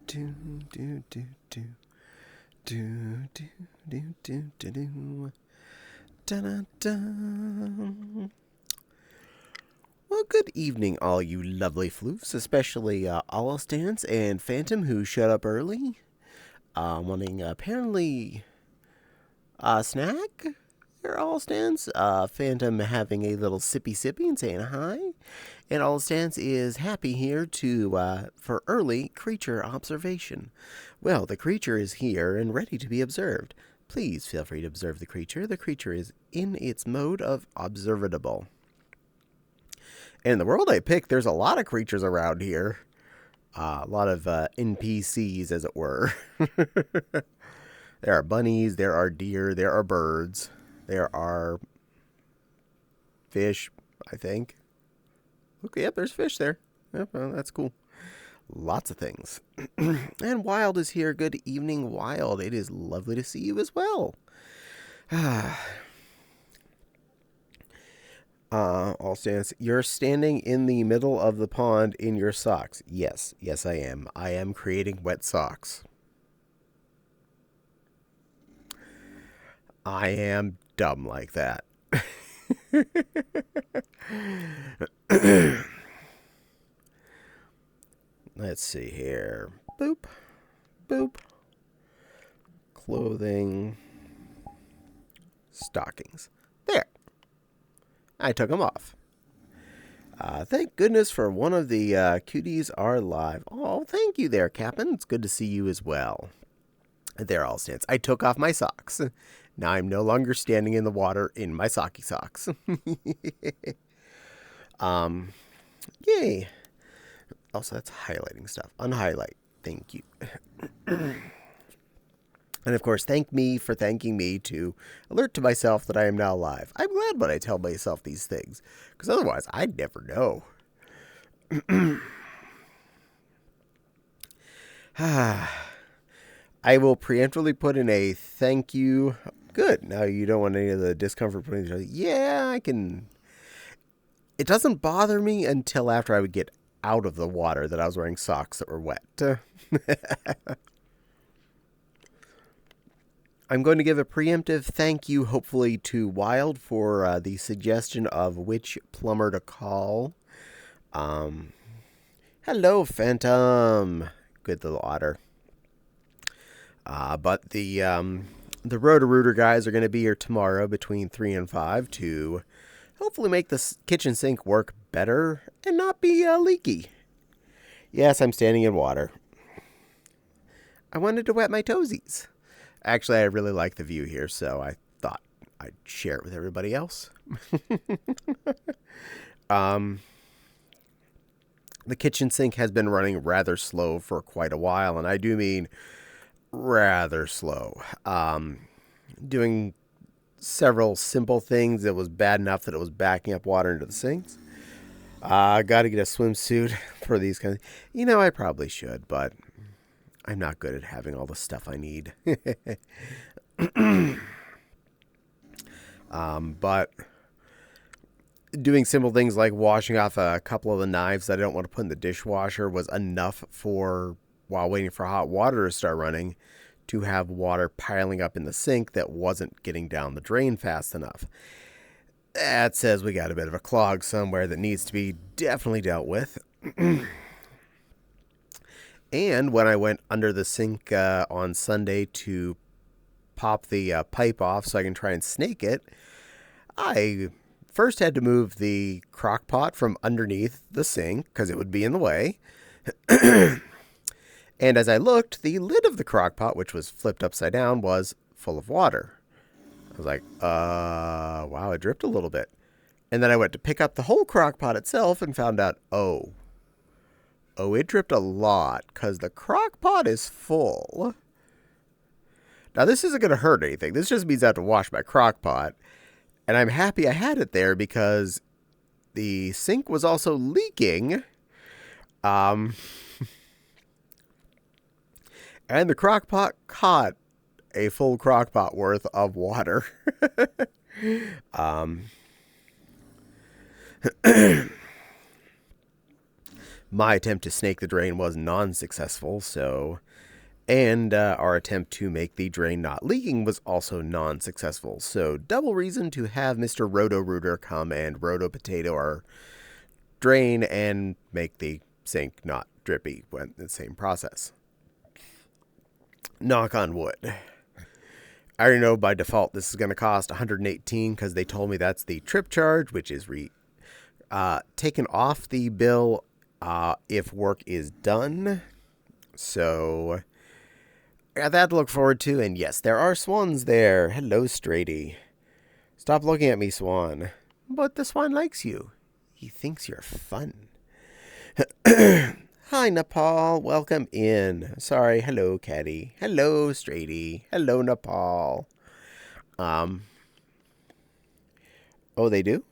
do do do do do do do do do do. Da da da. Well, good evening, all you lovely floofs, especially Allstance and Phantom, who showed up early, wanting apparently a snack. Here, Allstance. Phantom having a little sippy and saying hi. And Allstance is happy here for early creature observation. Well, the creature is here and ready to be observed. Please feel free to observe the creature. The creature is in its mode of observable. And in the world I picked, there's a lot of creatures around here. A lot of NPCs, as it were. There are bunnies, there are deer, there are birds, there are fish, I think. Okay, yep, there's fish there. Yep, well, that's cool. Lots of things. And Wild is here. Good evening, Wild. It is lovely to see you as well. All stands. You're standing in the middle of the pond in your socks. Yes, I am. I am creating wet socks. I am dumb like that. Let's see here. Boop. Boop. Clothing. Stockings. There. I took them off. Thank goodness for one of the cuties are live. Oh, thank you there, Captain. It's good to see you as well. There all stands. I took off my socks. Now I'm no longer standing in the water in my socky socks. Yay. Also, that's highlighting stuff. Unhighlight. Thank you. And of course, thank me for thanking me to alert to myself that I am now live. I'm glad when I tell myself these things, because otherwise I'd never know. I will preemptively put in a thank you. Good. Now you don't want any of the discomfort putting each other. Yeah, I can. It doesn't bother me until after I would get out of the water that I was wearing socks that were wet. I'm going to give a preemptive thank you, hopefully, to Wild for the suggestion of which plumber to call. Hello, Phantom. Good little otter. But the Roto-Rooter guys are going to be here tomorrow between 3 and 5 to hopefully make the kitchen sink work better and not be leaky. Yes, I'm standing in water. I wanted to wet my toesies. Actually, I really like the view here, so I thought I'd share it with everybody else. The kitchen sink has been running rather slow for quite a while, and I do mean rather slow. Doing several simple things that was bad enough that it was backing up water into the sinks. Got to get a swimsuit for these kinds. I probably should, but I'm not good at having all the stuff I need. But doing simple things like washing off a couple of the knives that I don't want to put in the dishwasher was enough for, while waiting for hot water to start running, to have water piling up in the sink that wasn't getting down the drain fast enough. That says we got a bit of a clog somewhere that needs to be definitely dealt with. And when I went under the sink on Sunday to pop the pipe off so I can try and snake it, I first had to move the crock pot from underneath the sink because it would be in the way. And as I looked, the lid of the crock pot, which was flipped upside down, was full of water. I was like, wow, it dripped a little bit. And then I went to pick up the whole crock pot itself and found out, oh, it dripped a lot because the crock pot is full. Now, this isn't going to hurt anything. This just means I have to wash my crock pot. And I'm happy I had it there because the sink was also leaking. And the crock pot caught a full crock pot worth of water. My attempt to snake the drain was non-successful, so... And our attempt to make the drain not leaking was also non-successful. So double reason to have Mr. Roto-Rooter come and roto-potato our drain and make the sink not drippy when the same process. Knock on wood. I already know by default this is going to cost $118 because they told me that's the trip charge, which is taken off the bill if work is done. So... I got that to look forward to, and yes, there are swans there. Hello, Straighty. Stop looking at me, Swan. But the swan likes you. He thinks you're fun. Hi, Nepal. Welcome in. Sorry. Hello, Caddie. Hello, Straighty. Hello, Nepal. Oh, they do?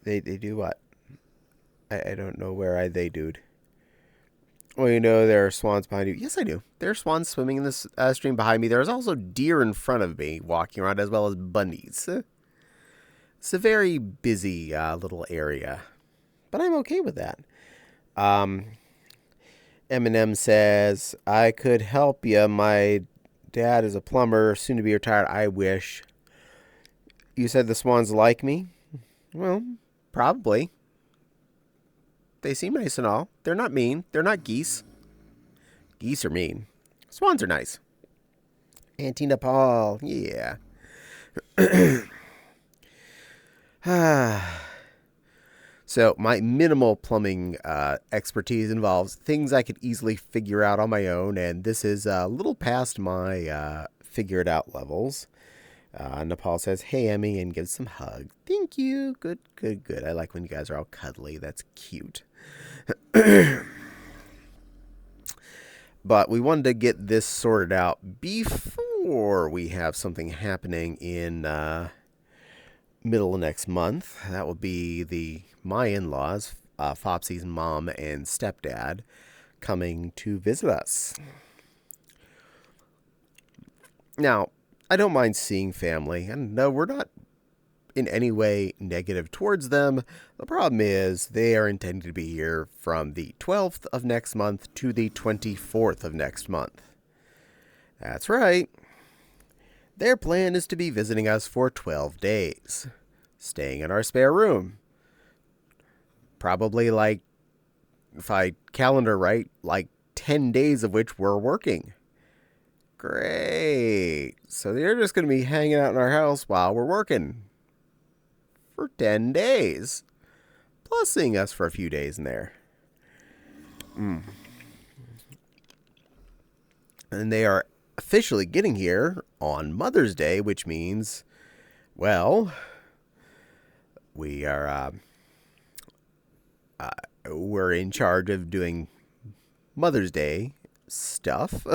They do what? I don't know where they dude. Well, you know there are swans behind you. Yes, I do. There are swans swimming in this stream behind me. There's also deer in front of me walking around, as well as bunnies. It's a very busy little area, but I'm okay with that. Eminem says, I could help you. My dad is a plumber, soon to be retired. I wish. You said the swans like me? Well, probably. They seem nice and all. They're not mean. They're not geese. Geese are mean. Swans are nice. Auntie Nepal. Yeah. So my minimal plumbing expertise involves things I could easily figure out on my own, and this is a little past my figure it out levels. Nepal says, hey, Emmy, and gives some hug. Thank you. Good, good, good. I like when you guys are all cuddly. That's cute. But we wanted to get this sorted out before we have something happening in middle of next month. That will be my in-laws, Fopsy's mom and stepdad, coming to visit us. Now, I don't mind seeing family, and no, we're not in any way negative towards them. The problem is they are intended to be here from the 12th of next month to the 24th of next month. That's right. Their plan is to be visiting us for 12 days, staying in our spare room. Probably, like, if I calendar right, like 10 days of which we're working. Great. So they're just going to be hanging out in our house while we're working for 10 days. Plus seeing us for a few days in there. And they are officially getting here on Mother's Day, which means, well, we are we're in charge of doing Mother's Day stuff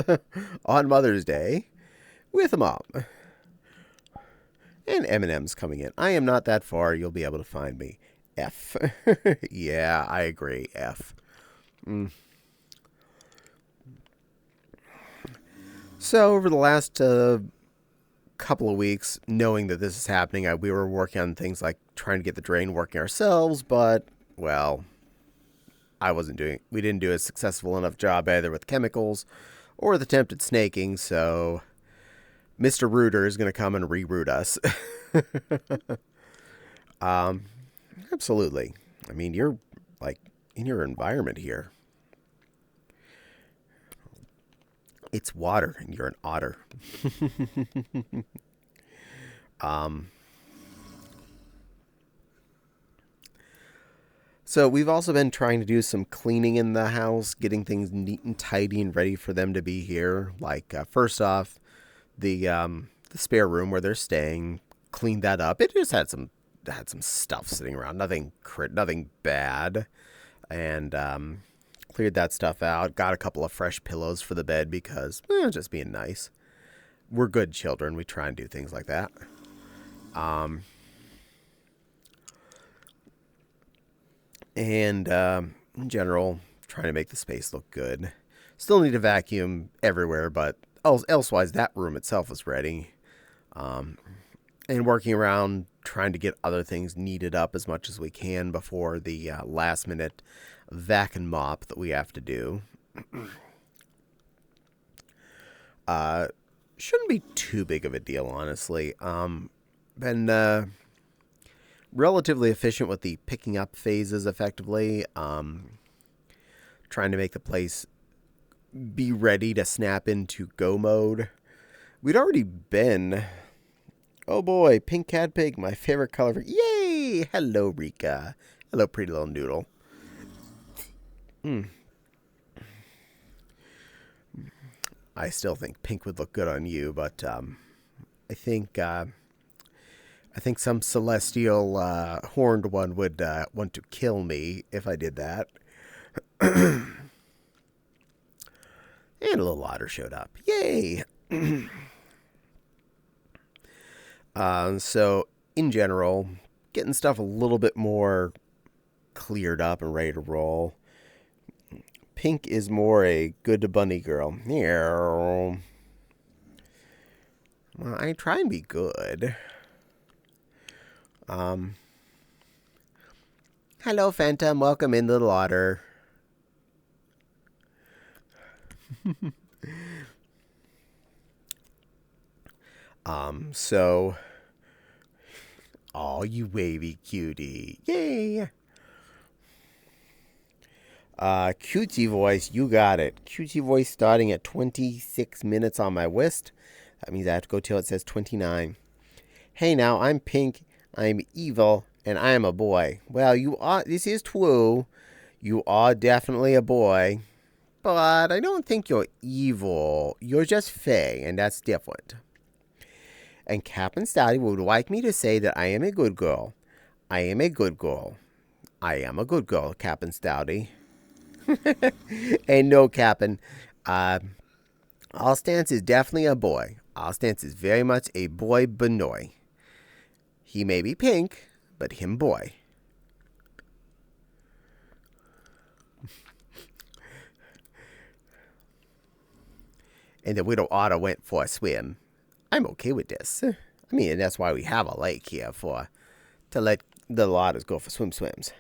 on Mother's Day with a mom. And Eminem's coming in. I am not that far. You'll be able to find me. F. Yeah, I agree. F. So over the last couple of weeks, knowing that this is happening, we were working on things like trying to get the drain working ourselves, but, well, we didn't do a successful enough job either with chemicals or the attempted snaking, so Mr. Rooter is going to come and reroute us. Absolutely. I mean, you're, like, in your environment here. It's water, and you're an otter. So we've also been trying to do some cleaning in the house, getting things neat and tidy and ready for them to be here. Like, first off, the spare room where they're staying, cleaned that up. It just had some stuff sitting around, nothing bad, and cleared that stuff out. Got a couple of fresh pillows for the bed because just being nice. We're good children. We try and do things like that. And in general, trying to make the space look good. Still need to vacuum everywhere, but elsewise, that room itself is ready. And working around trying to get other things kneaded up as much as we can before the last minute vac and mop that we have to do. Shouldn't be too big of a deal, honestly. Been relatively efficient with the picking up phases effectively. Trying to make the place be ready to snap into go mode. We'd already been... Oh boy, pink cat pig, my favorite color. Yay! Hello, Rika. Hello, pretty little noodle. I still think pink would look good on you, but I think some celestial horned one would want to kill me if I did that. And a little otter showed up. Yay! So, in general, getting stuff a little bit more cleared up and ready to roll. Pink is more a good bunny girl. Well, I try and be good. Hello, Phantom. Welcome in, little otter. So... Oh, you wavy cutie. Yay! Cutie voice, you got it. Cutie voice starting at 26 minutes on my list. That means I have to go till it says 29. Hey now, I'm Pink, I'm evil, and I am a boy. Well, you are, this is true. You are definitely a boy. But I don't think you're evil. You're just fey, and that's different. And Captain Caddie would like me to say that I am a good girl. I am a good girl. I am a good girl, Captain Caddie. And no, Captain. Allstance is definitely a boy. Allstance is very much a boy Benoy. He may be pink, but him boy. And the widow otter went for a swim. I'm okay with this. I mean, that's why we have a lake here to let the otters go for swims.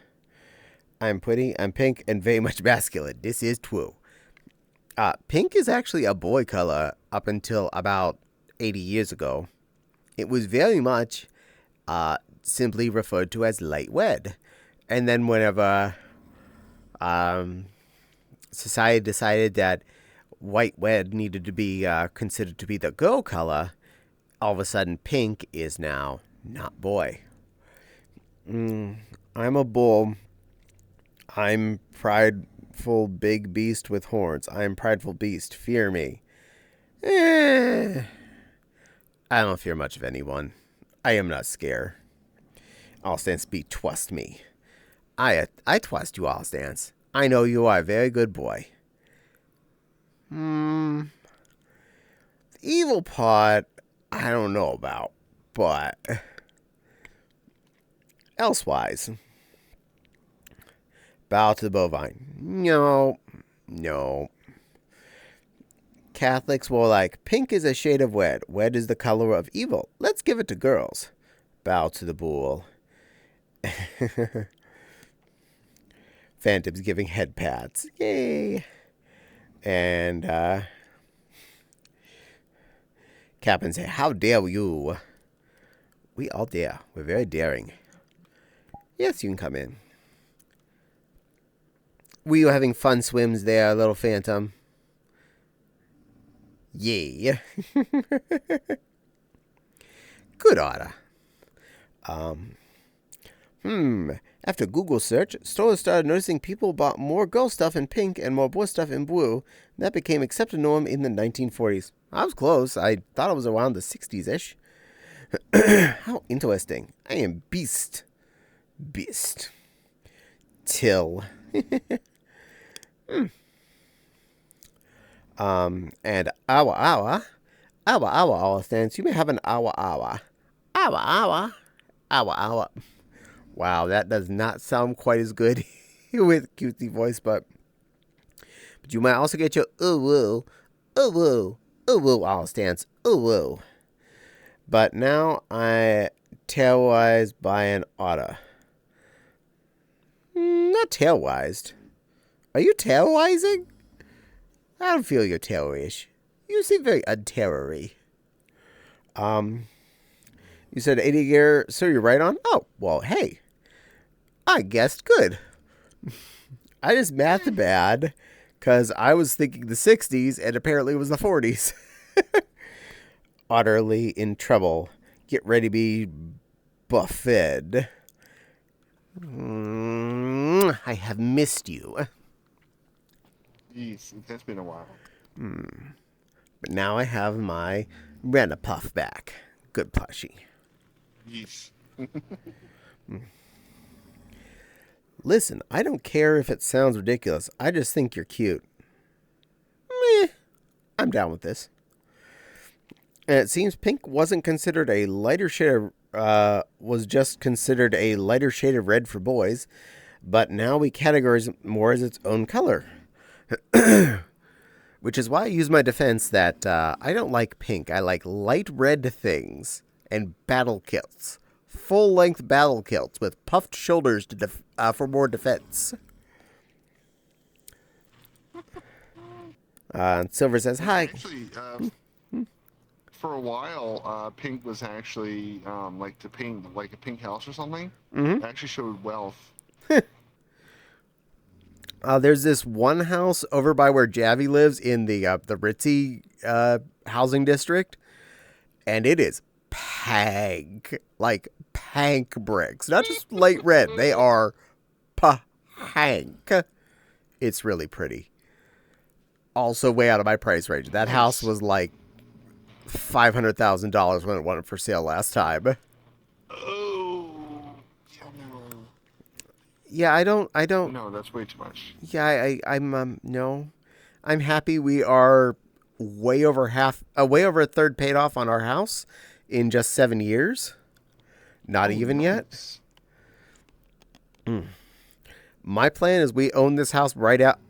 I'm pretty, I'm pink, and very much masculine. This is true. Pink is actually a boy color up until about 80 years ago. It was very much simply referred to as light red. And then whenever society decided that white red needed to be considered to be the girl color, all of a sudden pink is now not boy. I'm a bull. I'm prideful big beast with horns. I'm prideful beast. Fear me. I don't fear much of anyone. I am not scared. Allstance be trust me. I trust you, Allstance. I know you are a very good boy. The evil part, I don't know about, but elsewise. Bow to the bovine. No. Catholics were like, pink is a shade of red. Red is the color of evil. Let's give it to girls. Bow to the bull. Phantom's giving head pats. Yay. And Captain say, how dare you? We all dare. We're very daring. Yes, you can come in. Were you having fun swims there, little Phantom? Yay. Good otter. After Google search, stores started noticing people bought more girl stuff in pink and more boy stuff in blue. That became accepted norm in the 1940s. I was close. I thought it was around the 60s-ish. How interesting. I am Beast. Till. And hour stance. You may have an hour. Wow, that does not sound quite as good with cutesy voice, but you might also get your ooh woo hour stance. Ooh woo. But now I tailwised by an otter. Not tailwised. Are you tailwising? I don't feel you're tailwish. You seem very unterrory. You said 80 gear, so you're right on? Oh, well, hey. I guessed good. I just mathed bad because I was thinking the 60s and apparently it was the 40s. Utterly in trouble. Get ready to be buffeted. I have missed you. Jeez, it has been a while. But now I have my Rena Puff back. Good plushie. Jeez. Listen, I don't care if it sounds ridiculous. I just think you're cute. I'm down with this. And it seems pink wasn't considered a lighter shade of, was just considered a lighter shade of red for boys, but now we categorize it more as its own color. Which is why I use my defense that I don't like pink. I like light red things and battle kilts. Full-length battle kilts with puffed shoulders to for more defense. Silver says, hi. Actually, for a while, pink was actually like to paint like a pink house or something. It actually showed wealth. There's this one house over by where Javi lives in the Ritzy housing district, and it is pank, like pank bricks, not just light red. They are pank. It's really pretty. Also, way out of my price range. That house was like $500,000 when it went for sale last time. Oh, yeah, no. Yeah, I don't. No, that's way too much. Yeah, I'm no. I'm happy we are way over a third paid off on our house in just 7 years. Not even nice. yet. My plan is we own this house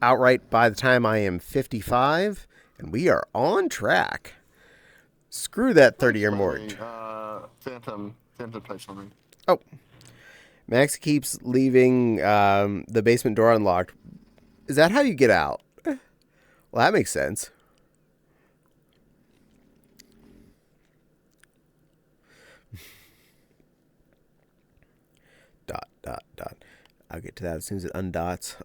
outright by the time I am 55, and we are on track. Screw that 30-year mortgage. Phantom type something. Oh. Max keeps leaving the basement door unlocked. Is that how you get out? Well, that makes sense. Dot. I'll get to that as soon as it undots.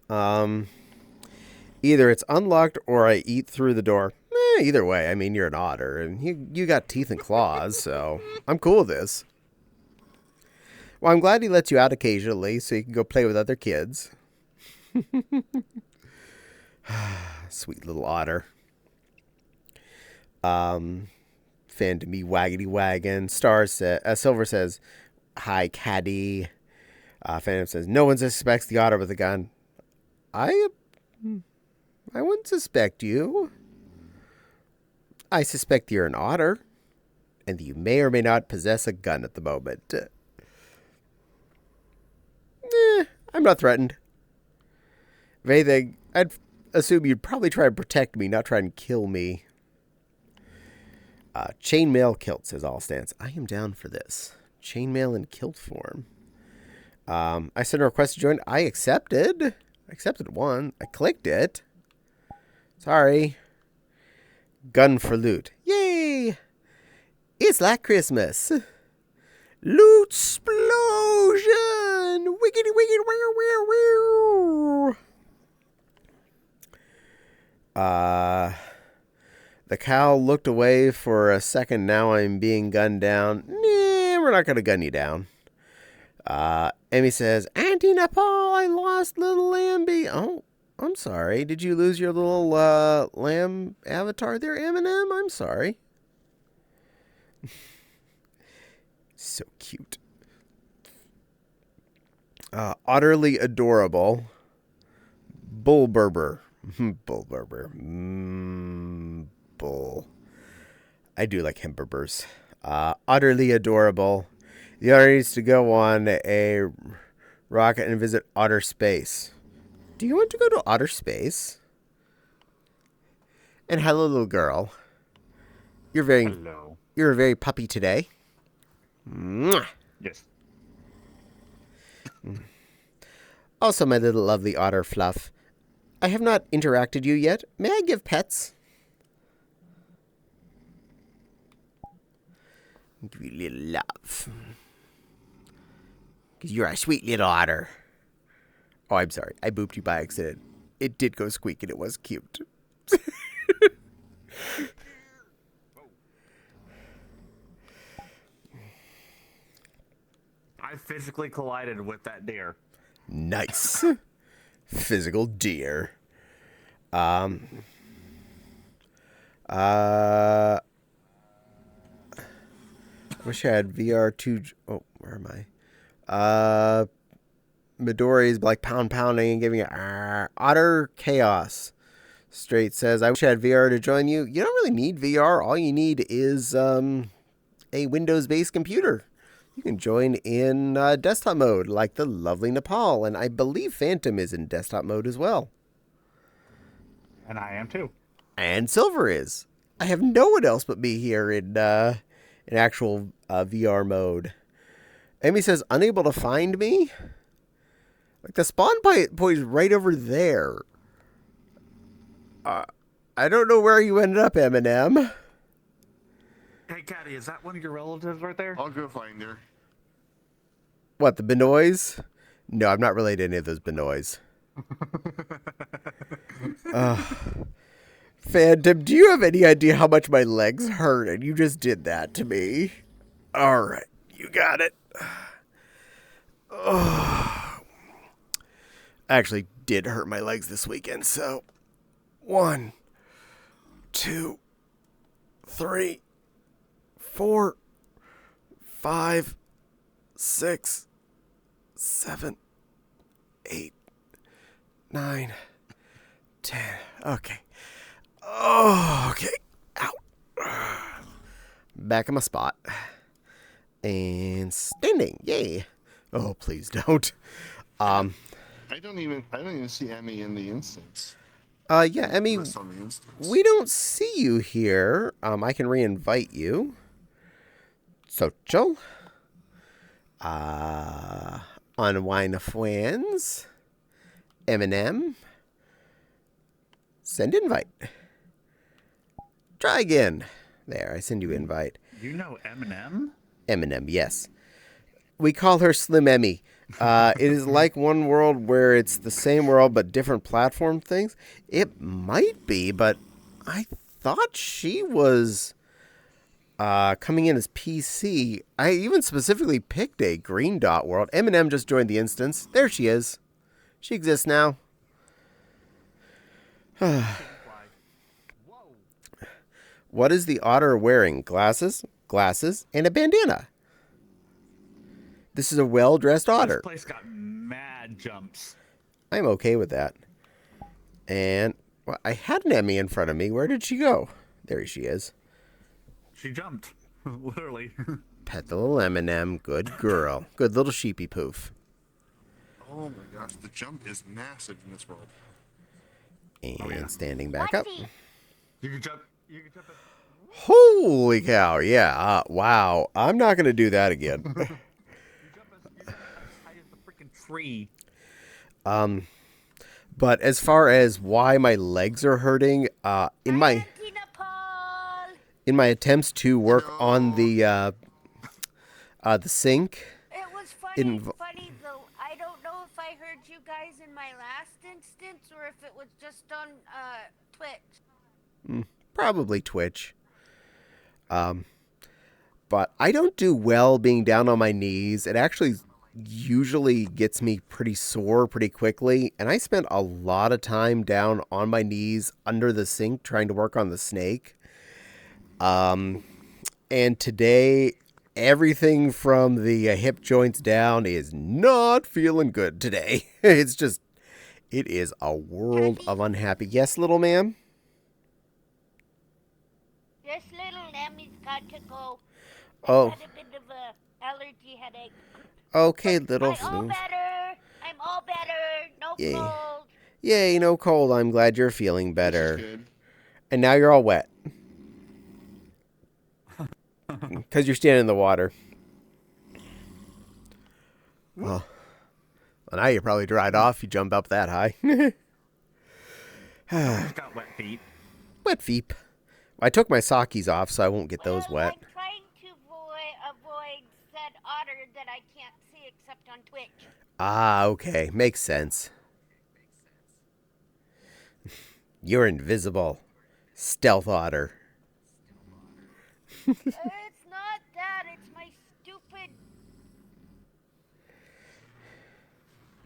Either it's unlocked or I eat through the door. Either way, I mean, you're an otter, and you got teeth and claws, so I'm cool with this. Well, I'm glad he lets you out occasionally so you can go play with other kids. Sweet little otter. Fan to me, waggity wagon. Silver says, hi, Caddie. Phantom says, no one suspects the otter with a gun. I wouldn't suspect you. I suspect you're an otter, and that you may or may not possess a gun at the moment. I'm not threatened. If anything, I'd assume you'd probably try and protect me, not try and kill me. Chainmail kilt, says All Stance. I am down for this. Chainmail in kilt form. I sent a request to join. I accepted. I accepted one. I clicked it. Sorry. Gun for loot. Yay! It's like Christmas. Loot explosion! Wiggity wiggity wow wow wow. The cow looked away for a second. Now I'm being gunned down. Nah, we're not gonna gun you down. Emmy says, Auntie Nepal, I lost little Lambie. Oh, I'm sorry. Did you lose your little lamb avatar there, Eminem? I'm sorry. So cute. Utterly adorable. Bull Berber. Bull Berber. Bull. I do like him Berbers. Utterly adorable. The otter needs to go on a rocket and visit outer space. Do you want to go to outer space? And hello, little girl. You're a very puppy today. Mwah. Yes. Also, my little lovely otter Fluff, I have not interacted you yet. May I give pets? Give you a little love. Because you're a sweet little otter. Oh, I'm sorry. I booped you by accident. It did go squeak and it was cute. I physically collided with that deer. Nice. Physical deer. I wish I had VR 2. Oh, where am I? Midori's like pounding and giving it otter chaos. Straight says, I wish I had VR to join you. You don't really need VR. All you need is a Windows-based computer. You can join in desktop mode like the lovely Nepal. And I believe Phantom is in desktop mode as well. And I am too. And Silver is. I have no one else but me here in actual VR mode. Amy says, unable to find me? Like, the spawn point is right over there. I don't know where you ended up, Eminem. Hey, Caddie, is that one of your relatives right there? I'll go find her. What, the Benoys? No, I'm not related to any of those Benoys. Phantom, do you have any idea how much my legs hurt? And you just did that to me. All right, you got it. Oh. I actually did hurt my legs this weekend, so 1, 2, 3, 4, 5, 6, 7, 8, 9, 10. Okay. Oh, okay. Ow. Back in my spot. And standing. Yay. Oh, please don't. I don't even see Emmy in the instance. Yeah, Emmy, List on the instance. we don't see you here. I can re-invite you. Social. Unwind of Fwans. Eminem. Send invite. Try again. There, I send you invite. You know Eminem? Eminem, yes. We call her Slim Emmy. It is like one world where it's the same world but different platform things. It might be, but I thought she was coming in as PC. I even specifically picked a green dot world. Eminem just joined the instance. There she is. She exists now. What is the otter wearing? Glasses, and a bandana. This is a well-dressed otter. This place got mad jumps. I'm okay with that. And well, I had an Emmy in front of me. Where did she go? There she is. She jumped. Literally. Pet the little Eminem. Good girl. Good little sheepy poof. Oh my gosh, the jump is massive in this world. And standing back up. You can jump. You can jump. Holy cow. Yeah. Wow. I'm not going to do that again. You jump as high as the freaking tree. But as far as why my legs are hurting, in my attempts to work on the sink. It was funny though. I don't know if I heard you guys in my last instance or if it was just on Twitch. Probably Twitch. But I don't do well being down on my knees. It actually usually gets me pretty sore pretty quickly. And I spent a lot of time down on my knees under the sink trying to work on the snake. And today, everything from the hip joints down is not feeling good today. It is a world of unhappy. Yes, little ma'am? This little Emmy's got to go. Oh. I had a bit of a allergy headache. Okay, little I'm all Floof. better. I'm all better. No Yay. cold. Yay, no cold. I'm glad you're feeling This is better. good. And now you're all wet. Because you're standing in the water. Well, now you're probably dried off. You jump up that high. I've got wet feet. Wet feet. I took my sockies off, so I won't get those Well, wet. I'm trying to avoid said otter that I can't see except on Twitch. Ah, okay. Makes sense. You're invisible. Stealth otter. It's not that. It's my stupid.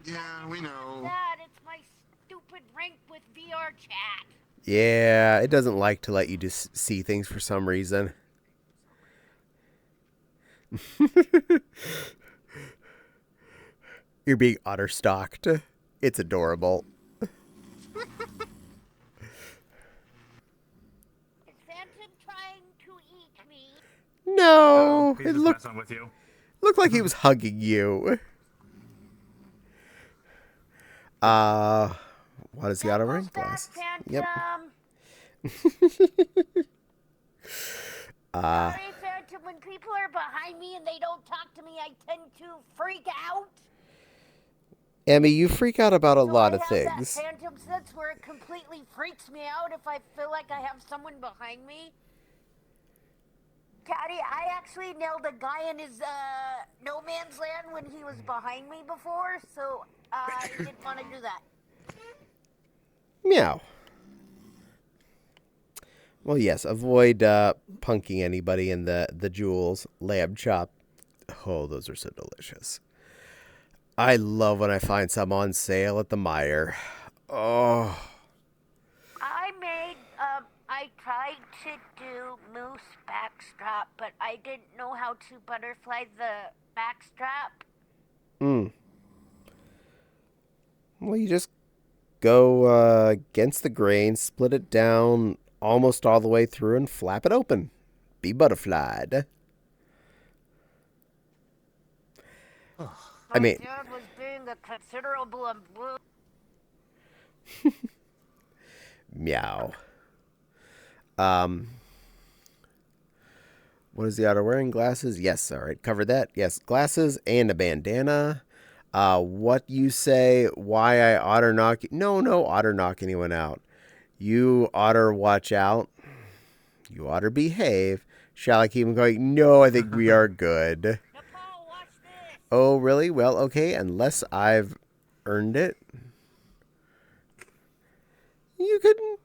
Yeah, we know. That it's my stupid rank with VR chat. Yeah, it doesn't like to let you just see things for some reason. You're being otter stalked. It's adorable. Is Phantom trying to eat me? No, He's it just looked messing with you. like he was hugging you. What is the otter wearing? Glasses. Yep. Sorry, Phantom. When people are behind me and they don't talk to me, I tend to freak out. Emmy, you freak out about a lot I of have things. that Phantom sense where it completely freaks me out if I feel like I have someone behind me. Caddie, I actually nailed a guy in his no man's land when he was behind me before, so I didn't want to do that. Meow. Well, yes, avoid punking anybody in the jewels. Lamb chop. Oh, those are so delicious. I love when I find some on sale at the Meijer. Oh. I tried to do moose backstrap, but I didn't know how to butterfly the backstrap. Well, you just go against the grain, split it down almost all the way through, and flap it open. Be butterflied. I mean, My dad was being a considerable meow. What is the otter wearing? Glasses? Yes, all right. Covered that. Yes, glasses and a bandana. What you say, why I otter knock... No, otter knock anyone out. You otter watch out. You otter behave. Shall I keep him going? No, I think we are good. Nepal, watch this. Oh, really? Well, okay, unless I've earned it. You couldn't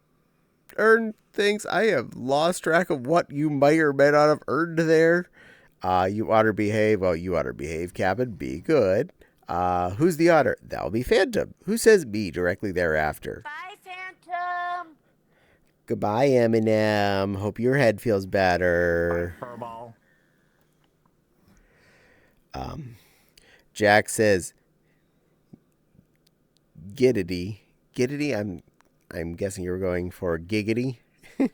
earn things. I have lost track of what you might or may not have earned there. You otter behave. Well, you otter behave, Captain. Be good. Who's the otter? That'll be Phantom. Who says me directly thereafter? Bye, Phantom. Goodbye, Eminem. Hope your head feels better. Furball. Jack says, Giddity. Giddity? I'm guessing you were going for giggity.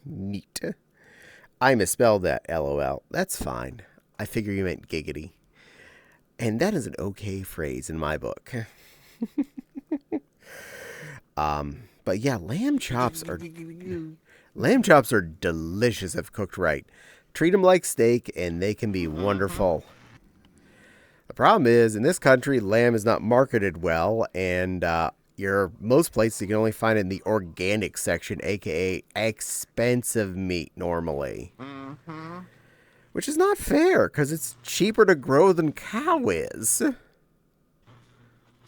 Neat. I misspelled that, LOL. That's fine. I figure you meant giggity. And that is an okay phrase in my book. But yeah, lamb chops are delicious if cooked right. Treat them like steak and they can be wonderful. The problem is, in this country, lamb is not marketed well, and most places you can only find it in the organic section, aka expensive meat normally. Which is not fair, because it's cheaper to grow than cow is.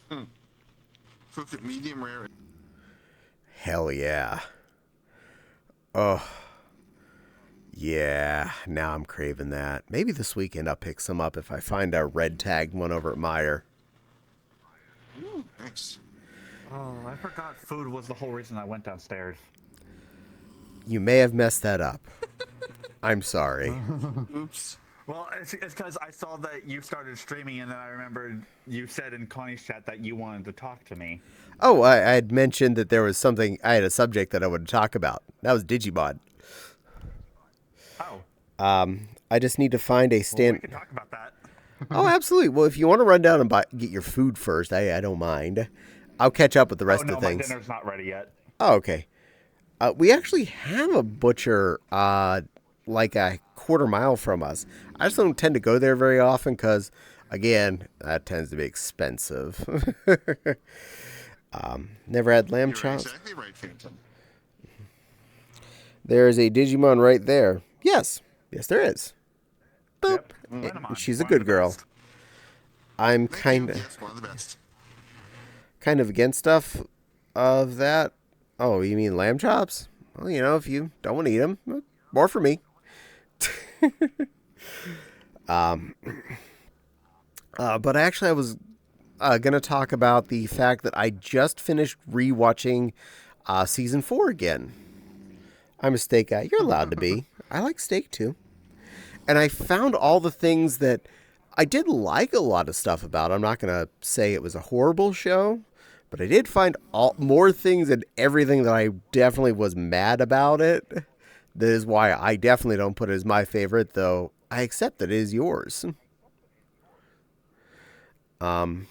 Cook it medium rare. Hell yeah. Oh. Yeah, now I'm craving that. Maybe this weekend I'll pick some up if I find a red tagged one over at Meijer. Ooh, nice. Oh, I forgot food was the whole reason I went downstairs. You may have messed that up. I'm sorry. Oops. Well, it's because I saw that you started streaming, and then I remembered you said in Connie's chat that you wanted to talk to me. Oh, I had mentioned that there was something, I had a subject that I would talk about. That was Digimon. Oh. I just need to find a Well, we can talk about that. Oh, absolutely. Well, if you want to run down and get your food first, I don't mind. I'll catch up with the rest of the things. My dinner's not ready yet. Oh, okay. We actually have a butcher like a quarter mile from us. I just don't tend to go there very often because Again, that tends to be expensive. Never had lamb You're chops. exactly right, Phantom. There's a Digimon right there. Yes. Yes, there is. Boop. Yep. Panemon, She's a one of good the girl. best. I'm Thank kind you. of Yes, one of the best. against stuff of that. Oh, you mean lamb chops? Well, if you don't want to eat them, more for me. But actually, I was going to talk about the fact that I just finished rewatching season 4 again. I'm a steak guy. You're allowed to be. I like steak too. And I found all the things that I did like a lot of stuff about. I'm not going to say it was a horrible show, but I did find more things and everything that I definitely was mad about it. That is why I definitely don't put it as my favorite, though I accept that it is yours. Fair. And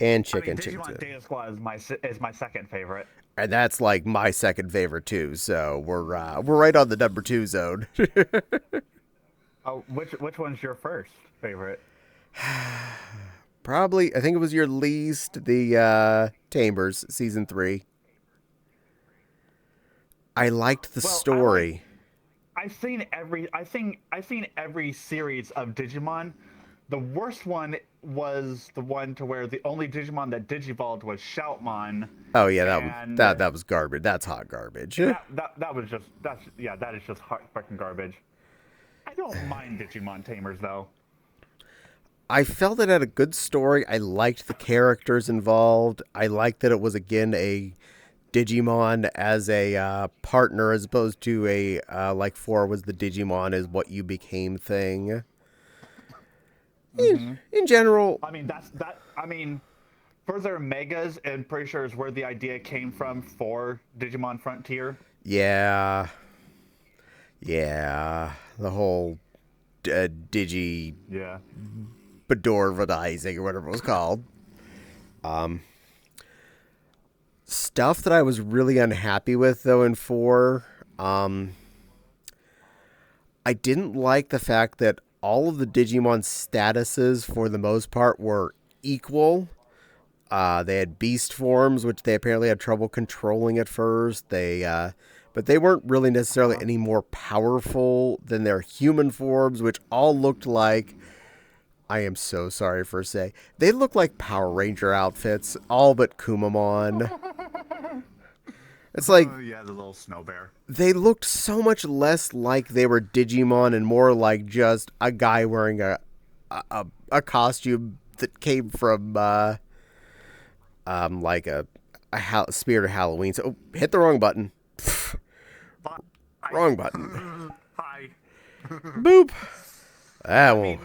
I mean, chicken Digimon Data Squad is my second favorite. And that's like my second favorite too. So we're right on the number 2 zone. Oh, which one's your first favorite? Probably, I think it was your least, the Tamers season 3. I liked the story. I've seen every series of Digimon. The worst one was the one to where the only Digimon that digivolved was Shoutmon. Oh yeah, that was garbage. That's hot garbage. That is just hot fucking garbage. I don't mind Digimon Tamers though. I felt it had a good story. I liked the characters involved. I liked that it was again a Digimon as a partner as opposed to a like 4 was the Digimon is what you became thing. In general, I mean for their megas, and pretty sure is where the idea came from for Digimon Frontier. yeah, the whole Digi Yeah. Bedorvadizing or whatever it was called. Stuff that I was really unhappy with though in 4, I didn't like the fact that all of the Digimon statuses for the most part were equal. They had beast forms, which they apparently had trouble controlling at first. But they weren't really necessarily any more powerful than their human forms, which all looked like, I am so sorry for saying, they looked like Power Ranger outfits, all but Kumamon. It's like, Oh yeah, the little snow bear. they looked so much less like they were Digimon and more like just a guy wearing a costume that came from like a Spirit of Halloween. So hit the wrong button. Wrong button. Hi. Boop. Well,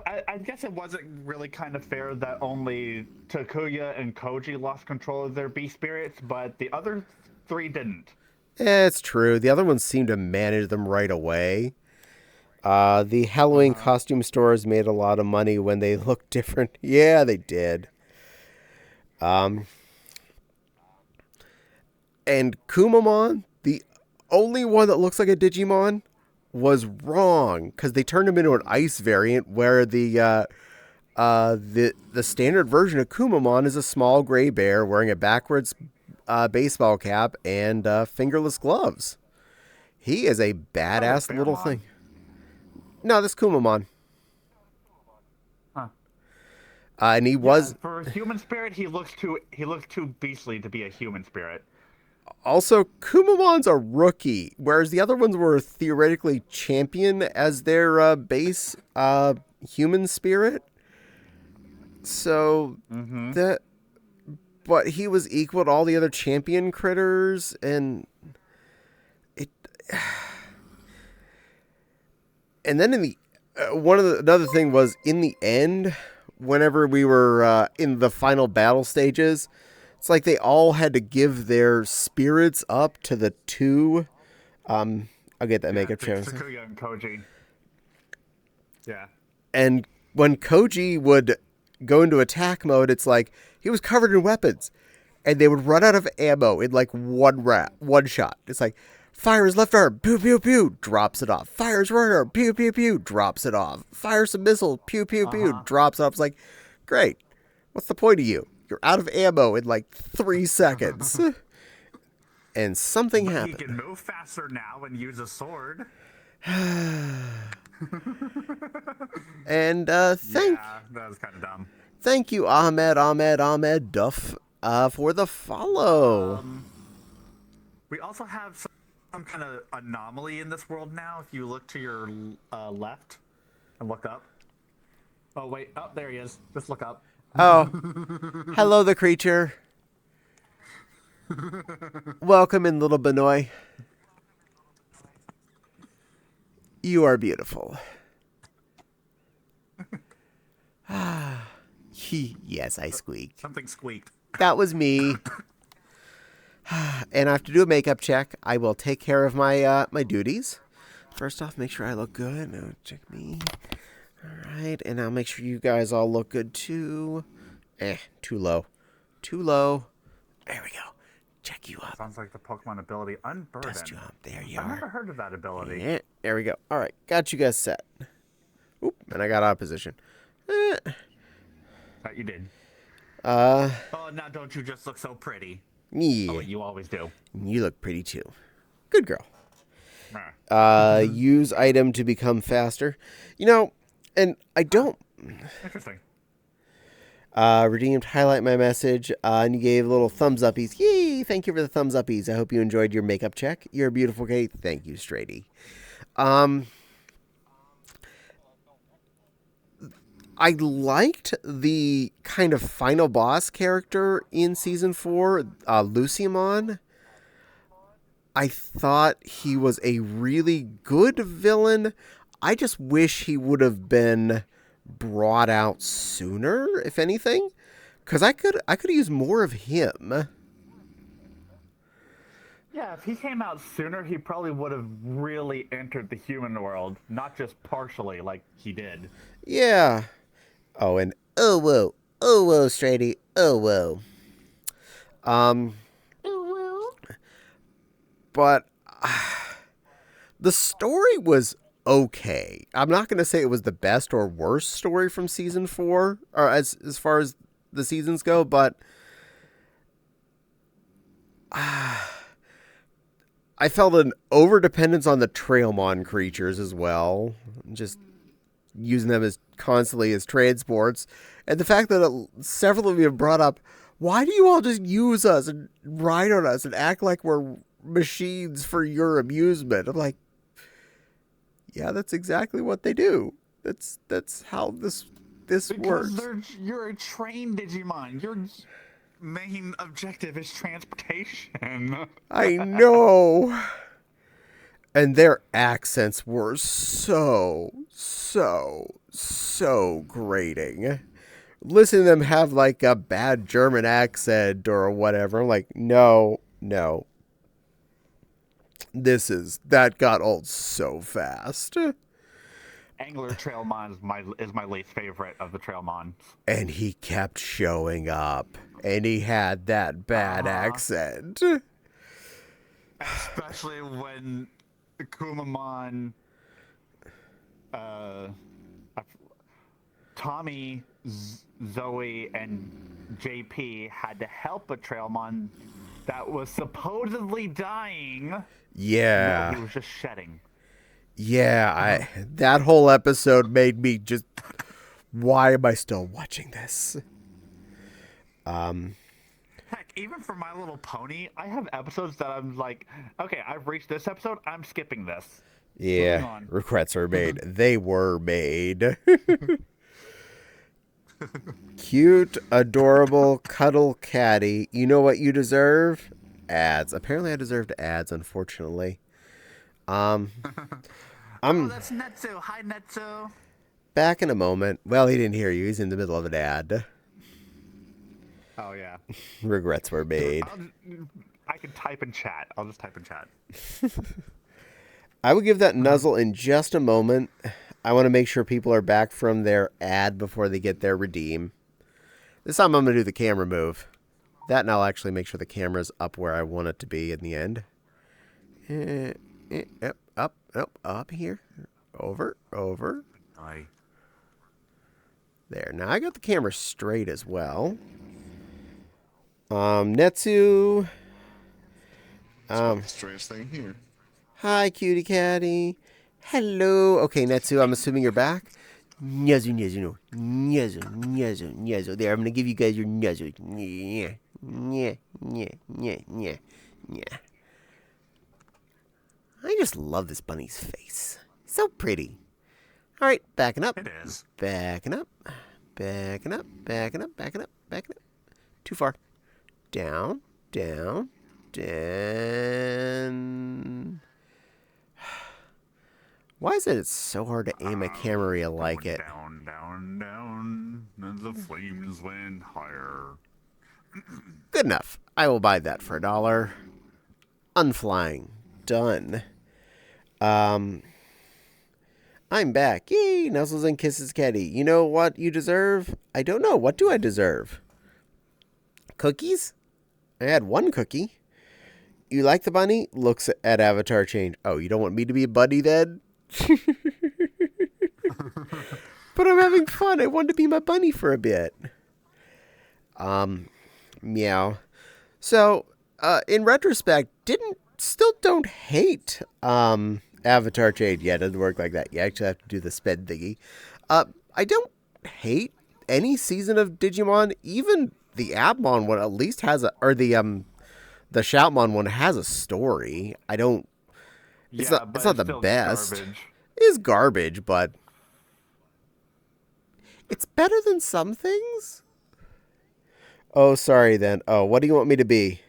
I guess it wasn't really kind of fair that only Takuya and Koji lost control of their beast spirits, but the other 3 didn't. it's true. The other ones seem to manage them right away. The Halloween costume stores made a lot of money when they looked different. Yeah, they did. And Kumamon, the only one that looks like a Digimon, was wrong because they turned him into an ice variant where the standard version of Kumamon is a small gray bear wearing a backwards baseball cap and fingerless gloves. He is a badass little thing. No, this Kumamon. Huh. And he was For a human spirit, he looks too beastly to be a human spirit. also Kumamon's a rookie, whereas the other ones were theoretically champion as their base human spirit. So but he was equal to all the other champion critters, and it. And then in the another thing was in the end, whenever we were in the final battle stages, it's like they all had to give their spirits up to the 2. I'll get that makeup channel. Takuya and Koji. Yeah. And when Koji would go into attack mode, it's like he was covered in weapons, and they would run out of ammo in like one shot. It's like, Fires left arm, pew pew pew, drops it off. Fires right arm, pew pew pew, drops it off. Fires some missile, pew pew pew, drops it off. It's like, great. What's the point of you? You're out of ammo in like 3 seconds. And something happened. He can move faster now and use a sword. And Yeah, that was kind of dumb. thank you, Ahmed Duff, for the follow. We also have some kind of anomaly in this world now. If you look to your left and look up. Oh, wait. Oh, there he is. Just look up. Oh, hello, the creature. Welcome in, little Benoy. You are beautiful. Yes, I squeaked. Something squeaked. That was me. And I have to do a makeup check. I will take care of my my duties. First off, make sure I look good. No, check me. All right, and I'll make sure you guys all look good too. Too low. Too low. There we go. Check you up. Sounds like the Pokemon ability Unburden. Dust you up. There you I've are. never heard of that ability. Yeah, there we go. All right, got you guys set. Oop, and I got out of position. You did. Uh, Oh, now don't you just look so pretty? yeah. Oh, you always do. You look pretty too. Good girl. Ah, Use item to become faster. You know, and I don't. interesting. Redeemed, highlight my message, and you gave little thumbs uppies. Yay! Thank you for the thumbs uppies. I hope you enjoyed your makeup check. You're a beautiful Kate. Thank you, Straighty. I liked the kind of final boss character in Season 4, Lucimon. I thought he was a really good villain. I just wish he would have been brought out sooner, if anything. Because I could use more of him. Yeah, if he came out sooner, he probably would have really entered the human world, not just partially like he did. Yeah. Oh, and oh whoa, Straighty, oh whoa. But the story was okay. I'm not going to say it was the best or worst story from season 4, or as far as the seasons go, but I felt an overdependence on the Trailmon creatures as well. Just using them as constantly as transports. And the fact that several of you have brought up, why do you all just use us and ride on us and act like we're machines for your amusement? I'm like, yeah, that's exactly what they do. That's how this works. Because you're a trained Digimon. Your main objective is transportation. I know. And their accents were so grating. Listen to them have like a bad German accent or whatever. I'm like, no. That got old so fast. Angler Trailmon is my least favorite of the Trailmons. And he kept showing up. And he had that bad accent. Especially when Kumamon, Tommy, Zoe, and JP had to help a Trailmon that was supposedly dying. Yeah. No, he was just shedding. Yeah, that whole episode made me just, why am I still watching this? Heck, even for My Little Pony, I have episodes that I'm like, okay, I've reached this episode, I'm skipping this. Yeah, regrets were made. They were made. Cute, adorable, cuddle Caddie. You know what you deserve? Ads. Apparently I deserved ads, unfortunately. Oh, that's Netsu. Hi, Netsu. Back in a moment. Well, he didn't hear you. He's in the middle of an ad. Oh, yeah. Regrets were made. I can type in chat. I'll just type in chat. I will give that nuzzle in just a moment. I want to make sure people are back from their ad before they get their redeem. This time I'm going to do the camera move. That, and I'll actually make sure the camera's up where I want it to be in the end. Up here. Over. I There. Now I got the camera straight as well. Netsu. It's about the strangest thing here. Hi, cutie Caddie. Hello. Okay, Netsu, I'm assuming you're back. Nyazu. There, I'm gonna give you guys your nyazu. Yeah. I just love this bunny's face. So pretty. All right, backing up. It is. Backing up. Too far. Down. Why is it so hard to aim a camera like it? Down, and the flames went higher. Good enough. I will buy that for $1. Unflying. Done. I'm back. Yay! Nuzzles and kisses, Caddie. You know what you deserve? I don't know. What do I deserve? Cookies? I had one cookie. You like the bunny? Looks at Avatar change. Oh, you don't want me to be a buddy then? But I'm having fun. I wanted to be my bunny for a bit. Meow. So, in retrospect, still don't hate, Avatar Jade. Yeah, it doesn't work like that. You actually have to do the sped thingy. I don't hate any season of Digimon. Even the Abmon one at least has the Shoutmon one has a story. I don't. It's not the best. Garbage. It is garbage, but it's better than some things. Oh, sorry then. Oh, what do you want me to be?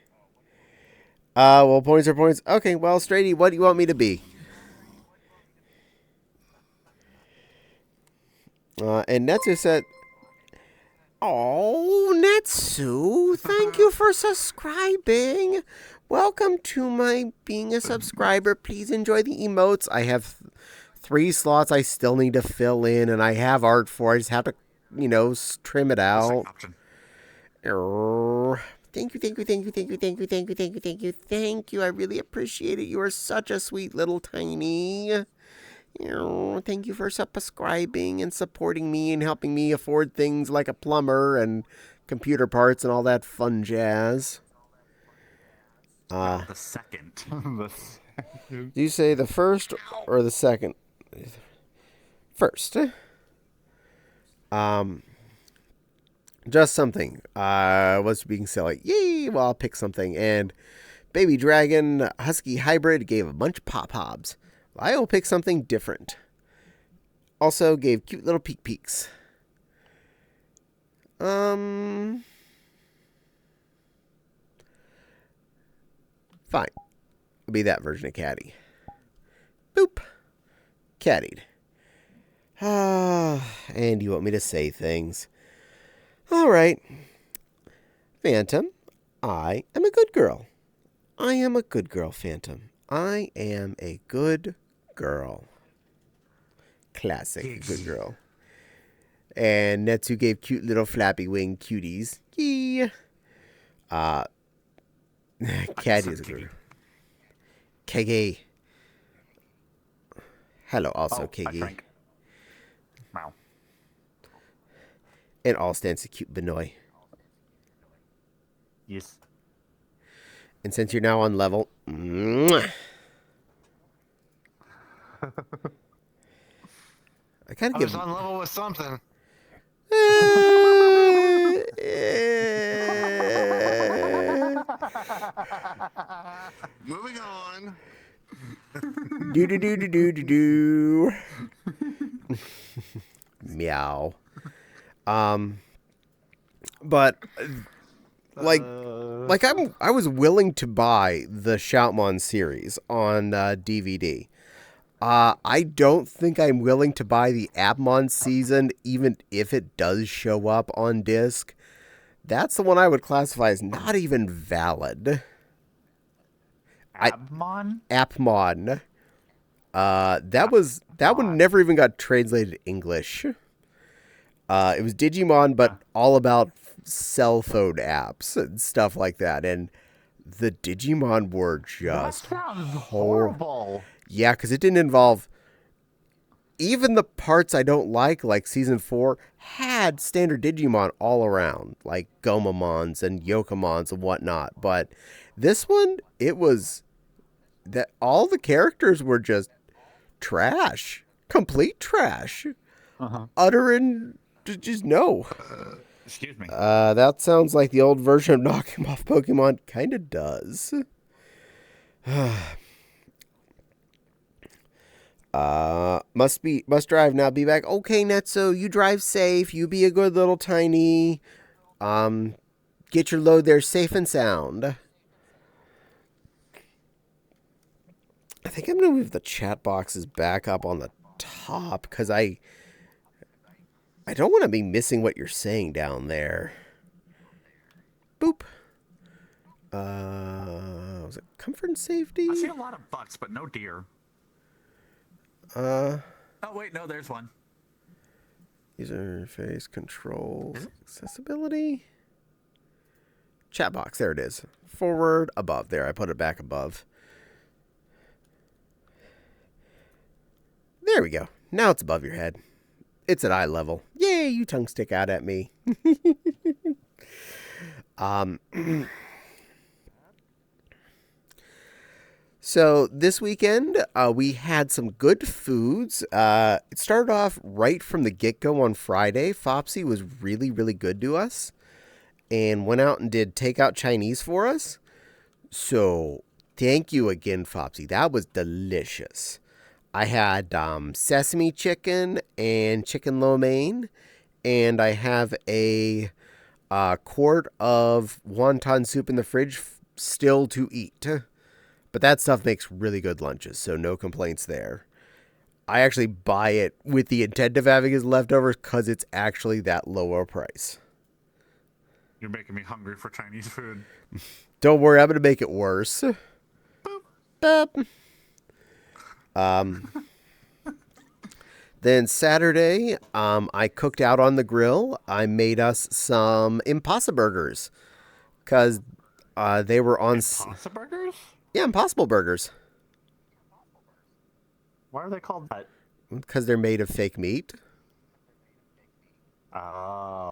Well, points are points. Okay, well, Straighty, what do you want me to be? And Netsu said, "Oh, Netsu, thank you for subscribing. Welcome to my being a subscriber. Please enjoy the emotes. I have 3 slots I still need to fill in, and I have art for. I just have to, trim it out. Thank you. I really appreciate it. You are such a sweet little tiny. Thank you for subscribing and supporting me and helping me afford things like a plumber and computer parts and all that fun jazz." The second. Do you say the first or the second? First. Just something. Was being silly. Yay! Well, I'll pick something. And Baby Dragon Husky Hybrid gave a bunch of pop-hobs. I will pick something different. Also gave cute little peeks. Fine. I'll be that version of Caddie. Boop. Caddied. And you want me to say things. Alright. Phantom, I am a good girl. I am a good girl, Phantom. I am a good girl. Classic good girl. And Netsu gave cute little flappy wing cuties. Yee. Caddie is a good girl. Kege. Hello, also Kege. Wow. And all stands a cute Benoy. Yes. And since you're now on level, I kind of I was on level with something. Moving on. do. Meow. But I was willing to buy the Shoutmon series on DVD. I don't think I'm willing to buy the Abmon season, even if it does show up on disc. That's the one I would classify as not even valid. Abmon? Apmon. That one never even got translated to English. It was Digimon, but all about cell phone apps and stuff like that. And the Digimon were That just sounds horrible. Yeah, because it didn't involve even the parts I don't like season 4 had standard Digimon all around, like Gomamons and Yokomons and whatnot. But this one, it was that all the characters were just trash, complete trash, utter and just no. Excuse me. That sounds like the old version of knocking off Pokemon kind of does. Must drive now. Be back. Okay, Netso, you drive safe. You be a good little tiny. Get your load there safe and sound. I think I'm gonna move the chat boxes back up on the top because I don't want to be missing what you're saying down there. Boop. Was it comfort and safety? I see a lot of butts, but no deer. Oh wait, no, there's one. User interface controls accessibility. Chat box, there it is. Forward, above. There, I put it back above. There we go. Now it's above your head. It's at eye level. Yay, you tongue stick out at me. So this weekend, we had some good foods. It started off right from the get-go on Friday. Fopsy was really, really good to us and went out and did takeout Chinese for us. So thank you again, Fopsy. That was delicious. I had sesame chicken and chicken lo mein, and I have a quart of wonton soup in the fridge still to eat. But that stuff makes really good lunches, so no complaints there. I actually buy it with the intent of having as leftovers because it's actually that lower price. You're making me hungry for Chinese food. Don't worry, I'm going to make it worse. Boop. Then Saturday, I cooked out on the grill. I made us some Impossible Burgers because they were on... Impossible Burgers? Yeah, Impossible Burgers. Why are they called that? Because they're made of fake meat. Oh,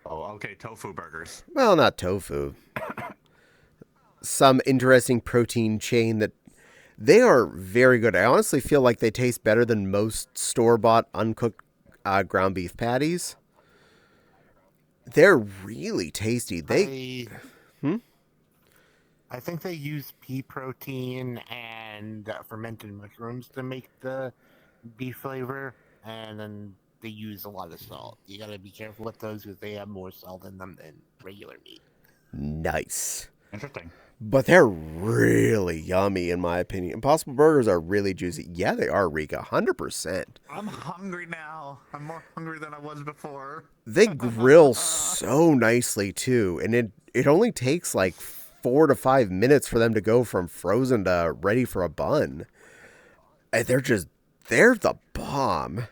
okay, tofu burgers. Well, not tofu. Some interesting protein chain that they are very good. I honestly feel like they taste better than most store-bought uncooked ground beef patties. They're really tasty. I think they use pea protein and fermented mushrooms to make the beef flavor, and then they use a lot of salt. You gotta be careful with those because they have more salt in them than regular meat. Nice. Interesting. But they're really yummy, in my opinion. Impossible Burgers are really juicy. Yeah, they are, Rika. 100%. I'm hungry now. I'm more hungry than I was before. They grill so nicely, too. And it only takes like 4 to 5 minutes for them to go from frozen to ready for a bun. And they're the bomb.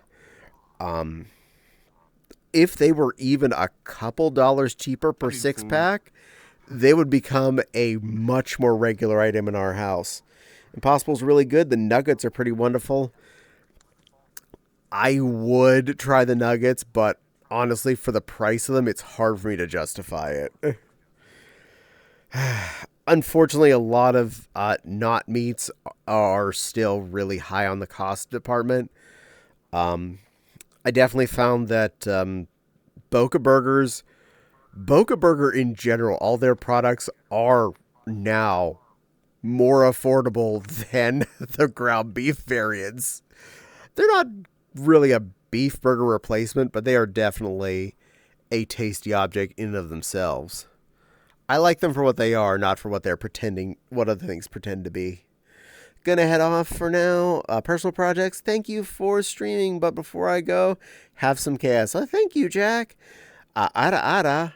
If they were even a couple dollars cheaper per 6-pack, they would become a much more regular item in our house. Impossible's really good. The nuggets are pretty wonderful. I would try the nuggets, but honestly, for the price of them, it's hard for me to justify it. Unfortunately, a lot of not meats are still really high on the cost department. I definitely found that Boca Burger in general, all their products are now more affordable than the ground beef variants. They're not really a beef burger replacement, but they are definitely a tasty object in and of themselves. I like them for what they are, not for what what other things pretend to be. Gonna head off for now. Personal projects, thank you for streaming, but before I go, have some chaos. Thank you, Jack. Ada,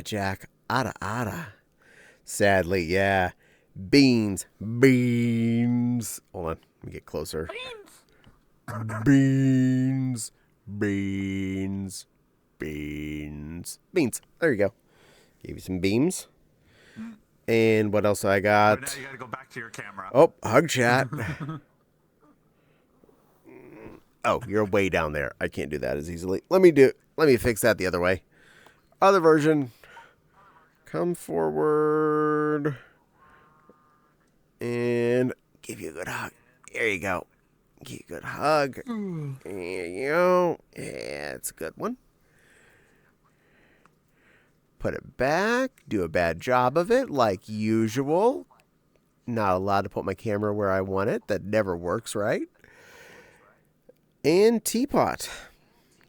Jack. Ada. Sadly, yeah. Beans. Hold on, let me get closer. Beans. There you go. Gave you some beams. And what else I got? Oh, now you gotta go back to your camera. Oh, hug chat. Oh, you're way down there. I can't do that as easily. Let me fix that the other way. Other version. Come forward. And give you a good hug. There you go. Give you a good hug. There you go. Yeah, it's a good one. Put it back. Do a bad job of it like usual. Not allowed to put my camera where I want it. That never works, right? And teapot.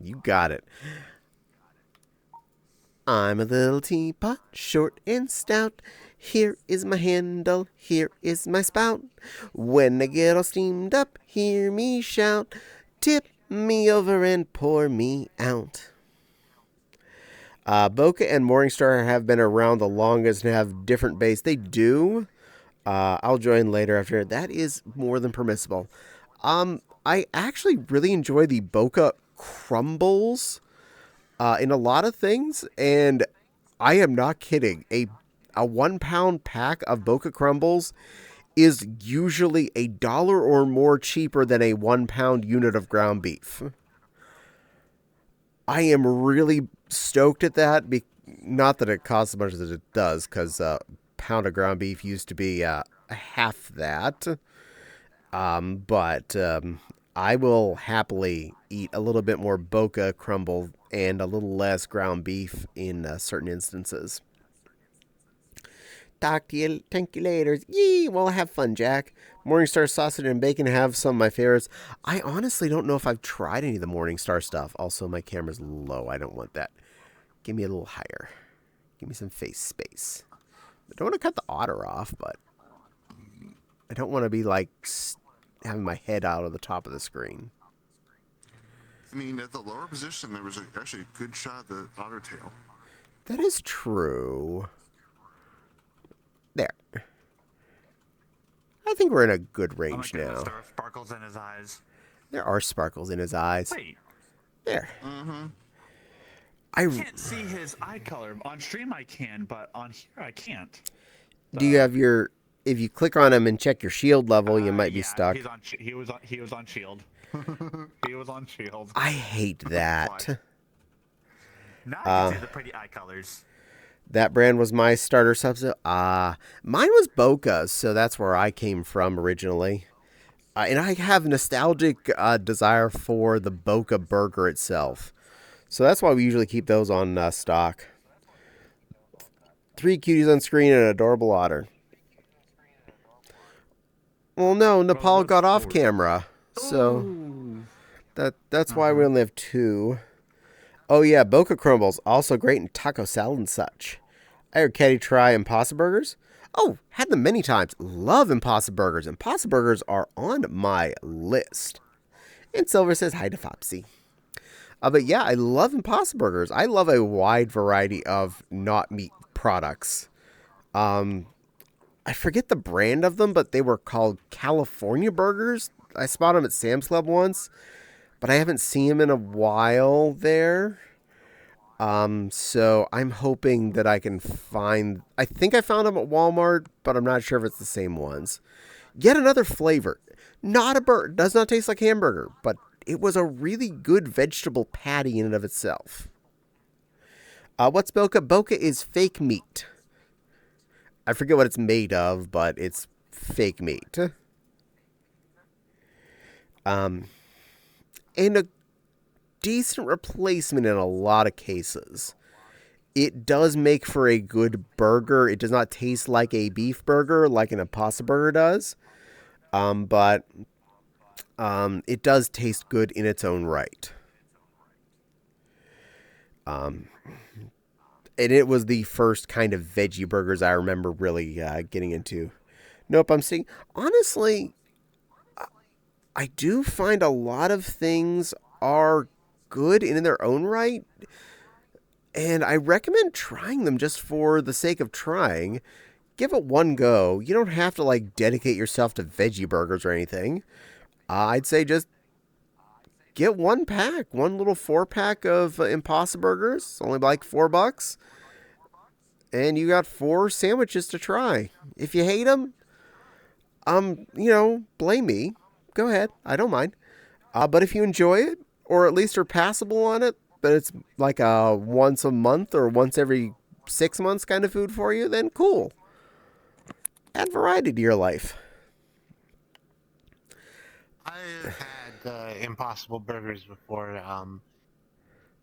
You got it. I'm a little teapot, short and stout. Here is my handle, here is my spout. When I get all steamed up, hear me shout. Tip me over and pour me out. Bokeh and Morningstar have been around the longest and have different base. They do. I'll join later after. That is more than permissible. I actually really enjoy the Bokeh crumbles in a lot of things, and I am not kidding. A 1 pound pack of Bokeh crumbles is usually $1 or more cheaper than a 1 pound unit of ground beef. I am really stoked at that. Not that it costs as much as it does, because a pound of ground beef used to be half that. But I will happily eat a little bit more Bokeh crumble and a little less ground beef in certain instances. Talk to you. Thank you later. Yee! Well, have fun, Jack. Morningstar sausage and bacon have some of my favorites. I honestly don't know if I've tried any of the Morningstar stuff. Also, my camera's low. I don't want that. Give me a little higher. Give me some face space. I don't want to cut the otter off, but I don't want to be like having my head out of the top of the screen. I mean, at the lower position, there was actually a good shot of the otter tail. That is true. There. I think we're in a good range Oh my goodness, now. there are sparkles in his eyes. There are sparkles in his eyes. Wait, There. Mm-hmm. I can't see his eye color. On stream I can, but on here I can't. Do you have your... If you click on him and check your shield level, you might be Yeah, stuck. He was on shield. He was on shield. I hate that. Now I can see the pretty eye colors. That brand was my starter substitute. Mine was Bokeh, so that's where I came from originally. And I have nostalgic desire for the Bokeh burger itself. So that's why we usually keep those on stock. 3 cuties on screen and an adorable otter. Well, no, Nepal got off camera. So that's why we only have 2. Oh yeah, Bokeh crumbles, also great in taco salad and such. I heard Caddie try Impossible burgers. Oh, had them many times. Love Impossible burgers. Impossible burgers are on my list. And Silver says hi to Fopsy. But yeah, I love Impossible burgers. I love a wide variety of not meat products. I forget the brand of them, but they were called California burgers. I spotted them at Sam's Club once, but I haven't seen them in a while there. So I'm hoping that I can find... I think I found them at Walmart, but I'm not sure if it's the same ones. Yet another flavor. Not a burger. Does not taste like hamburger, but it was a really good vegetable patty in and of itself. What's Bokeh? Bokeh is fake meat. I forget what it's made of, but it's fake meat. And a decent replacement in a lot of cases. It does make for a good burger. It does not taste like a beef burger like an Impossible burger does. But it does taste good in its own right. And it was the first kind of veggie burgers I remember really getting into. Nope, I'm seeing... Honestly, I do find a lot of things are good in their own right. And I recommend trying them just for the sake of trying. Give it one go. You don't have to, like, dedicate yourself to veggie burgers or anything. I'd say just get one little 4-pack of Impossible burgers. It's only like $4. and you got 4 sandwiches to try. If you hate them, blame me. Go ahead. I don't mind. But if you enjoy it, or at least are passable on it, but it's like a once a month or once every 6 months kind of food for you, then cool. Add variety to your life. I've had Impossible Burgers before.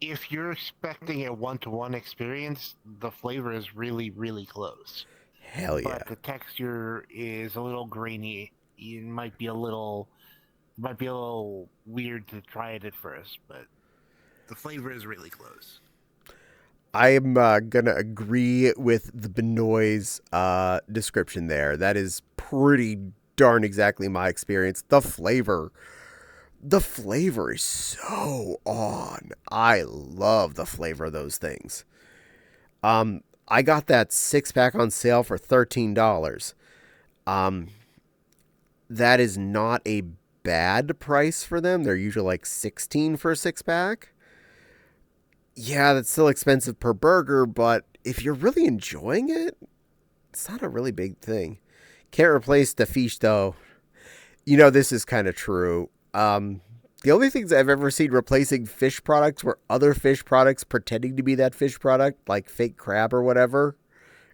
If you're expecting a one-to-one experience, the flavor is really, really close. Hell yeah. But the texture is a little grainy. It might be a little weird to try it at first, but the flavor is really close. I'm going to agree with the Benoit's description there. That is pretty darn exactly my experience. The flavor is so on. I love the flavor of those things. I got that 6-pack on sale for $13. That is not a bad price for them. They're usually like $16 for a 6-pack. Yeah, that's still expensive per burger, but if you're really enjoying it, it's not a really big thing. Can't replace the fish, though. This is kind of true. The only things I've ever seen replacing fish products were other fish products pretending to be that fish product, like fake crab or whatever.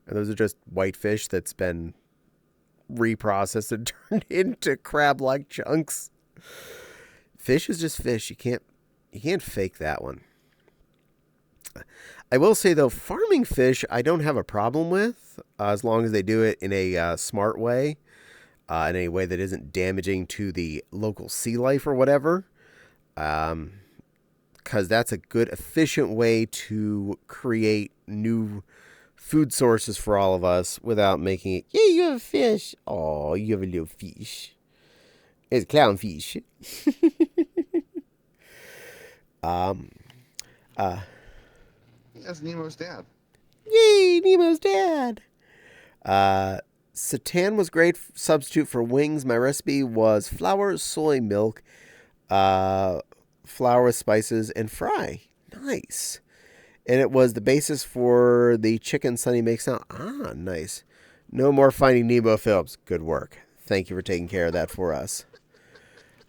And those are just white fish that's been reprocessed and turned into crab-like chunks. Fish is just fish. You can't fake that one. I will say, though, farming fish I don't have a problem with, as long as they do it in a smart way, in a way that isn't damaging to the local sea life or whatever, because that's a good, efficient way to create new food sources for all of us without making it, yeah, you have a fish. Oh, you have a little fish. It's clownfish. That's Nemo's dad. Yay, Nemo's dad. Seitan was great substitute for wings. My recipe was flour, soy milk, flour, spices, and fry. Nice. And it was the basis for the chicken Sunny makes now. Ah, nice. No more Finding Nemo films. Good work. Thank you for taking care of that for us.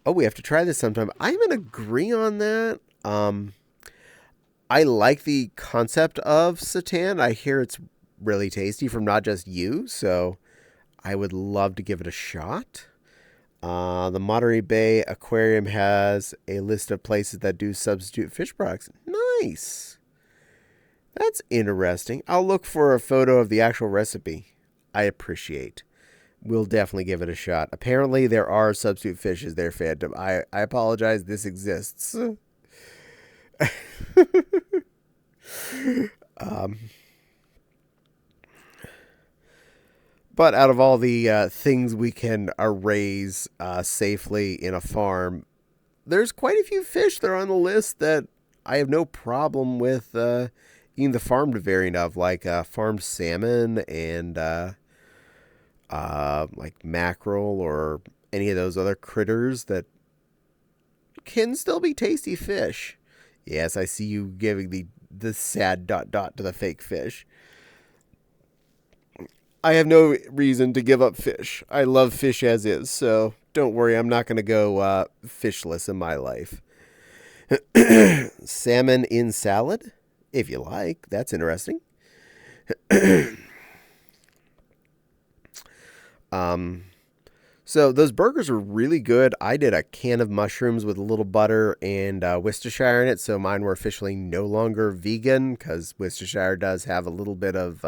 Oh, we have to try this sometime. I'm going to agree on that. I like the concept of Seitan. I hear it's really tasty from not just you, so I would love to give it a shot. The Monterey Bay Aquarium has a list of places that do substitute fish products. Nice. That's interesting. I'll look for a photo of the actual recipe. I appreciate. We'll definitely give it a shot. Apparently, there are substitute fishes there, Phantom. I apologize. This exists. But out of all the things we can raise safely in a farm, there's quite a few fish that are on the list that I have no problem with eating the farmed variant of, like farmed salmon and like mackerel or any of those other critters that can still be tasty fish. Yes, I see you giving the sad ... to the fake fish. I have no reason to give up fish. I love fish as is, so don't worry, I'm not going to go fishless in my life. Salmon in salad, if you like. That's interesting. So those burgers were really good. I did a can of mushrooms with a little butter and Worcestershire in it, so mine were officially no longer vegan because Worcestershire does have a little bit of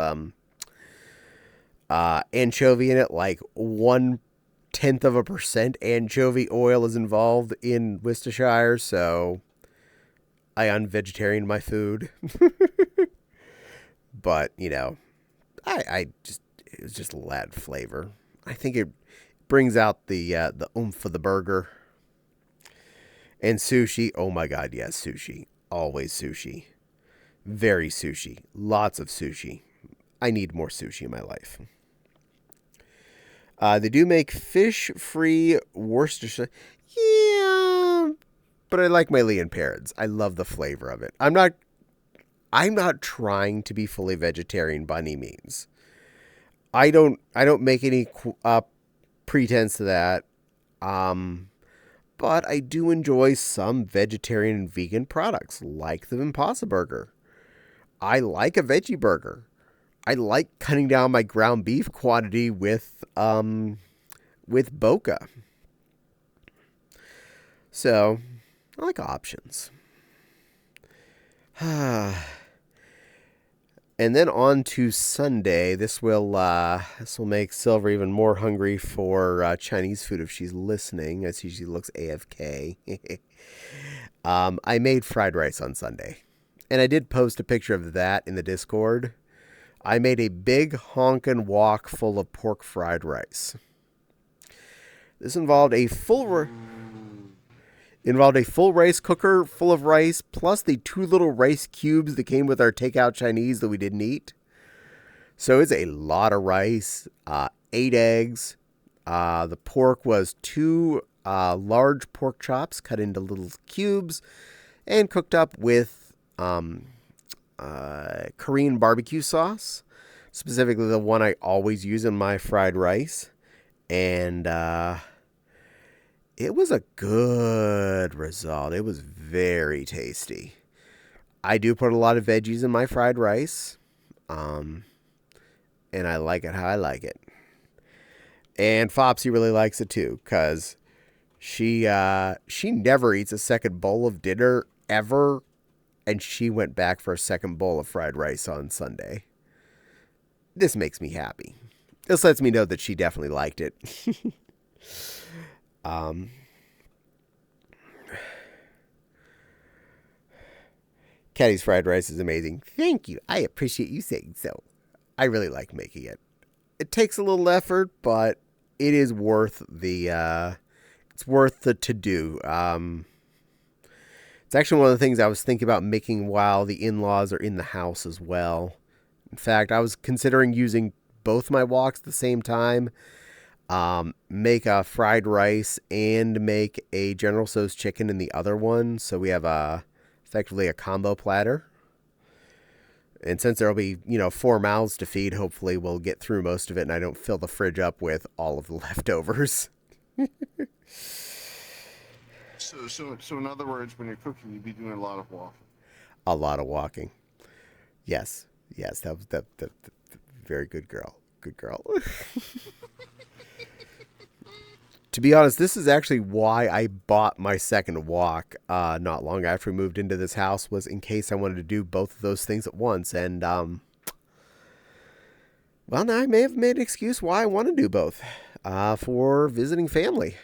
anchovy in it, like 0.1% anchovy oil is involved in Worcestershire, so I unvegetarianed my food. But, I just, it was just lad flavor. I think it brings out the oomph of the burger. And sushi, oh my god, yes, sushi. Always sushi. Very sushi. Lots of sushi. I need more sushi in my life. They do make fish-free Worcestershire. Yeah, but I like my Leon Parrots. I love the flavor of it. I'm not I'm not trying to be fully vegetarian by any means. I don't make any pretense to that. But I do enjoy some vegetarian and vegan products, like the Impossible Burger. I like a veggie burger. I like cutting down my ground beef quantity with Boca. So, I like options. And then on to Sunday. This will make Silver even more hungry for Chinese food if she's listening. I see she looks AFK. I made fried rice on Sunday, and I did post a picture of that in the Discord. I made a big honkin' wok full of pork fried rice. This involved a full rice cooker full of rice, plus the 2 little rice cubes that came with our takeout Chinese that we didn't eat. So it's a lot of rice, 8 eggs. The pork was 2 large pork chops cut into little cubes and cooked up with Korean barbecue sauce, specifically the one I always use in my fried rice. And it was a good result. It was very tasty. I do put a lot of veggies in my fried rice, and I like it how I like it. And Fopsy really likes it too, because she never eats a second bowl of dinner ever, and she went back for a second bowl of fried rice on Sunday. This makes me happy. This lets me know that she definitely liked it. Caddie's fried rice is amazing. Thank you. I appreciate you saying so. I really like making it. It takes a little effort, but it is worth the to-do. It's actually one of the things I was thinking about making while the in-laws are in the house as well. In fact, I was considering using both my woks at the same time. Make a fried rice and make a General Tso's chicken in the other one. So we have effectively a combo platter. And since there will be, 4 mouths to feed, hopefully we'll get through most of it and I don't fill the fridge up with all of the leftovers. So in other words, when you're cooking, you'd be doing a lot of walking. A lot of walking. Yes, that was the very good girl. Good girl. To be honest, this is actually why I bought my second wok not long after we moved into this house, was in case I wanted to do both of those things at once. And, well, now I may have made an excuse why I want to do both for visiting family.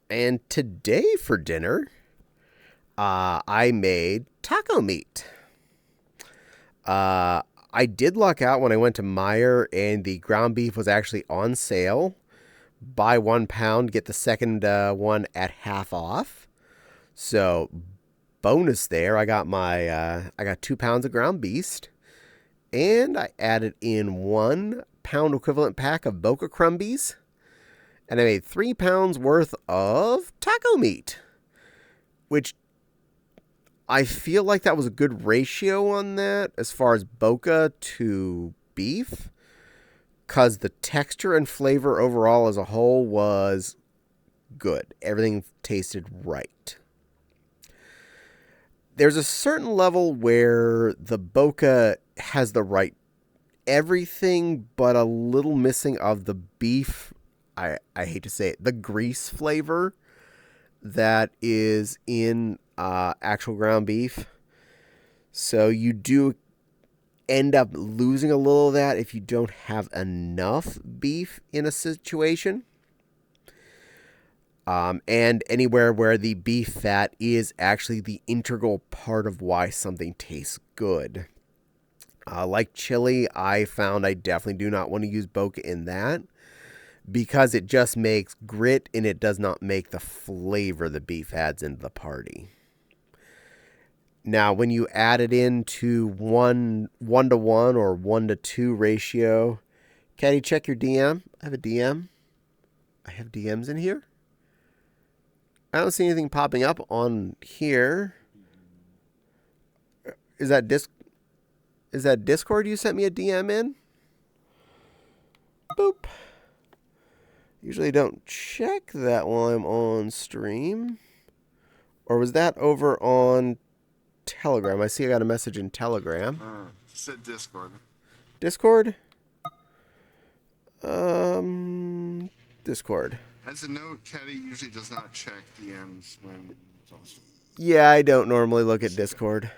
And today for dinner, I made taco meat. I did luck out when I went to Meijer and the ground beef was actually on sale. Buy 1 pound, get the second one at half off. So bonus there. I got 2 pounds of ground beef, and I added in 1 pound equivalent pack of Boca Crumbies, and I made 3 pounds worth of taco meat, which I feel like that was a good ratio on that as far as Boca to beef, because the texture and flavor overall as a whole was good. Everything tasted right. There's a certain level where the Boca has the right everything, but a little missing of the beef. I hate to say it, the grease flavor that is in actual ground beef. So you do end up losing a little of that if you don't have enough beef in a situation. And anywhere where the beef fat is actually the integral part of why something tastes good. Like chili, I found I definitely do not want to use Boca in that, because it just makes grit and it does not make the flavor the beef adds into the party. Now, when you add it into 1:1 or 1:2 ratio, Caddie, check your DM. I have a DM. I have DMs in here. I don't see anything popping up on here. Is that Discord you sent me a DM in? Boop. Usually don't check that while I'm on stream. Or was that over on Telegram? I see I got a message in Telegram. Said Discord. Discord? Discord. As a note, Caddie usually does not check DMs when it's on stream. Yeah, I don't normally look at Discord.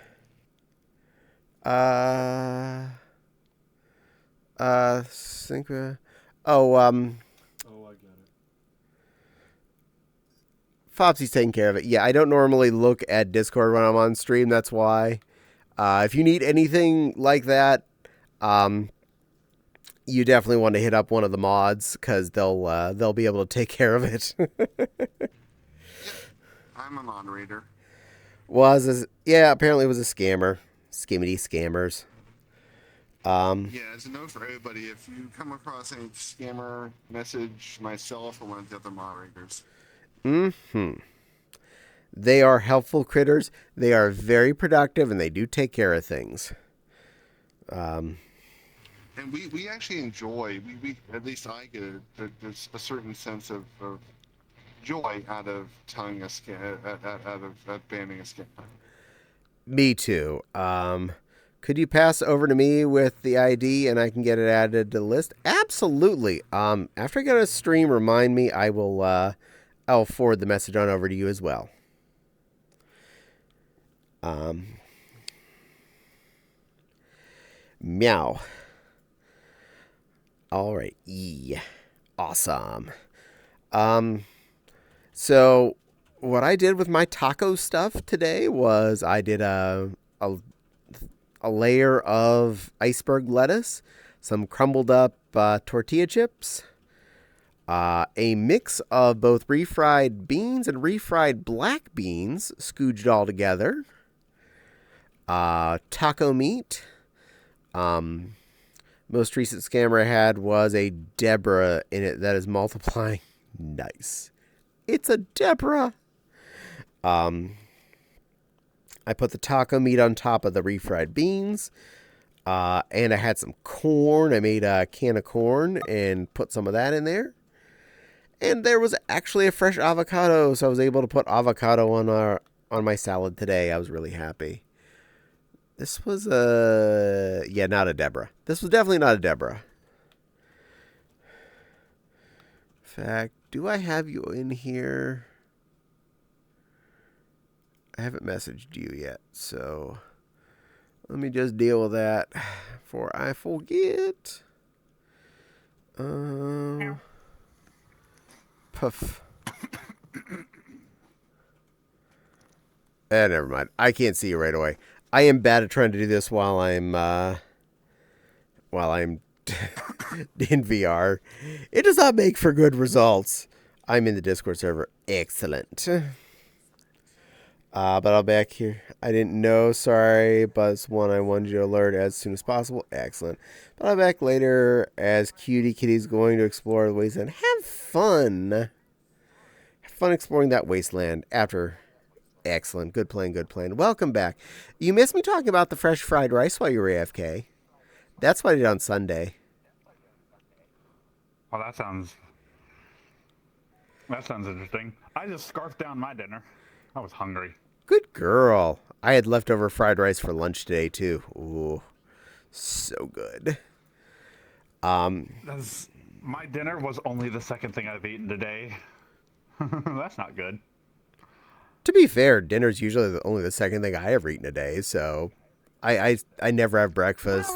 Fopsy's taking care of it. Yeah, I don't normally look at Discord when I'm on stream. That's why. If you need anything like that, you definitely want to hit up one of the mods because they'll be able to take care of it. I'm a moderator. Apparently it was a scammer. Skimmity scammers. Yeah, as a note for everybody, if you come across any scammer, message myself or one of the other moderators. They are helpful critters. They are very productive, and they do take care of things. And we actually enjoy, we at least I get there's a certain sense of joy out of telling a scam, out of banning a scam. Me too. Could you pass over to me with the ID and I can get it added to the list? Absolutely. After I get a stream, remind me. I'll forward the message on over to you as well. Meow. All right. Awesome. So what I did with my taco stuff today was I did a layer of iceberg lettuce, some crumbled up tortilla chips, a mix of both refried beans and refried black beans, scooged all together, taco meat. Most recent scammer I had was a Deborah in it that is multiplying. Nice. It's a Deborah. I put the taco meat on top of the refried beans. And I had some corn. I made a can of corn and put some of that in there. And there was actually a fresh avocado, so I was able to put avocado on my salad today. I was really happy. This was not a Deborah. This was definitely not a Deborah. In fact, do I have you in here? I haven't messaged you yet, so let me just deal with that before I forget. Puff. Never mind. I can't see you right away. I am bad at trying to do this while I'm in VR. It does not make for good results. I'm in the Discord server. Excellent. But I'll be back here. I didn't know. Sorry, but it's one I wanted you to alert as soon as possible. Excellent. But I'll be back later as Cutie Kitty's going to explore the wasteland. Have fun. Have fun exploring that wasteland after. Excellent. Good plan, good plan. Welcome back. You missed me talking about the fresh fried rice while you were AFK. That's what I did on Sunday. Well, that sounds interesting. I just scarfed down my dinner. I was hungry. Good girl. I had leftover fried rice for lunch today, too. Ooh, so good. My dinner was only the second thing I've eaten today. That's not good. To be fair, dinner's usually only the second thing I ever eat in a day, so I never have breakfast.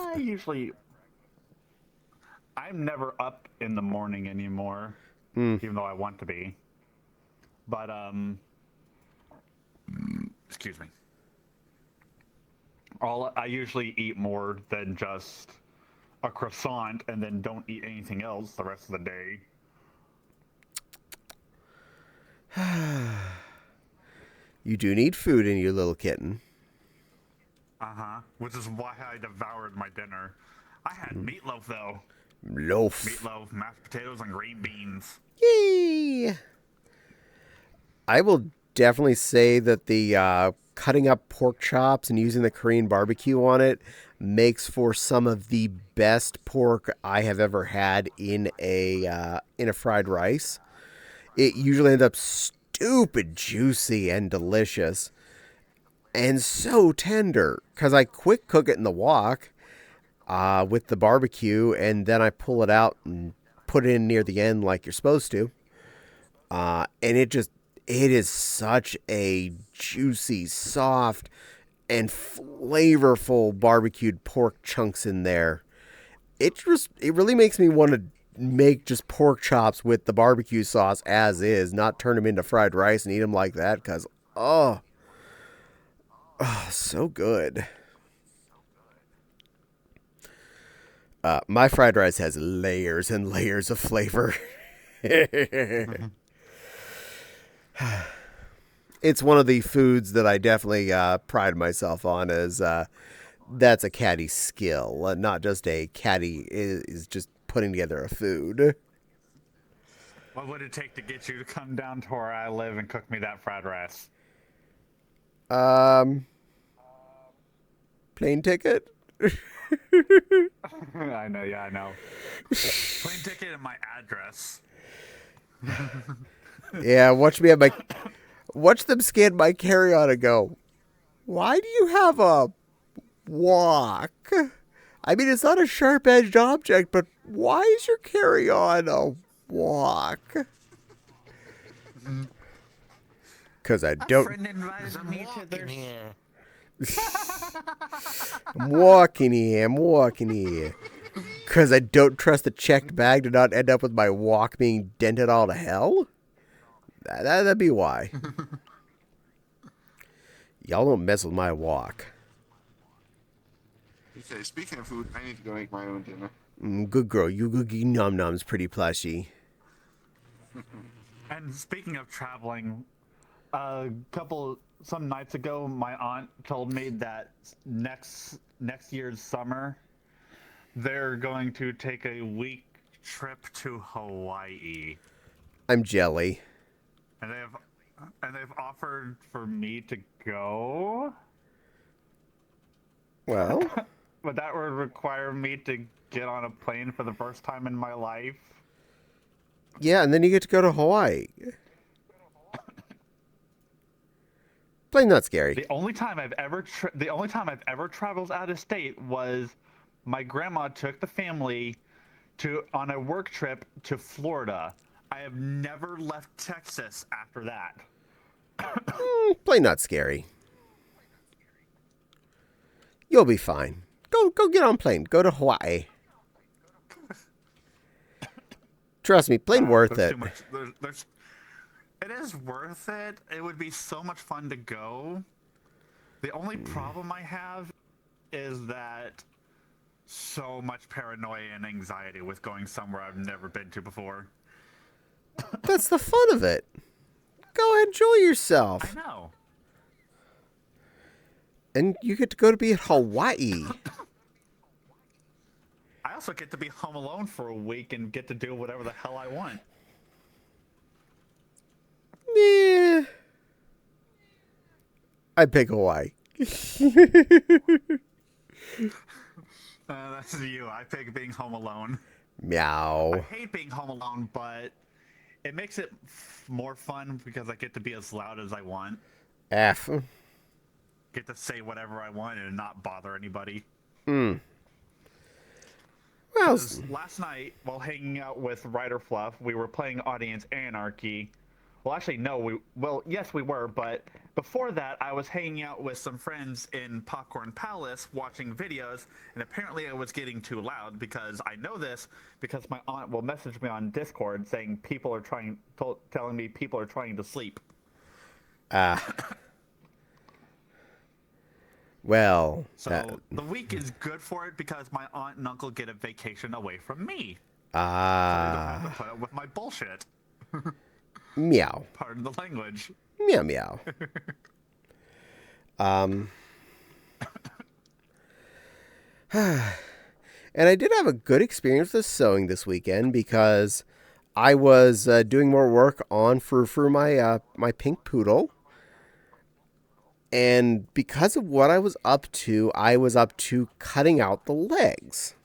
I'm never up in the morning anymore, even though I want to be. But, excuse me. I usually eat more than just a croissant and then don't eat anything else the rest of the day. You do need food in you, little kitten. Which is why I devoured my dinner. I had meatloaf, though. Meatloaf, mashed potatoes, and green beans. Yay! I will definitely say that the cutting up pork chops and using the Korean barbecue on it makes for some of the best pork I have ever had in a fried rice. It usually ends up stupid juicy and delicious and so tender because I quick cook it in the wok with the barbecue, and then I pull it out and put it in near the end like you're supposed to. And it is such a juicy, soft, and flavorful barbecued pork chunks in there. It really makes me want to make just pork chops with the barbecue sauce as is, not turn them into fried rice and eat them like that because, oh, so good. My fried rice has layers and layers of flavor. It's one of the foods that I definitely pride myself on as that's a Caddie skill, not just a Caddie is just putting together a food. What would it take to get you to come down to where I live and cook me that fried rice? Plane ticket? I know, yeah, I know. Plane ticket and my address. Yeah, watch them scan my carry-on and go, why do you have a wok? I mean, it's not a sharp-edged object, but why is your carry-on a wok? Because I don't... A friend invited me to their... here. I'm walking here. Because I don't trust the checked bag to not end up with my wok being dented all to hell? That'd be why. Y'all don't mess with my wok. Okay, speaking of food, I need to go make my own dinner. Good girl. You good num nums, pretty plushy. And speaking of traveling, some nights ago, my aunt told me that next year's summer, they're going to take a week trip to Hawaii, I'm jelly. and they've offered for me to go, Well, but that would require me to get on a plane for the first time in my life. yeah, and then you get to go to Hawaii. Plain not scary. The only time I've ever traveled out of state was my grandma took the family on a work trip to Florida. I have never left Texas after that. Plain not scary. You'll be fine. Go get on plane. Go to Hawaii. Trust me, plain worth There's it. too much, it is worth it. It would be so much fun to go. The only problem I have is that so much paranoia and anxiety with going somewhere I've never been to before. That's the fun of it. Go enjoy yourself. I know. And you get to go to be at Hawaii. I also get to be home alone for a week and get to do whatever the hell I want. Yeah. I'd pick Hawaii. That's you. I pick being home alone. I Meow. hate being home alone, but it makes it more fun because I get to be as loud as I want. F. Get to say whatever I want and not bother anybody. Well, Last night, while hanging out with Ryder Fluff, we were playing Audience Anarchy. Well, actually, no. Yes, we were, but before that, I was hanging out with some friends in Popcorn Palace watching videos, and apparently I was getting too loud because I know this because my aunt will message me on Discord saying telling me people are trying to sleep. well. So the week is good for it because my aunt and uncle get a vacation away from me. So I don't have to put up with my bullshit. Meow. Pardon the language. Meow meow. And I did have a good experience with sewing this weekend because I was doing more work on for my my pink poodle, And because of what I was up to cutting out the legs.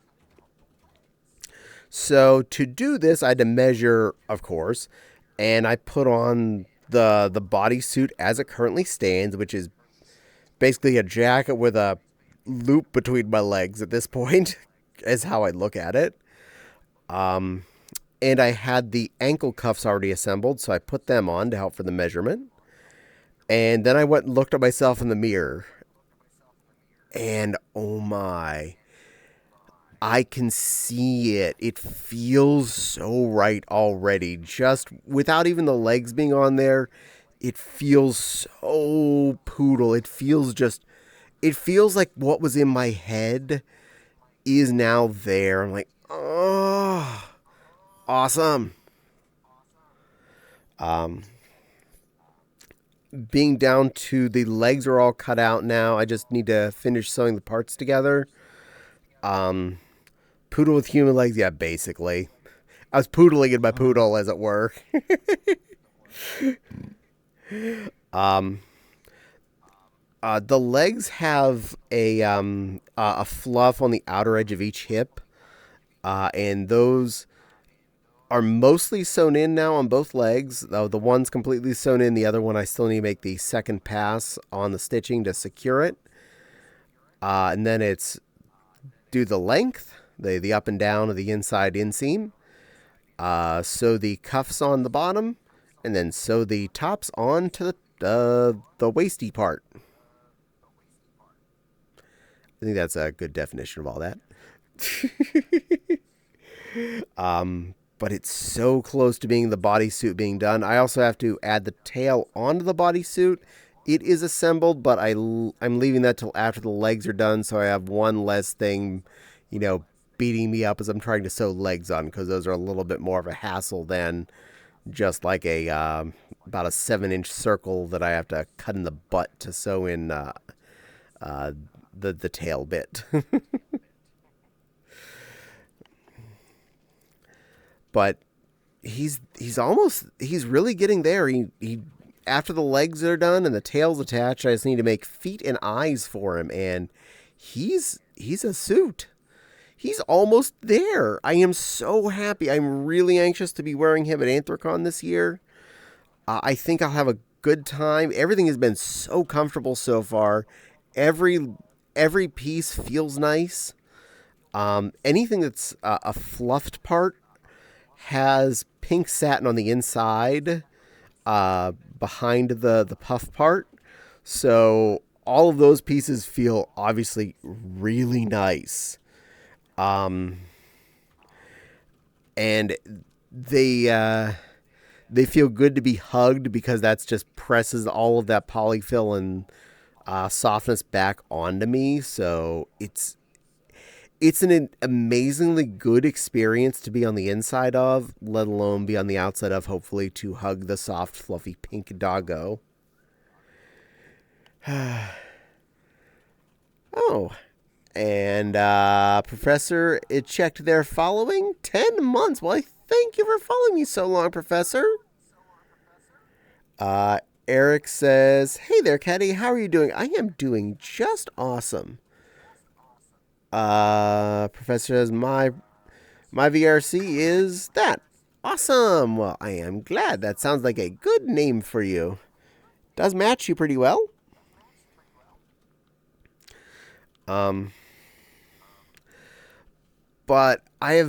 So to do this, I had to measure, of course, and I put on the bodysuit as it currently stands, which is basically a jacket with a loop between my legs at this point, is how I look at it. And I had the ankle cuffs already assembled, so I put them on to help for the measurement. And then I went and looked at myself in the mirror. And oh my, I can see it. It feels so right already. Just without even the legs being on there, it feels so poodle. It feels like what was in my head is now there. I'm like, oh, awesome. Being down to the legs are all cut out now. I just need to finish sewing the parts together. Poodle with human legs, yeah, basically. I was poodling in my poodle, as it were. The legs have a fluff on the outer edge of each hip, and those are mostly sewn in now on both legs. Though the one's completely sewn in, the other one I still need to make the second pass on the stitching to secure it. And then it's do the length, the up and down of the inside inseam. Sew the cuffs on the bottom, and then sew the tops on to the waisty part. I think that's a good definition of all that. But it's so close to being the bodysuit being done. I also have to add the tail onto the bodysuit. It is assembled, but I'm leaving that till after the legs are done, so I have one less thing, beating me up as I'm trying to sew legs on, because those are a little bit more of a hassle than just like about a 7-inch circle that I have to cut in the butt to sew in the tail bit. But he's really getting there. He after the legs are done and the tail's attached, I just need to make feet and eyes for him, and he's a suit. He's almost there. I am so happy. I'm really anxious to be wearing him at Anthrocon this year. I think I'll have a good time. Everything has been so comfortable so far. Every piece feels nice. Anything that's a fluffed part has pink satin on the inside, behind the puff part. So all of those pieces feel obviously really nice. And they feel good to be hugged, because that's just presses all of that polyfill and softness back onto me. So it's an amazingly good experience to be on the inside of, let alone be on the outside of, hopefully, to hug the soft, fluffy pink doggo. Oh, and Professor, it checked their following 10 months. Well, I thank you for following me so long, Professor. Eric says, hey there, Caddie. How are you doing? I am doing just awesome. Professor says, my VRC is that. Awesome. Well, I am glad. That sounds like a good name for you. Does match you pretty well. But I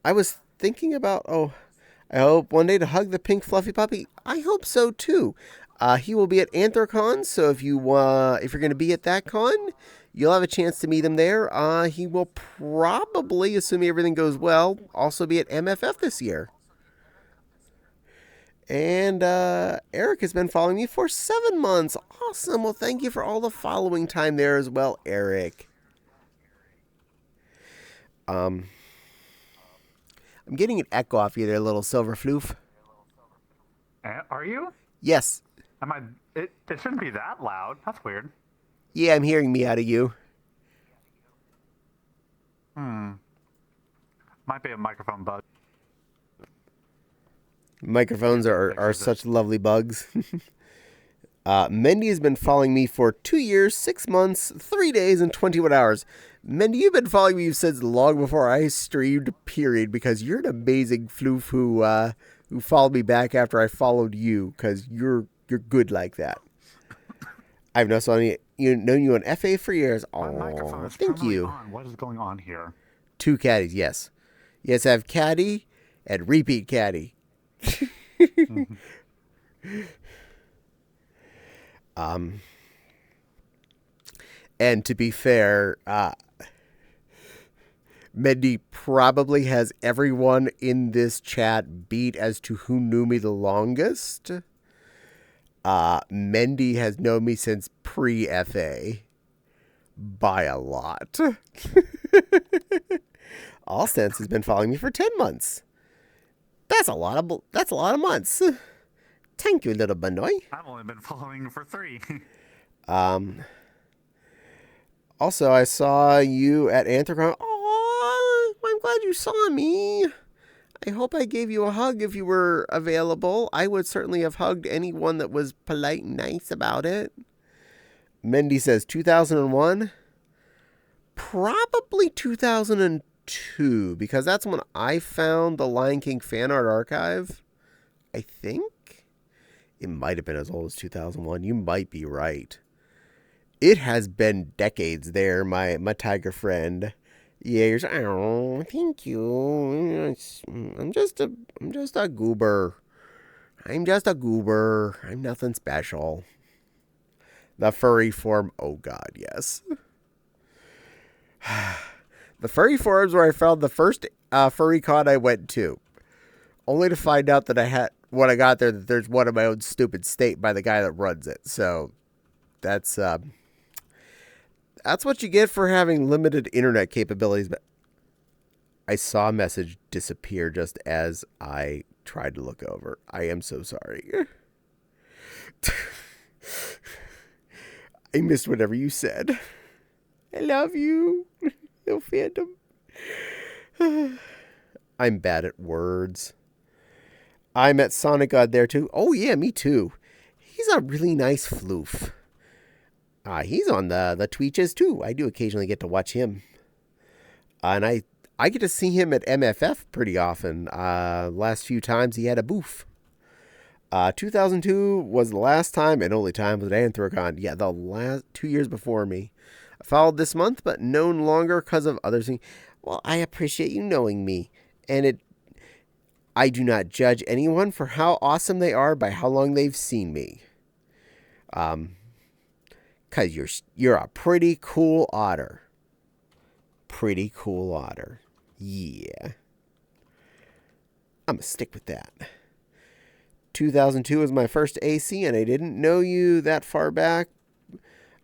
was thinking about, I hope one day to hug the pink fluffy puppy. I hope so too. He will be at Anthrocon, so if you're going to be at that con, you'll have a chance to meet him there. He will probably, assuming everything goes well, also be at MFF this year. And Eric has been following me for 7 months. Awesome. Well, thank you for all the following time there as well, Eric. I'm getting an echo off you there, little silver floof. Are you? Yes. It shouldn't be that loud. That's weird. Yeah, I'm hearing me out of you. Might be a microphone bug. Microphones are such lovely bugs. Mendy has been following me for 2 years, 6 months, 3 days, and 21 hours. Mendy, you've been following me since long before I streamed, period, because you're an amazing floof who followed me back after I followed you, because you're good like that. I've known you on FA for years. My microphone Oh, is thank permanently you. on. What is going on here? 2 caddies, yes. Yes, I have Caddie and repeat Caddie. And to be fair, Mendy probably has everyone in this chat beat as to who knew me the longest. Mendy has known me since pre-FA by a lot. Allstance has been following me for 10 months. That's a lot of months. Thank you, little Benoy. I've only been following for 3. Also, I saw you at Anthrocon. Oh, I'm glad you saw me. I hope I gave you a hug if you were available. I would certainly have hugged anyone that was polite and nice about it. Mendy says 2001. Probably 2002, because that's when I found the Lion King fan art archive. I think it might have been as old as 2001. You might be right. It has been decades there, my tiger friend. Yeah, you're saying, oh, thank you. I'm just a goober. I'm just a goober. I'm nothing special. The furry form, oh god, yes. The furry forums where I found the first furry con I went to. Only to find out that when I got there, that there's one in my own stupid state by the guy that runs it. So, that's what you get for having limited internet capabilities. But I saw a message disappear just as I tried to look over. I am so sorry. I missed whatever you said. I love you. No Phantom. I'm bad at words. I met Sonic God there too. Oh yeah, me too. He's a really nice floof. He's on the Twitches too. I do occasionally get to watch him. And I get to see him at MFF pretty often. Last few times he had a booth. 2002 was the last time and only time was at Anthrocon. Yeah, the last 2 years before me. I followed this month, but no longer because of other things. Well, I appreciate you knowing me. And I do not judge anyone for how awesome they are by how long they've seen me. Because you're a pretty cool otter. Pretty cool otter. Yeah. I'm going to stick with that. 2002 was my first AC, and I didn't know you that far back.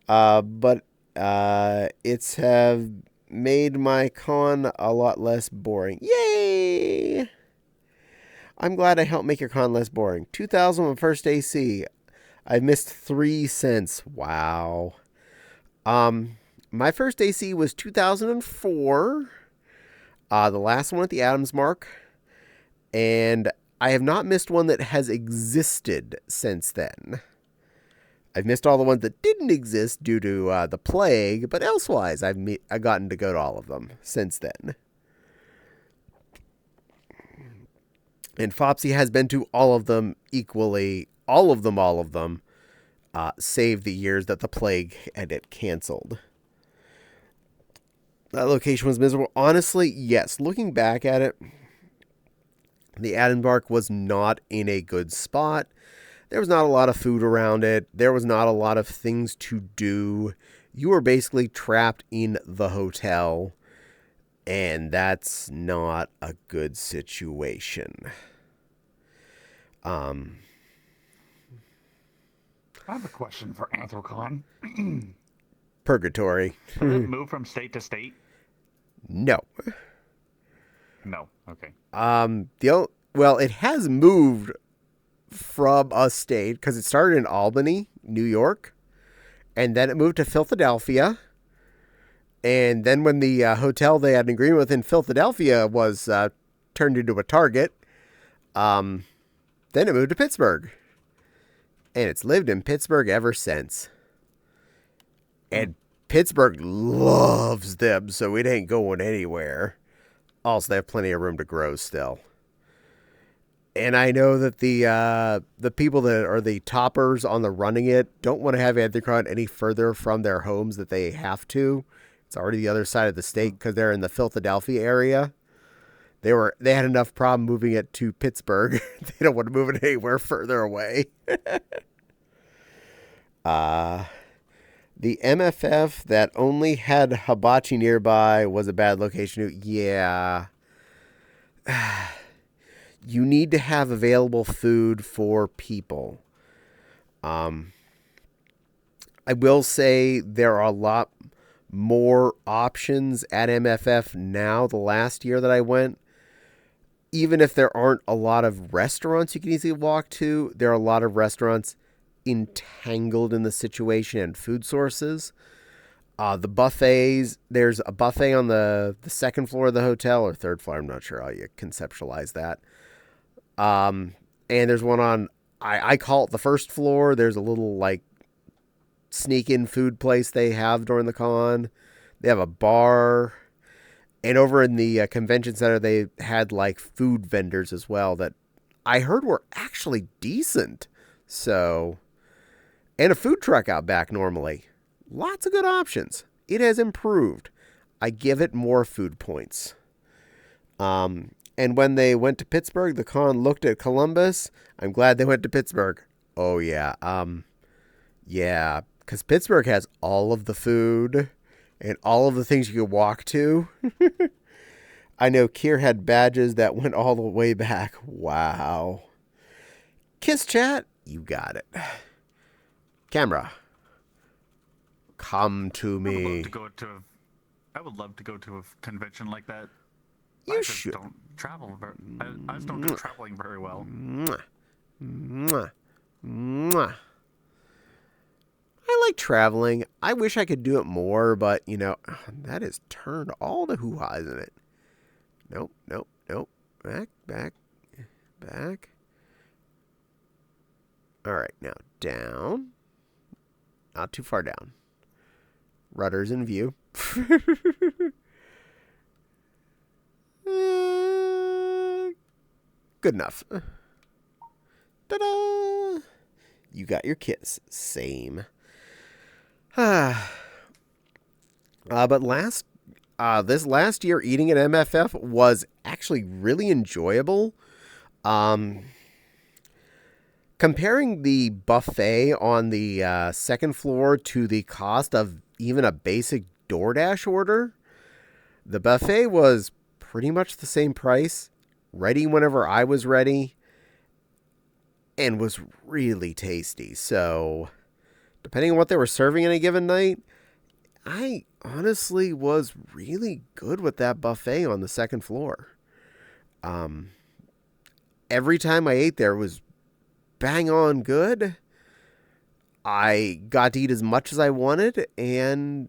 But it's have made my con a lot less boring. Yay! I'm glad I helped make your con less boring. 2000 my first AC. I've missed 3 since. Wow. My first AC was 2004. The last one at the Adams Mark. And I have not missed one that has existed since then. I've missed all the ones that didn't exist due to the plague, but elsewise I've gotten to go to all of them since then. And Fopsy has been to all of them equally, all of them, save the years that the plague had it canceled. That location was miserable. Honestly, yes. Looking back at it, the Addenbark was not in a good spot. There was not a lot of food around it. There was not a lot of things to do. You were basically trapped in the hotel. And that's not a good situation. I have a question for Anthrocon. Purgatory. Does it move from state to state? No. No. Okay. Well, it has moved from a state because it started in Albany, New York, and then it moved to Philadelphia. And then when the hotel they had an agreement with in Philadelphia was turned into a Target, then it moved to Pittsburgh. And it's lived in Pittsburgh ever since. And Pittsburgh loves them, so it ain't going anywhere. Also, they have plenty of room to grow still. And I know that the people that are the toppers on the running it don't want to have Anthropon any further from their homes that they have to. It's already the other side of the state because they're in the Philadelphia area. They had enough problem moving it to Pittsburgh. They don't want to move it anywhere further away. The MFF that only had hibachi nearby was a bad location. Yeah. You need to have available food for people. I will say there are a lot more options at MFF now the last year that I went. Even if there aren't a lot of restaurants you can easily walk to, there are a lot of restaurants entangled in the situation and food sources. The buffets, there's a buffet on the second floor of the hotel or third floor. I'm not sure how you conceptualize that. And there's one on, I call it the first floor. There's a little like sneak in food place they have during the con. They have a bar. And over in the convention center, they had like food vendors as well that I heard were actually decent. So, and a food truck out back normally. Lots of good options. It has improved. I give it more food points. And when they went to Pittsburgh, the con looked at Columbus. I'm glad they went to Pittsburgh. Oh, yeah. Yeah, because Pittsburgh has all of the food and all of the things you could walk to. I know Kier had badges that went all the way back. Wow. Kiss chat, you got it. Camera, come to me. I would love to go to a convention like that. You I should. Don't travel I just don't do traveling very well. Mwah. Mwah. Mwah. I like traveling. I wish I could do it more, but, you know, that has turned all the hoo-ha, isn't it? Nope, nope, nope. Back, back, back. All right, now down. Not too far down. Rudders in view. Good enough. Ta-da! You got your kiss. Same. But this last year eating at MFF was actually really enjoyable. Comparing the buffet on the second floor to the cost of even a basic DoorDash order, the buffet was pretty much the same price, ready whenever I was ready, and was really tasty. So, depending on what they were serving in a given night, I honestly was really good with that buffet on the second floor. Every time I ate there was bang on good. I got to eat as much as I wanted and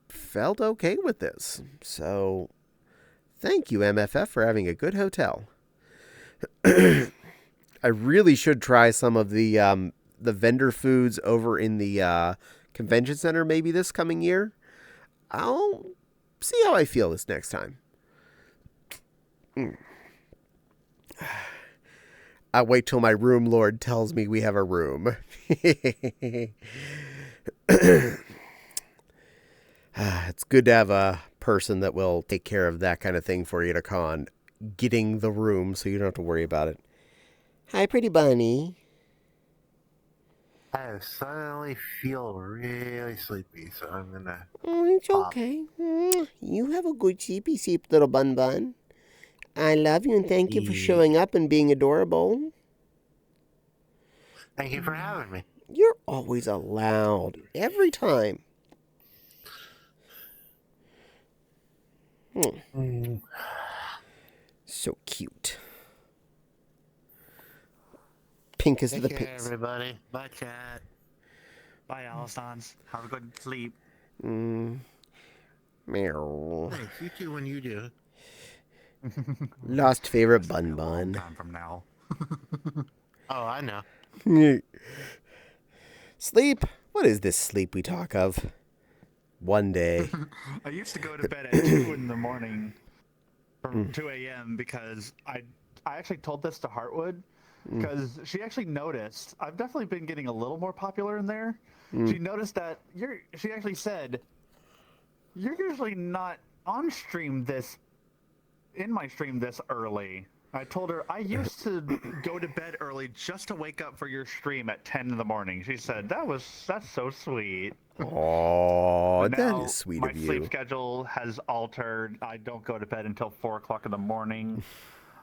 felt okay with this. So, thank you, MFF, for having a good hotel. I really should try some of the vendor foods over in the convention center maybe this coming year. I'll see how I feel this next time. I'll wait till my room lord tells me we have a room. It's good to have a person that will take care of that kind of thing for you at a con. Getting the room so you don't have to worry about it. Hi, pretty bunny. I suddenly feel really sleepy, so I'm gonna... Oh, it's okay. You have a good sleepy sleep, little bun bun. I love you and thank you for showing up and being adorable. Thank you for having me. You're always allowed. Every time. So cute. Pink as the Take care, pigs. everybody. Bye, chat. Bye, Alisons. Have a good sleep. Meow. Thanks. You too when you do. Lost favorite bun A long bun. time from now. Oh, I know. Sleep? What is this sleep we talk of? One day. I used to go to bed at 2 in the morning, from 2 a.m. because I actually told this to Heartwood because she actually noticed I've definitely been getting a little more popular in there. She noticed that she actually said, "You're usually not on stream in my stream this early." I told her I used to go to bed early just to wake up for your stream at 10 in the morning. She said, that's so sweet. Oh, But that now is sweet my of sleep you. schedule has altered. I don't go to bed until 4 o'clock in the morning.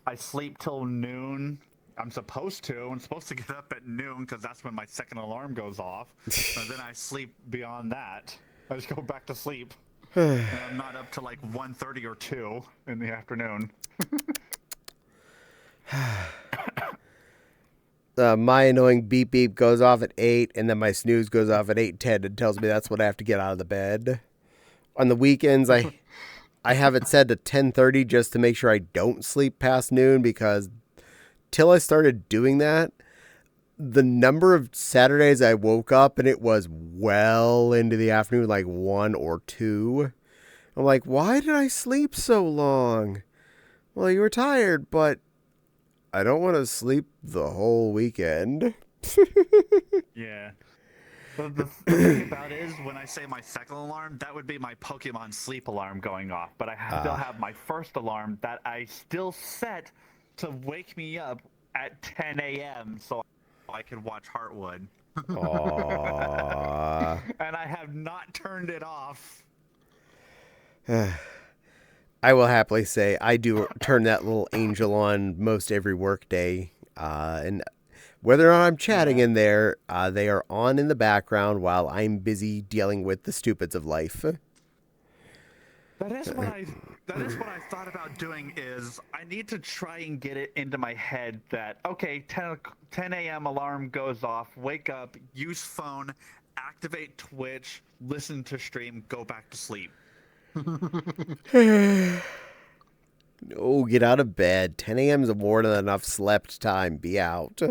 I sleep till noon. I'm supposed to. I'm supposed to get up at noon because that's when my second alarm goes off. And then I sleep beyond that. I just go back to sleep. And I'm not up till like 1:30 or 2 in the afternoon. My annoying beep beep goes off at 8, and then my snooze goes off at 8:10 and tells me that's when I have to get out of the bed. On the weekends, I have it set to 10:30 just to make sure I don't sleep past noon, because till I started doing that, the number of Saturdays I woke up and it was well into the afternoon, like 1 or 2. I'm like, why did I sleep so long? Well, you were tired, but I don't want to sleep the whole weekend. Yeah. But the thing about it is, when I say my second alarm, that would be my Pokemon sleep alarm going off. But I still have my first alarm that I still set to wake me up at 10 a.m. so I could watch Heartwood. Aww. And I have not turned it off. I will happily say I do turn that little angel on most every work day. And whether or not I'm chatting in there, they are on in the background while I'm busy dealing with the stupids of life. That is what I thought about doing. Is I need to try and get it into my head that, okay, 10 a.m. alarm goes off, wake up, use phone, activate Twitch, listen to stream, go back to sleep. No, get out of bed. 10 a.m. is more than enough slept time. Be out.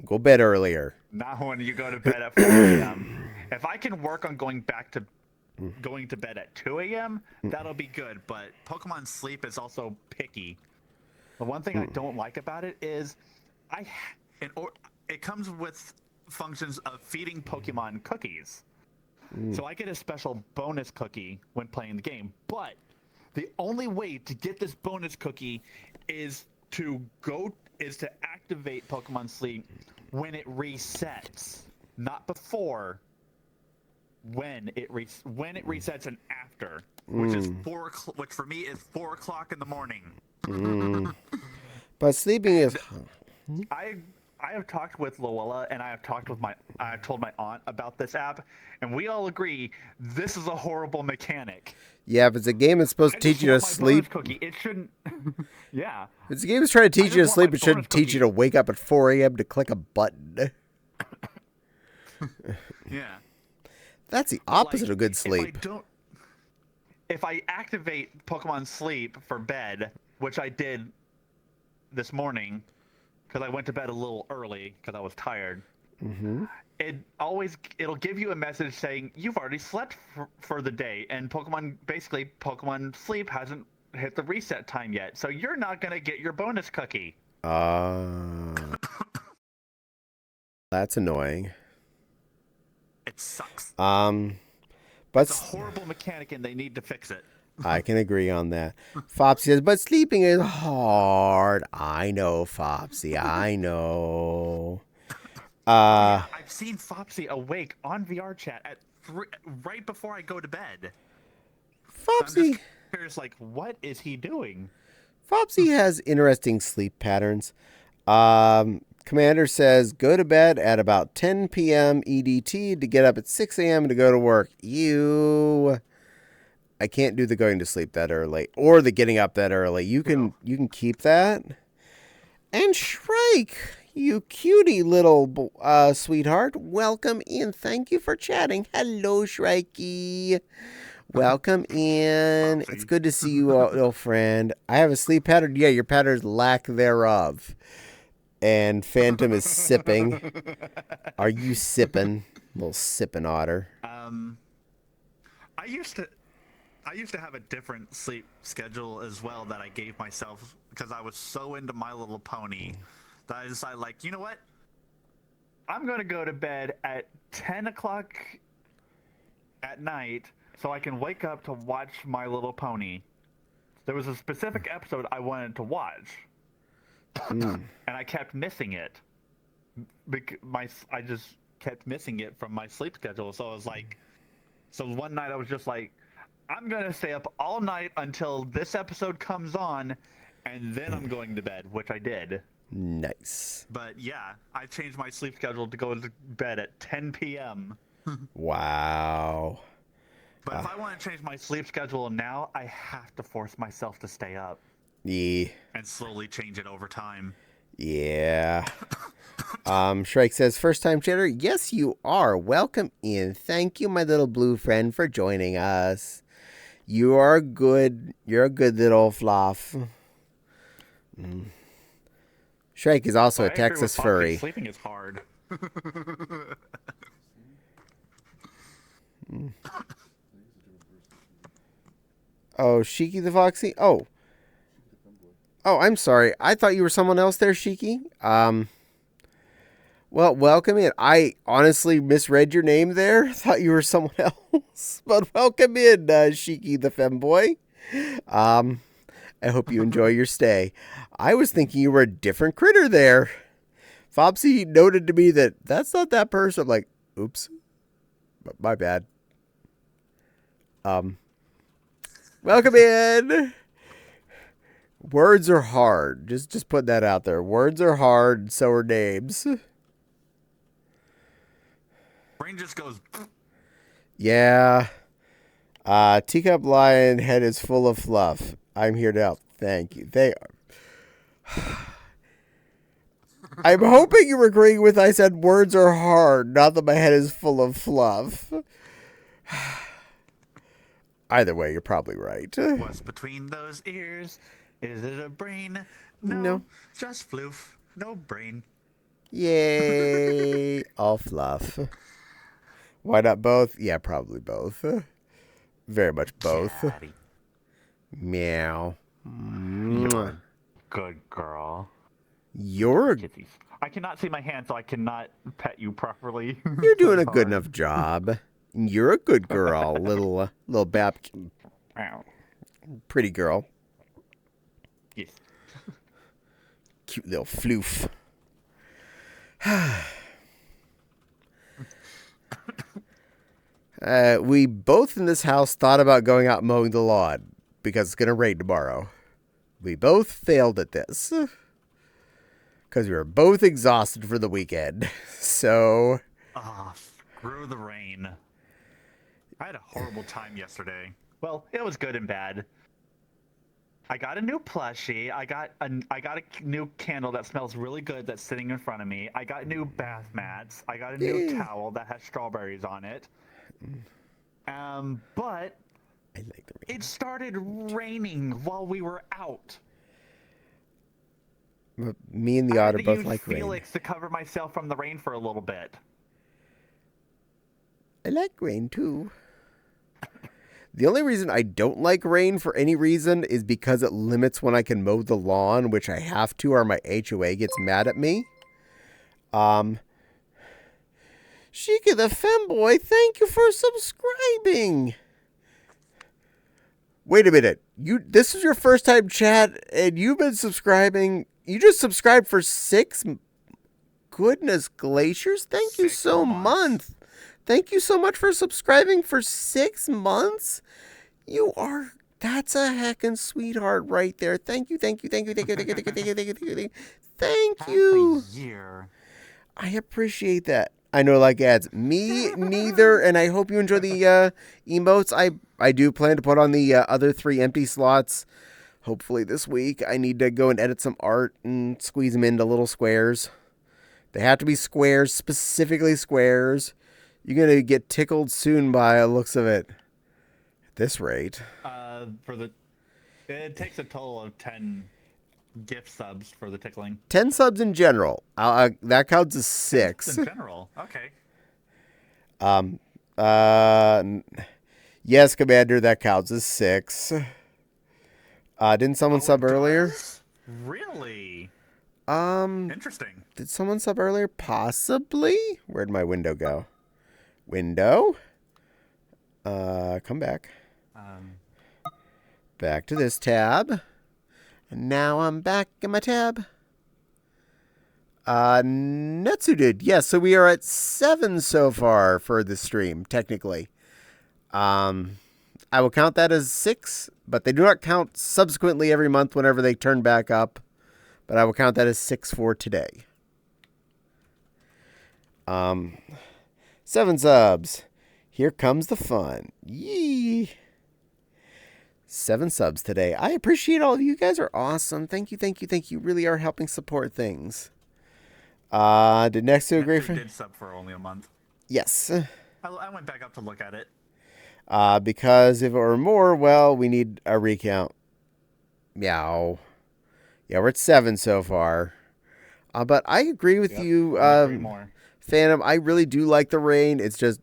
Go bed earlier. Not when you go to bed at 4 a.m. If I can work on going to bed at 2 a.m., that'll be good. But Pokemon Sleep is also picky. The one thing I don't like about it is it comes with functions of feeding Pokemon cookies. So I get a special bonus cookie when playing the game. But the only way to get this bonus cookie is to activate Pokemon Sleep when it resets, not before. When it resets and after, which is which for me is 4 o'clock in the morning. But sleeping is... I have talked with Luella, and I have told my aunt about this app, and we all agree this is a horrible mechanic. Yeah, if it's a game that's supposed to teach you to sleep... Cookie. It shouldn't... Yeah. If it's a game that's trying to teach you to sleep, it shouldn't teach you to wake up at 4 a.m. to click a button. Yeah. That's the opposite of good sleep. If I activate Pokemon Sleep for bed, which I did this morning, because I went to bed a little early because I was tired. It'll give you a message saying you've already slept for the day, and Pokemon Sleep hasn't hit the reset time yet, so you're not gonna get your bonus cookie. That's annoying. It sucks. But it's a horrible mechanic, and they need to fix it. I can agree on that. Fopsy says, but sleeping is hard. I know, Fopsy. I know. Yeah, I've seen Fopsy awake on VR chat at right before I go to bed. Fopsy. I'm just curious, like, what is he doing? Fopsy has interesting sleep patterns. Commander says, go to bed at about 10 p.m. EDT to get up at 6 a.m. to go to work. Ew. I can't do the going to sleep that early or the getting up that early. You can keep that. And Shrike, you cutie little sweetheart, welcome in. Thank you for chatting. Hello, Shrikey. Welcome in. It's good to see you, old friend. I have a sleep pattern. Yeah, your pattern's lack thereof. And Phantom is sipping. Are you sipping? Little sipping otter. I used to have a different sleep schedule as well that I gave myself because I was so into My Little Pony that I decided, like, you know what? I'm going to go to bed at 10 o'clock at night so I can wake up to watch My Little Pony. There was a specific episode I wanted to watch, and I kept missing it. I just kept missing it from my sleep schedule. So I was like, so one night I was just like, I'm going to stay up all night until this episode comes on, and then I'm going to bed, which I did. Nice. But yeah, I changed my sleep schedule to go to bed at 10 p.m. Wow. But if I want to change my sleep schedule now, I have to force myself to stay up. Yeah. And slowly change it over time. Yeah. Shrike says, first time chatter? Yes, you are. Welcome in. Thank you, my little blue friend, for joining us. You're a good little fluff. Shrike is also a Texas furry. Sleeping is hard. Oh, Shiki the Foxy? Oh, I'm sorry. I thought you were someone else there, Shiki. Well, welcome in. I honestly misread your name there. Thought you were someone else. But welcome in, Shiki the Femboy. I hope you enjoy your stay. I was thinking you were a different critter there. Fopsy noted to me that that's not that person. I'm like, oops. My bad. Welcome in. Words are hard. Just put that out there. Words are hard, so are names. Brain just goes. Yeah. Teacup Lion head is full of fluff. I'm here to help. Thank you. They are. I'm hoping you're agreeing with I said words are hard, not that my head is full of fluff. Either way, you're probably right. What's between those ears? Is it a brain? No. Just floof. No brain. Yay. All fluff. Why not both? Yeah, probably both. Very much both. Caddie. Meow. You're a good girl. You're Kitties. I cannot see my hand, so I cannot pet you properly. You're doing a good enough job. You're a good girl, little Bap. Pretty girl. Yes. Cute little floof. We both in this house thought about going out mowing the lawn because it's going to rain tomorrow. We both failed at this because we were both exhausted for the weekend. So... Ah, screw the rain. I had a horrible time yesterday. Well, it was good and bad. I got a new plushie. I got a new candle that smells really good that's sitting in front of me. I got new bath mats. I got a new towel that has strawberries on it. But I like the rain. it started raining while we were out. Me and the otter both like rain. Felix to cover myself from the rain for a little bit. I like rain too. The only reason I don't like rain for any reason is because it limits when I can mow the lawn, which I have to, or my HOA gets mad at me. Sheikah the Femboy, thank you for subscribing. Wait a minute. This is your first time chat, and you've been subscribing. You just subscribed for 6 goodness glaciers. Thank you so much. Thank you so much for subscribing for 6 months. That's a heckin' sweetheart right there. Thank you. Thank you. Year. I appreciate that. I know, like ads. Me neither, and I hope you enjoy the emotes. I do plan to put on the other 3 empty slots. Hopefully this week. I need to go and edit some art and squeeze them into little squares. They have to be squares, specifically squares. You're going to get tickled soon by the looks of it. At this rate. It takes a total of 10 gift subs for the tickling. 10 subs in general. That counts as 6. In general, okay. Um, uh, yes, Commander, that counts as 6. Didn't someone Oh, sub it earlier? does? Really? Um, Interesting. did someone sub earlier? Possibly? Where'd my window go? Window? Come back. Um, Back to this tab. And now I'm back in my tab. Netsu did. Yes, so we are at 7 so far for this stream, technically. I will count that as 6, but they do not count subsequently every month whenever they turn back up. But I will count that as 6 for today. 7 subs. Here comes the fun. Yee. 7 subs today. I appreciate all of you. You guys are awesome. Thank you, thank you, thank you. Really are helping support things. Did Nexu agree for? did sub for only a month. Yes. I went back up to look at it. Because if it were more, well, we need a recount. Meow. Yeah, we're at 7 so far. But I agree with you, 3 more. Phantom. I really do like the rain. It's just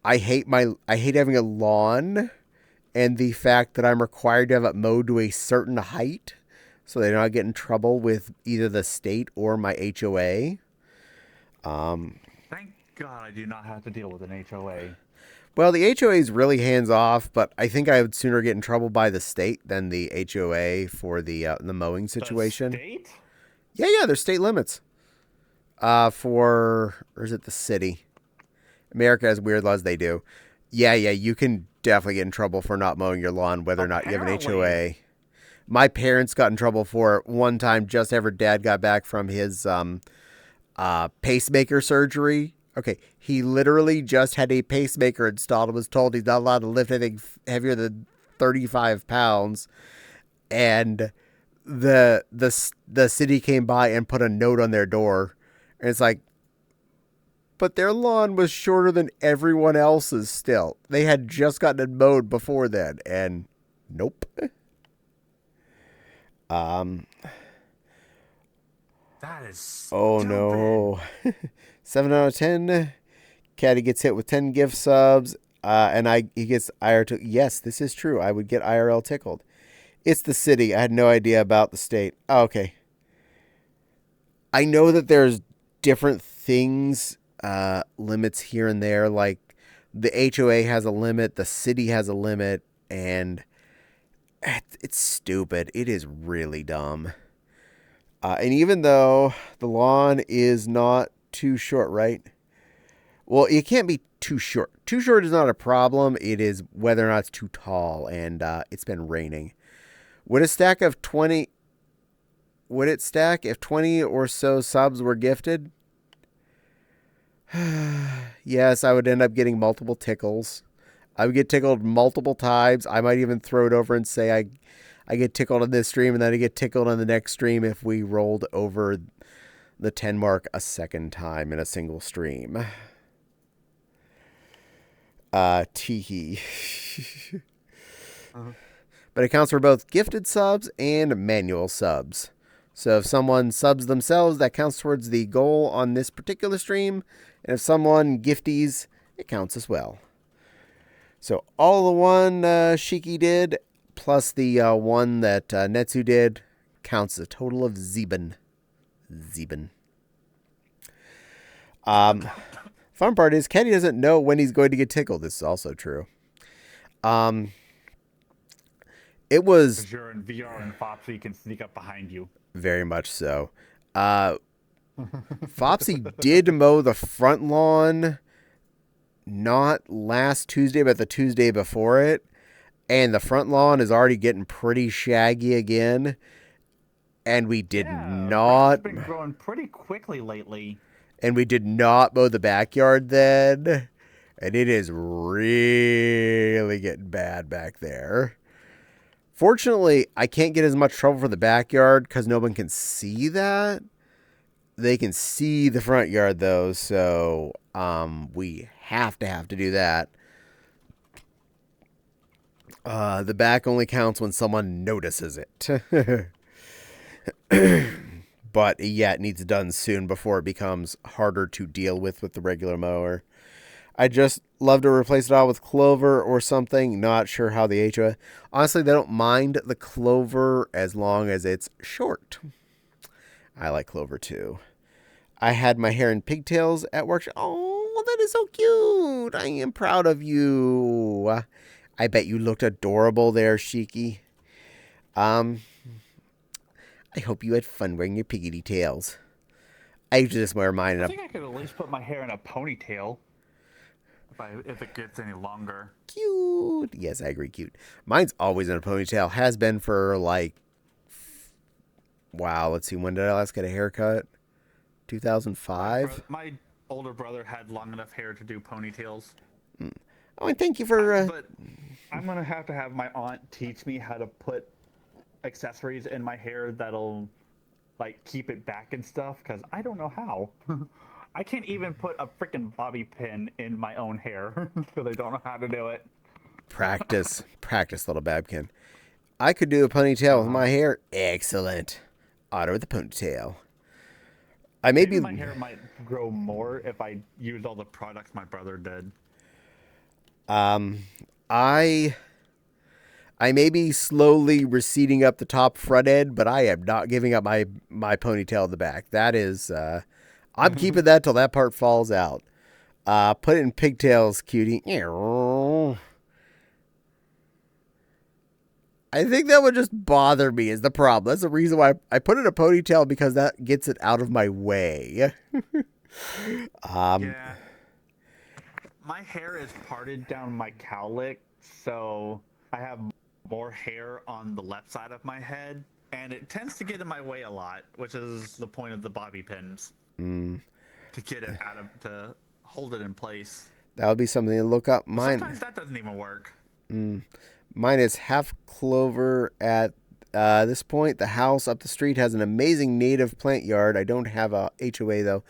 I hate having a lawn and the fact that I'm required to have it mowed to a certain height so they don't get in trouble with either the state or my HOA. Thank God I do not have to deal with an HOA. Well, the HOA is really hands off, but I think I would sooner get in trouble by the state than the HOA for the mowing situation. The state? Yeah, there's state limits. Or is it the city? America has weird laws. They do. Yeah, you can definitely get in trouble for not mowing your lawn, whether or not you have an HOA. My parents got in trouble for it one time just after Dad got back from his pacemaker surgery. Okay, he literally just had a pacemaker installed and was told he's not allowed to lift anything heavier than 35 pounds. And the city came by and put a note on their door. And it's like, but their lawn was shorter than everyone else's still. They had just gotten it mowed before then. And nope. That is stupid. Oh no. 7 out of 10. Caddie gets hit with 10 gift subs. And he gets IRL. Yes, this is true. I would get IRL tickled. It's the city. I had no idea about the state. Oh, okay. I know that there's different things, limits here and there. Like the HOA has a limit, the city has a limit, and it's stupid. It is really dumb. And even though the lawn is not too short, right? Well, it can't be too short. Too short is not a problem. It is whether or not it's too tall, and it's been raining. Would it stack if 20 or so subs were gifted? Yes, I would end up getting multiple tickles. I would get tickled multiple times. I might even throw it over and say I get tickled on this stream and then I get tickled on the next stream if we rolled over the 10 mark a second time in a single stream. Teehee. But it counts for both gifted subs and manual subs. So if someone subs themselves, that counts towards the goal on this particular stream. And if someone gifties, it counts as well. So all the one Shiki did, plus the one that Netsu did, counts a total of Zeben. Fun part is, Caddie doesn't know when he's going to get tickled. This is also true. It was... Because you're in VR and Foxy can sneak up behind you. Very much so. Fopsy did mow the front lawn not last Tuesday, but the Tuesday before it. And the front lawn is already getting pretty shaggy again. And we did not... It's been growing pretty quickly lately. And we did not mow the backyard then. And it is really getting bad back there. Fortunately, I can't get as much trouble for the backyard because no one can see that. They can see the front yard, though, so we have to do that. The back only counts when someone notices it. But, yeah, it needs done soon before it becomes harder to deal with the regular mower. I just love to replace it all with clover or something. Not sure how the HOA. Honestly, they don't mind the clover as long as it's short. I like clover too. I had my hair in pigtails at work. Oh, that is so cute. I am proud of you. I bet you looked adorable there, Shiki. I hope you had fun wearing your piggity tails. I usually just wear mine in I a think I could at least put my hair in a ponytail if it gets any longer. cute. Yes, I agree, cute. Mine's always in a ponytail. Has been for like, wow, let's see, when did I last get a haircut? 2005? My older brother had long enough hair to do ponytails. Oh, and thank you for... But I'm going to have my aunt teach me how to put accessories in my hair that'll, like, keep it back and stuff, because I don't know how. I can't even put a freaking bobby pin in my own hair, because I don't know how to do it. Practice, little Babkin. I could do a ponytail with my hair. Excellent. Otter with a ponytail. Maybe my hair might grow more if I used all the products my brother did. I may be slowly receding up the top front end, but I am not giving up my ponytail in the back. That is, I'm keeping that till that part falls out. Put it in pigtails, cutie. I think that would just bother me is the problem. That's the reason why I put it in a ponytail, because that gets it out of my way. Yeah. My hair is parted down my cowlick, so I have more hair on the left side of my head, and it tends to get in my way a lot, which is the point of the bobby pins. To get it to hold it in place. That would be something to look up. Mine. Sometimes that doesn't even work. Mine is half clover at this point. The house up the street has an amazing native plant yard. I don't have a HOA though.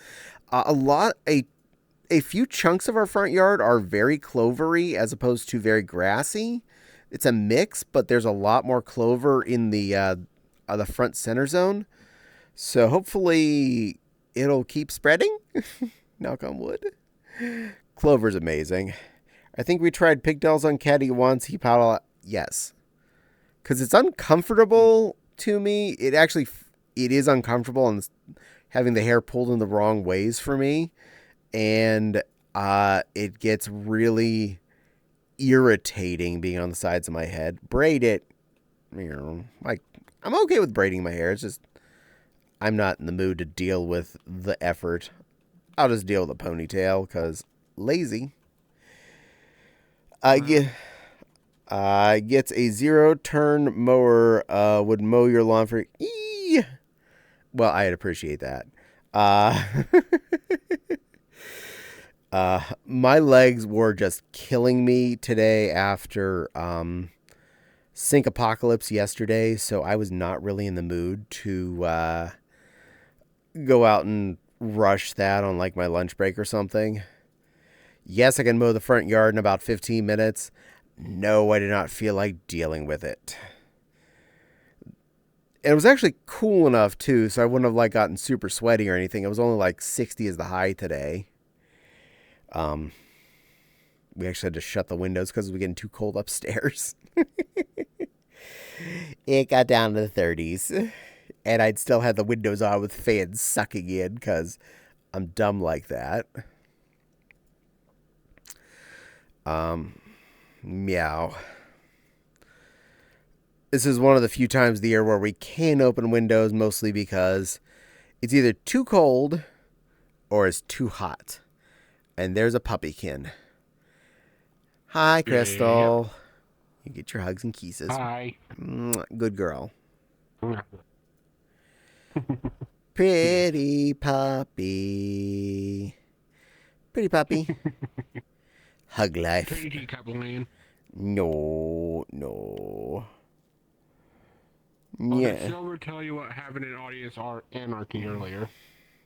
A few chunks of our front yard are very clovery as opposed to very grassy. It's a mix, but there's a lot more clover in the front center zone. So hopefully it'll keep spreading. Knock on wood. Clover's amazing. I think we tried pigtails on Caddie once. He paddled. Yes. Because it's uncomfortable to me. It is uncomfortable and having the hair pulled in the wrong ways for me. And it gets really irritating being on the sides of my head. Braid it. Like, I'm okay with braiding my hair. It's just I'm not in the mood to deal with the effort. I'll just deal with a ponytail because lazy. Gets a 0-turn mower would mow your lawn for... Well, I'd appreciate that. My legs were just killing me today after Sync Apocalypse yesterday, so I was not really in the mood to go out and rush that on like my lunch break or something. Yes, I can mow the front yard in about 15 minutes. No, I did not feel like dealing with it. And it was actually cool enough too, so I wouldn't have like gotten super sweaty or anything. It was only like 60 as the high today. We actually had to shut the windows because it was getting too cold upstairs. It got down to the 30s. And I'd still have the windows on with fans sucking in because I'm dumb like that. Meow. This is one of the few times of the year where we can open windows, mostly because it's either too cold or it's too hot. And there's a puppykin. Hi, Crystal. You get your hugs and kisses. Hi. Good girl. Pretty puppy. Pretty puppy. Hug life. Pretty teacup land. No. Oh, Yeah. did Silver tell you what having an audience anarchy earlier?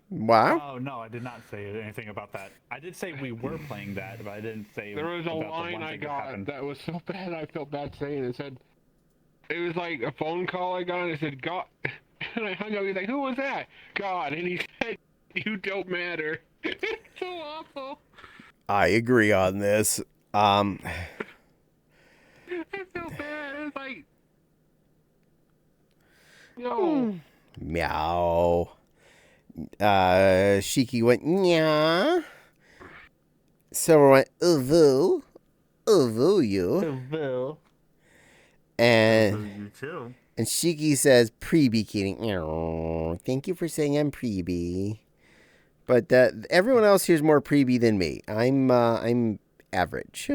Wow. Oh no, I did not say anything about that. I did say we were playing that, but I didn't say. There was a about the line one I thing got that was so bad I felt bad saying it. It said, it was like a phone call I got and it said, God. And I hung up, he's like, who was that? God. And he said, you don't matter. It's so awful. I agree on this. I feel bad. It's like, no. Meow. Shiki went, nya. Silver went, uvu. Uvu you. Will. And You too. and Shiki says, pre-bikini. Meow. Thank you for saying I'm pre-b. But everyone else here's more pre-b than me. I'm average.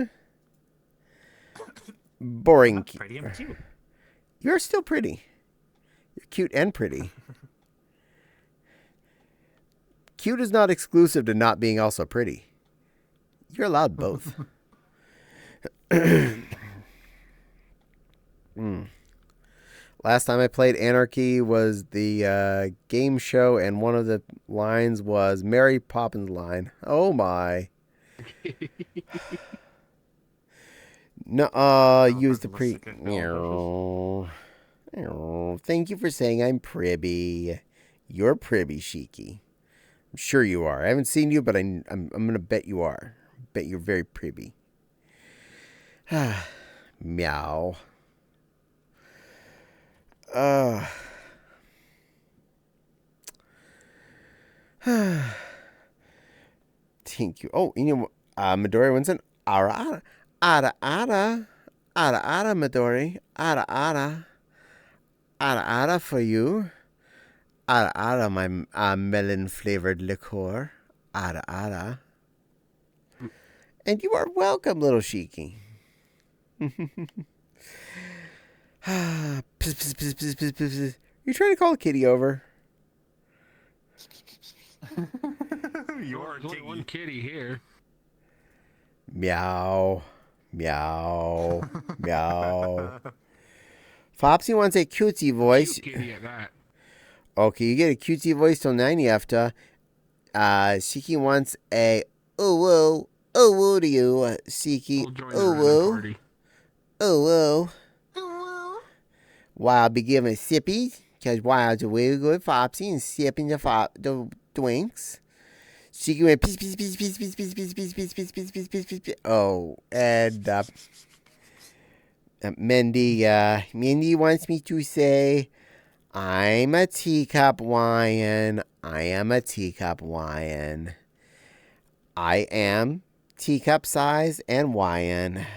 Boring. Pretty and cute. You're still pretty. You're cute and pretty. Cute is not exclusive to not being also pretty. You're allowed both. Last time I played Anarchy was the game show, and one of the lines was Mary Poppins line. Oh my. No, use the pre. Thank you for saying I'm pribby. You're pribby, Shiki. I'm sure you are. I haven't seen you, but I'm gonna bet you are. Bet you're very pribby. Meow. Thank you. Oh, you know, Midori wants an ara ara ara ara ara Midori ara ara for you. Ara ara my melon flavored liqueur. Ara. And you are welcome, little Shiki. Pss, pss, pss, pss, pss, pss. You trying to call Kitty over? You're There's only one kitty here. Meow. Meow. Meow. Fopsy wants a cutesy voice. Cute kitty at that. Okay, you get a cutesy voice till 90 after. Shiki wants a woo to you, Shiki. We'll join the random party. Woo. Wild be giving sippies, because Wild's a really good Fopsy and sipping the drinks. Shiki went peace. Oh, and Mindy wants me to say, I'm a teacup wine. I am a teacup wine. I am teacup size and wine.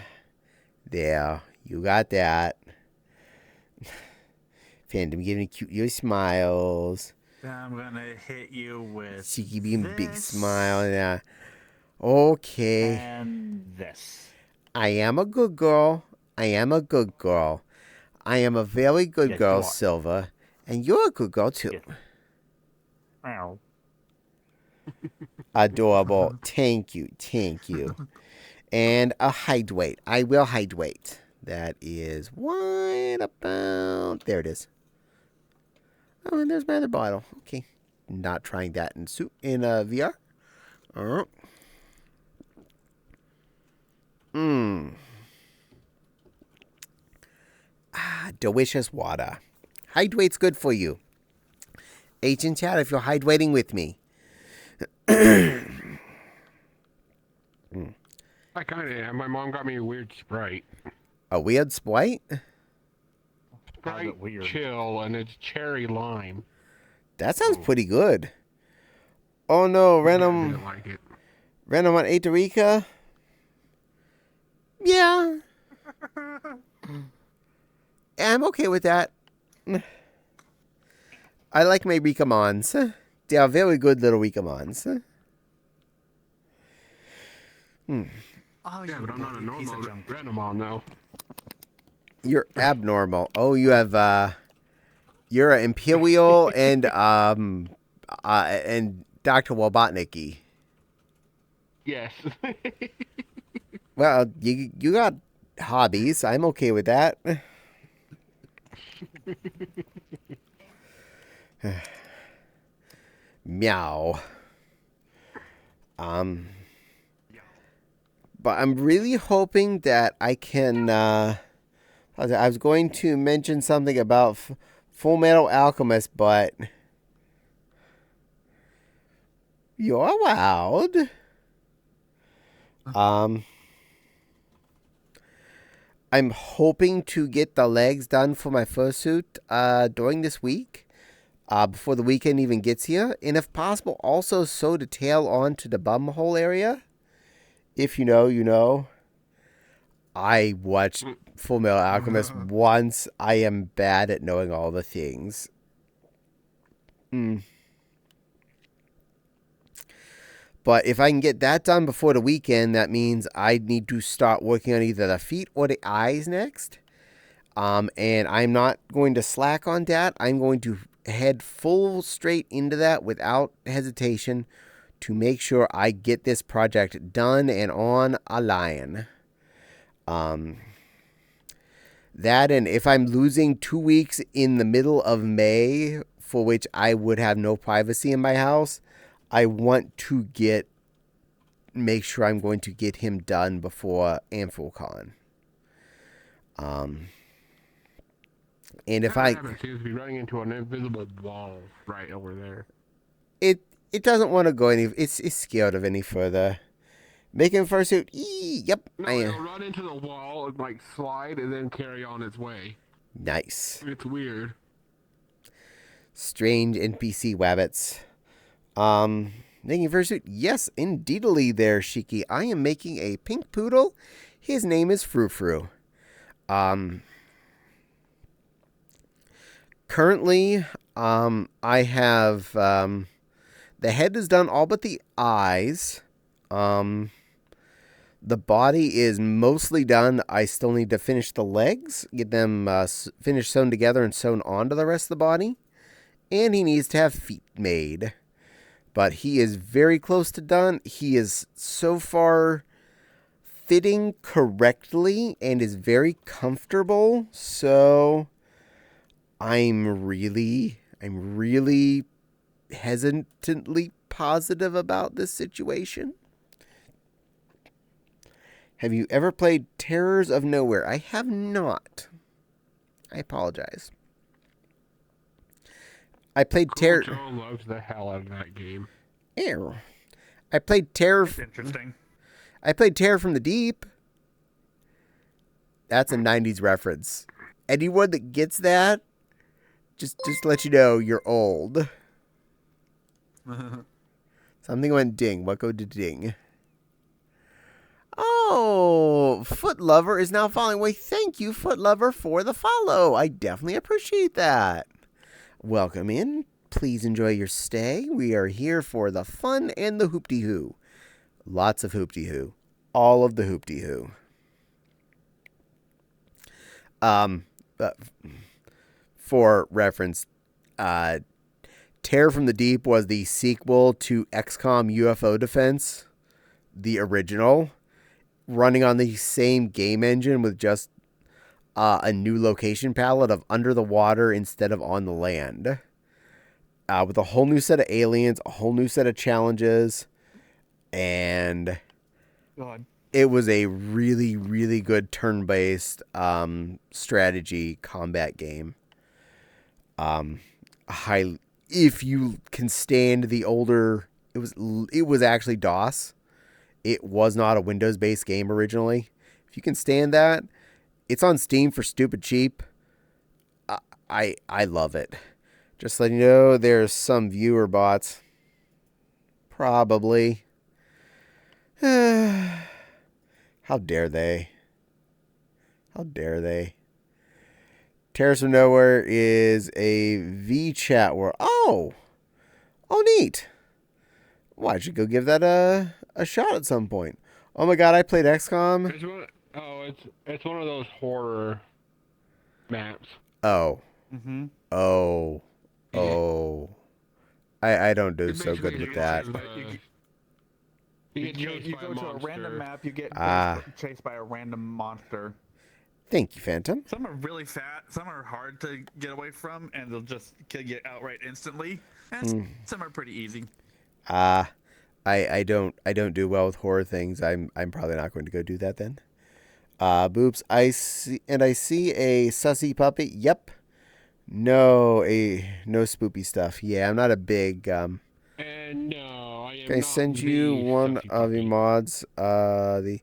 There, you got that. Phantom giving cute little smiles. I'm gonna hit you with Shiki being this big smile. Yeah. Okay. and this. I am a good girl. I am a good girl. I am a very good Yes, girl, you are. Silva. And you're a good girl, too. Yes. Ow. Adorable. Thank you. And a hydrate. I will hydrate. That is right about... There it is. Oh, and there's my other bottle. Okay. Not trying that in VR. Delicious water. Hydrate's good for you. H in chat if you're hydrating with me. I kind of am. My mom got me a weird Sprite. A weird Sprite? How's it weird? Chill, and it's cherry lime. That sounds pretty good. Oh no, I Renom. didn't like it. Renom on Atarika? Yeah. I'm okay with that. I like my Rikamons. They are very good little Rikamons. Oh, Yeah, you but I'm not a piece of normal junk. Renamon, though. You're abnormal. Oh, you have you're an Imperial and Dr. Wobotnicki. Yes. Well, you got hobbies. I'm okay with that. Meow. But I'm really hoping that I can. I was going to mention something about Full Metal Alchemist, but you're allowed. Um, I'm hoping to get the legs done for my fursuit during this week, before the weekend even gets here, and if possible, also sew the tail onto the bum hole area. If you know, you know. I watched Full Metal Alchemist once. I am bad at knowing all the things. But if I can get that done before the weekend, that means I need to start working on either the feet or the eyes next. And I'm not going to slack on that. I'm going to head full straight into that without hesitation to make sure I get this project done and on a line. That, and if I'm losing 2 weeks in the middle of May, for which I would have no privacy in my house, I want to make sure I'm going to get him done before AmphilCon. And if I seems to be running into an invisible wall right over there. it doesn't want to go any. It's scared of any further. Making fursuit. Yep. No, it'll run into the wall and like slide and then carry on its way. Nice. It's weird. Strange NPC wabbits. Making fursuit. Yes, indeedly there, Shiki. I am making a pink poodle. His name is Frou Frou. Currently, I have, the head is done all but the eyes. The body is mostly done. I still need to finish the legs, get them finished sewn together and sewn onto the rest of the body. And he needs to have feet made. But he is very close to done. He is so far fitting correctly and is very comfortable. So I'm really hesitantly positive about this situation. Have you ever played Terrors of Nowhere? I have not. I apologize. I played Terror. Joe loves the hell out of that game. Ew. I played Terror. Interesting. I played Terror from the Deep. That's a 90s reference. Anyone that gets that, just to let you know, you're old. Something went ding. What go to ding? Oh, Foot Lover is now following away. Thank you, Foot Lover, for the follow. I definitely appreciate that. Welcome in. Please enjoy your stay. We are here for the fun and the hoop-de-hoo. Lots of hoop-de-hoo. All of the hoop-de-hoo. For reference, Terror from the Deep was the sequel to XCOM UFO Defense, the original, running on the same game engine with just a new location palette of under the water instead of on the land. With a whole new set of aliens, a whole new set of challenges, and God. it was a really, really good turn-based strategy combat game. If you can stand the older, it was actually DOS. It was not a Windows-based game originally. If you can stand that, it's on Steam for stupid cheap. I love it. Just letting you know, there's some viewer bots. Probably. How dare they? How dare they? Terrace of Nowhere is a VChat world. Oh, neat. Well, I should go give that a shot at some point. Oh my god, I played XCOM. It's one of those horror maps. Oh. Mm-hmm. Oh. Oh. I don't do so good with that. You go to a random map, you get chased by a random monster. Thank you, Phantom. Some are really fat, some are hard to get away from, and they'll just kill you outright instantly. And some are pretty easy. I don't do well with horror things. I'm probably not going to go do that then. Boops, I see a sussy puppy. Yep. No spoopy stuff. Yeah, I'm not a big And no, I Can I Not send you the one stuffy of your puppy. mods? The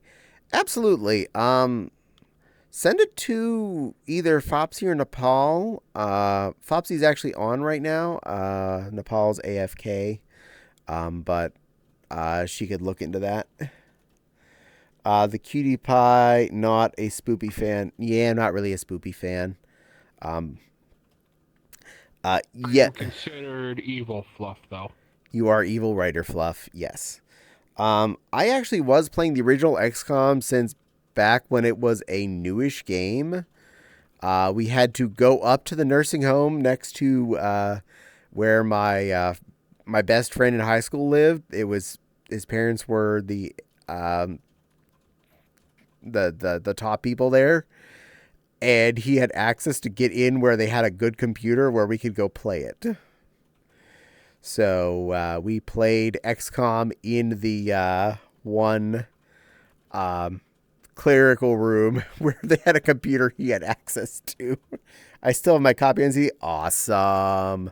absolutely. Send it to either Fopsy or Nepal. Fopsy's actually on right now. Nepal's AFK. But she could look into that. The Cutie Pie, not a spoopy fan. Yeah, not really a spoopy fan. I Yeah, am considered evil fluff, though. you are evil writer fluff. Yes. I actually was playing the original XCOM since back when it was a newish game. We had to go up to the nursing home next to where my best friend in high school lived. It was his parents were the top people there, and he had access to get in where they had a good computer where we could go play it. So we played XCOM in the one clerical room where they had a computer he had access to. I still have my copy on CD. Awesome.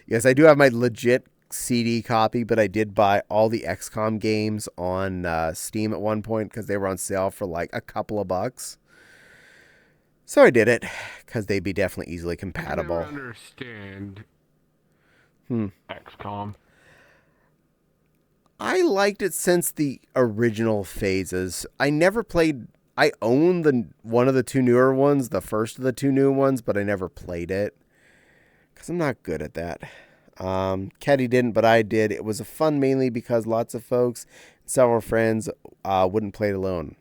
Yes, I do have my legit CD copy, but I did buy all the XCOM games on Steam at one point because they were on sale for like a couple of bucks. So I did it because they'd be definitely easily compatible. I never understand XCOM. I liked it since the original phases. I never played. I own one of the two newer ones, the first of the two new ones, but I never played it because I'm not good at that. Caddie didn't, but I did. It was fun mainly because lots of folks, several friends, wouldn't play it alone.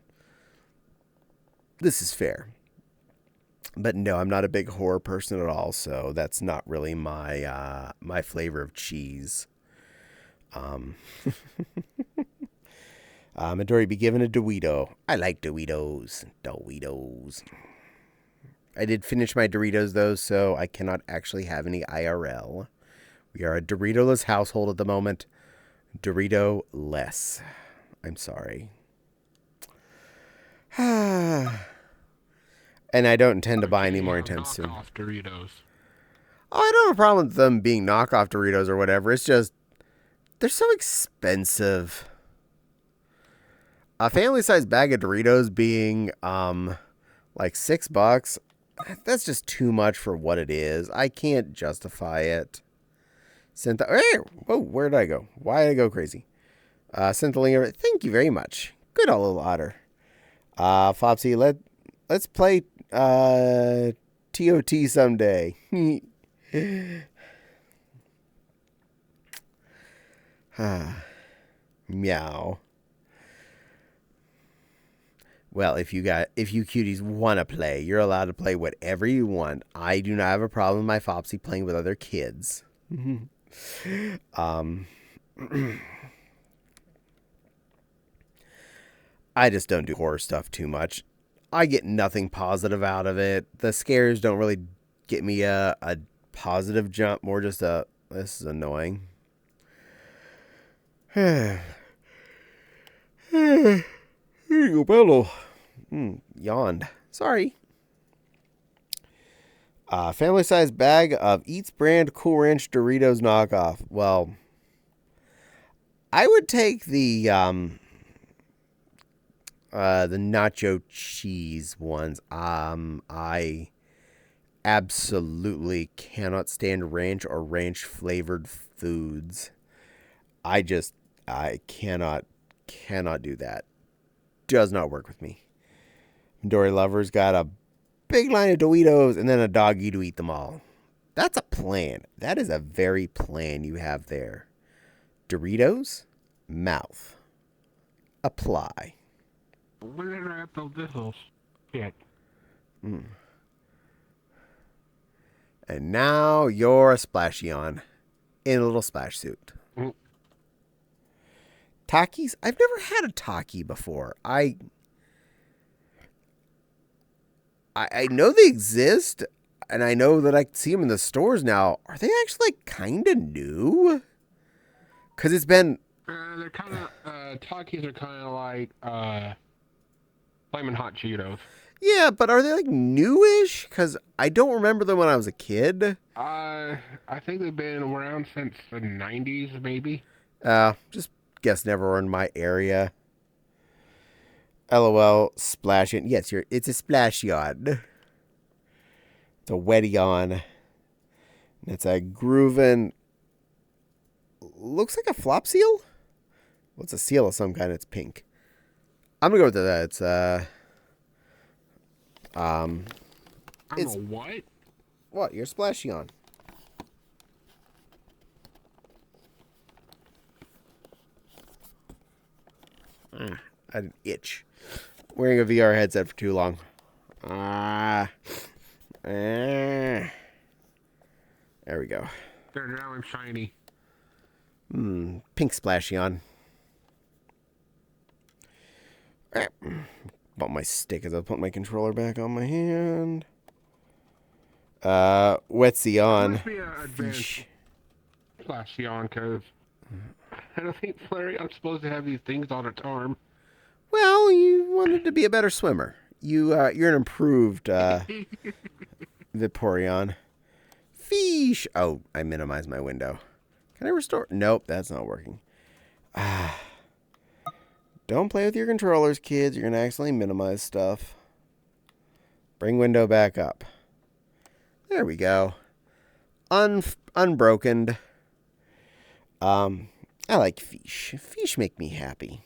This is fair. But no, I'm not a big horror person at all, so that's not really my my flavor of cheese. Midori be given a Dorito. I like Doritos. Doritos. I did finish my Doritos though, so I cannot actually have any IRL. We are a Dorito-less household at the moment. Dorito-less. I'm sorry. And I don't intend to buy any more anytime soon. Knockoff Doritos. Oh, I don't have a problem with them being knockoff Doritos or whatever. It's just, they're so expensive. A family-sized bag of Doritos being, like $6, that's just too much for what it is. I can't justify it. Hey, whoa, where did I go? Why did I go crazy? Synthelinger, thank you very much. Good old little otter. Fopsy, let's play TOT someday. Meow. Well, if you cuties want to play, you're allowed to play whatever you want. I do not have a problem with my Fopsy playing with other kids. I just don't do horror stuff too much. I get nothing positive out of it. The scares don't really get me a positive jump, more just a, this is annoying. Here you go, Bello. Yawned. Sorry. Family-sized bag of Eats brand Cool Ranch Doritos knockoff. Well, I would take the nacho cheese ones. I absolutely cannot stand ranch or ranch flavored foods. I cannot do that. Does not work with me. Dory Lover's got a big line of Doritos and then a doggy to eat them all. That's a plan. That is a very plan you have there. Doritos, mouth, apply. Where did I upload this little shit? And now you're a Splashion in a little splash suit. Takis? I've never had a Taki before. I know they exist, and I know that I see them in the stores now. Are they actually kind of new? Because it's been... They're kind of, Takis are kind of like, Flamin' Hot Cheetos. Yeah, but are they like newish? Because I don't remember them when I was a kid. I think they've been around since the 90s, maybe. Just guess never in my area. LOL, splashing. Yes, it's a splash yawn. It's a wet yawn. It's a grooving. Looks like a flop seal? What's a seal of some kind? It's pink. I'm gonna go with that. It's It's what? what? You're splashy on. An itch. Wearing a VR headset for too long. There we go. There, now I'm shiny. Pink splashy on. Bump my stick as I put my controller back on my hand. Wetsy on. Must be a advanced flashy on, because I don't think Flarion's supposed to have these things on its arm. Well, you wanted to be a better swimmer. You're an improved Vaporeon. Fish. Oh, I minimized my window. Can I restore? Nope, that's not working. Don't play with your controllers, kids. You're going to accidentally minimize stuff. Bring window back up. There we go. Unbroken. I like fish. Fish make me happy.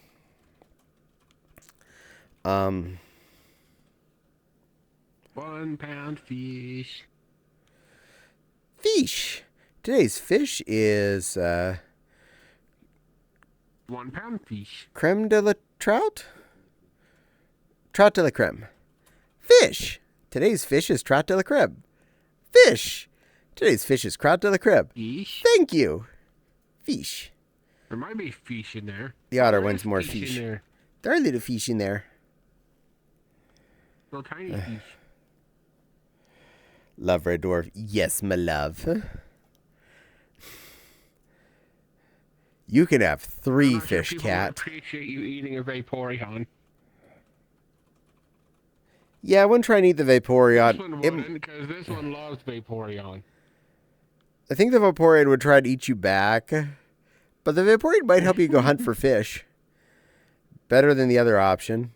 1 pound fish. Fish. Today's fish is 1 pound fish. creme de la trout? Trout de la creme. Fish. Today's fish is trout de la creme. Fish. Today's fish is trout de la creme. Fish? Thank you. Fish. There might be fish in there. The otter There wants is more in fish. there. There are little fish in there. Little tiny fish. Love red dwarf. Yes, my love. You can have I'm 3 not sure fish, people would cat. appreciate you eating a Vaporeon. Yeah, I wouldn't try and eat the Vaporeon. This one wouldn't, because this one loves Vaporeon. I think the Vaporeon would try to eat you back. But the Vaporeon might help you go hunt for fish. Better than the other option.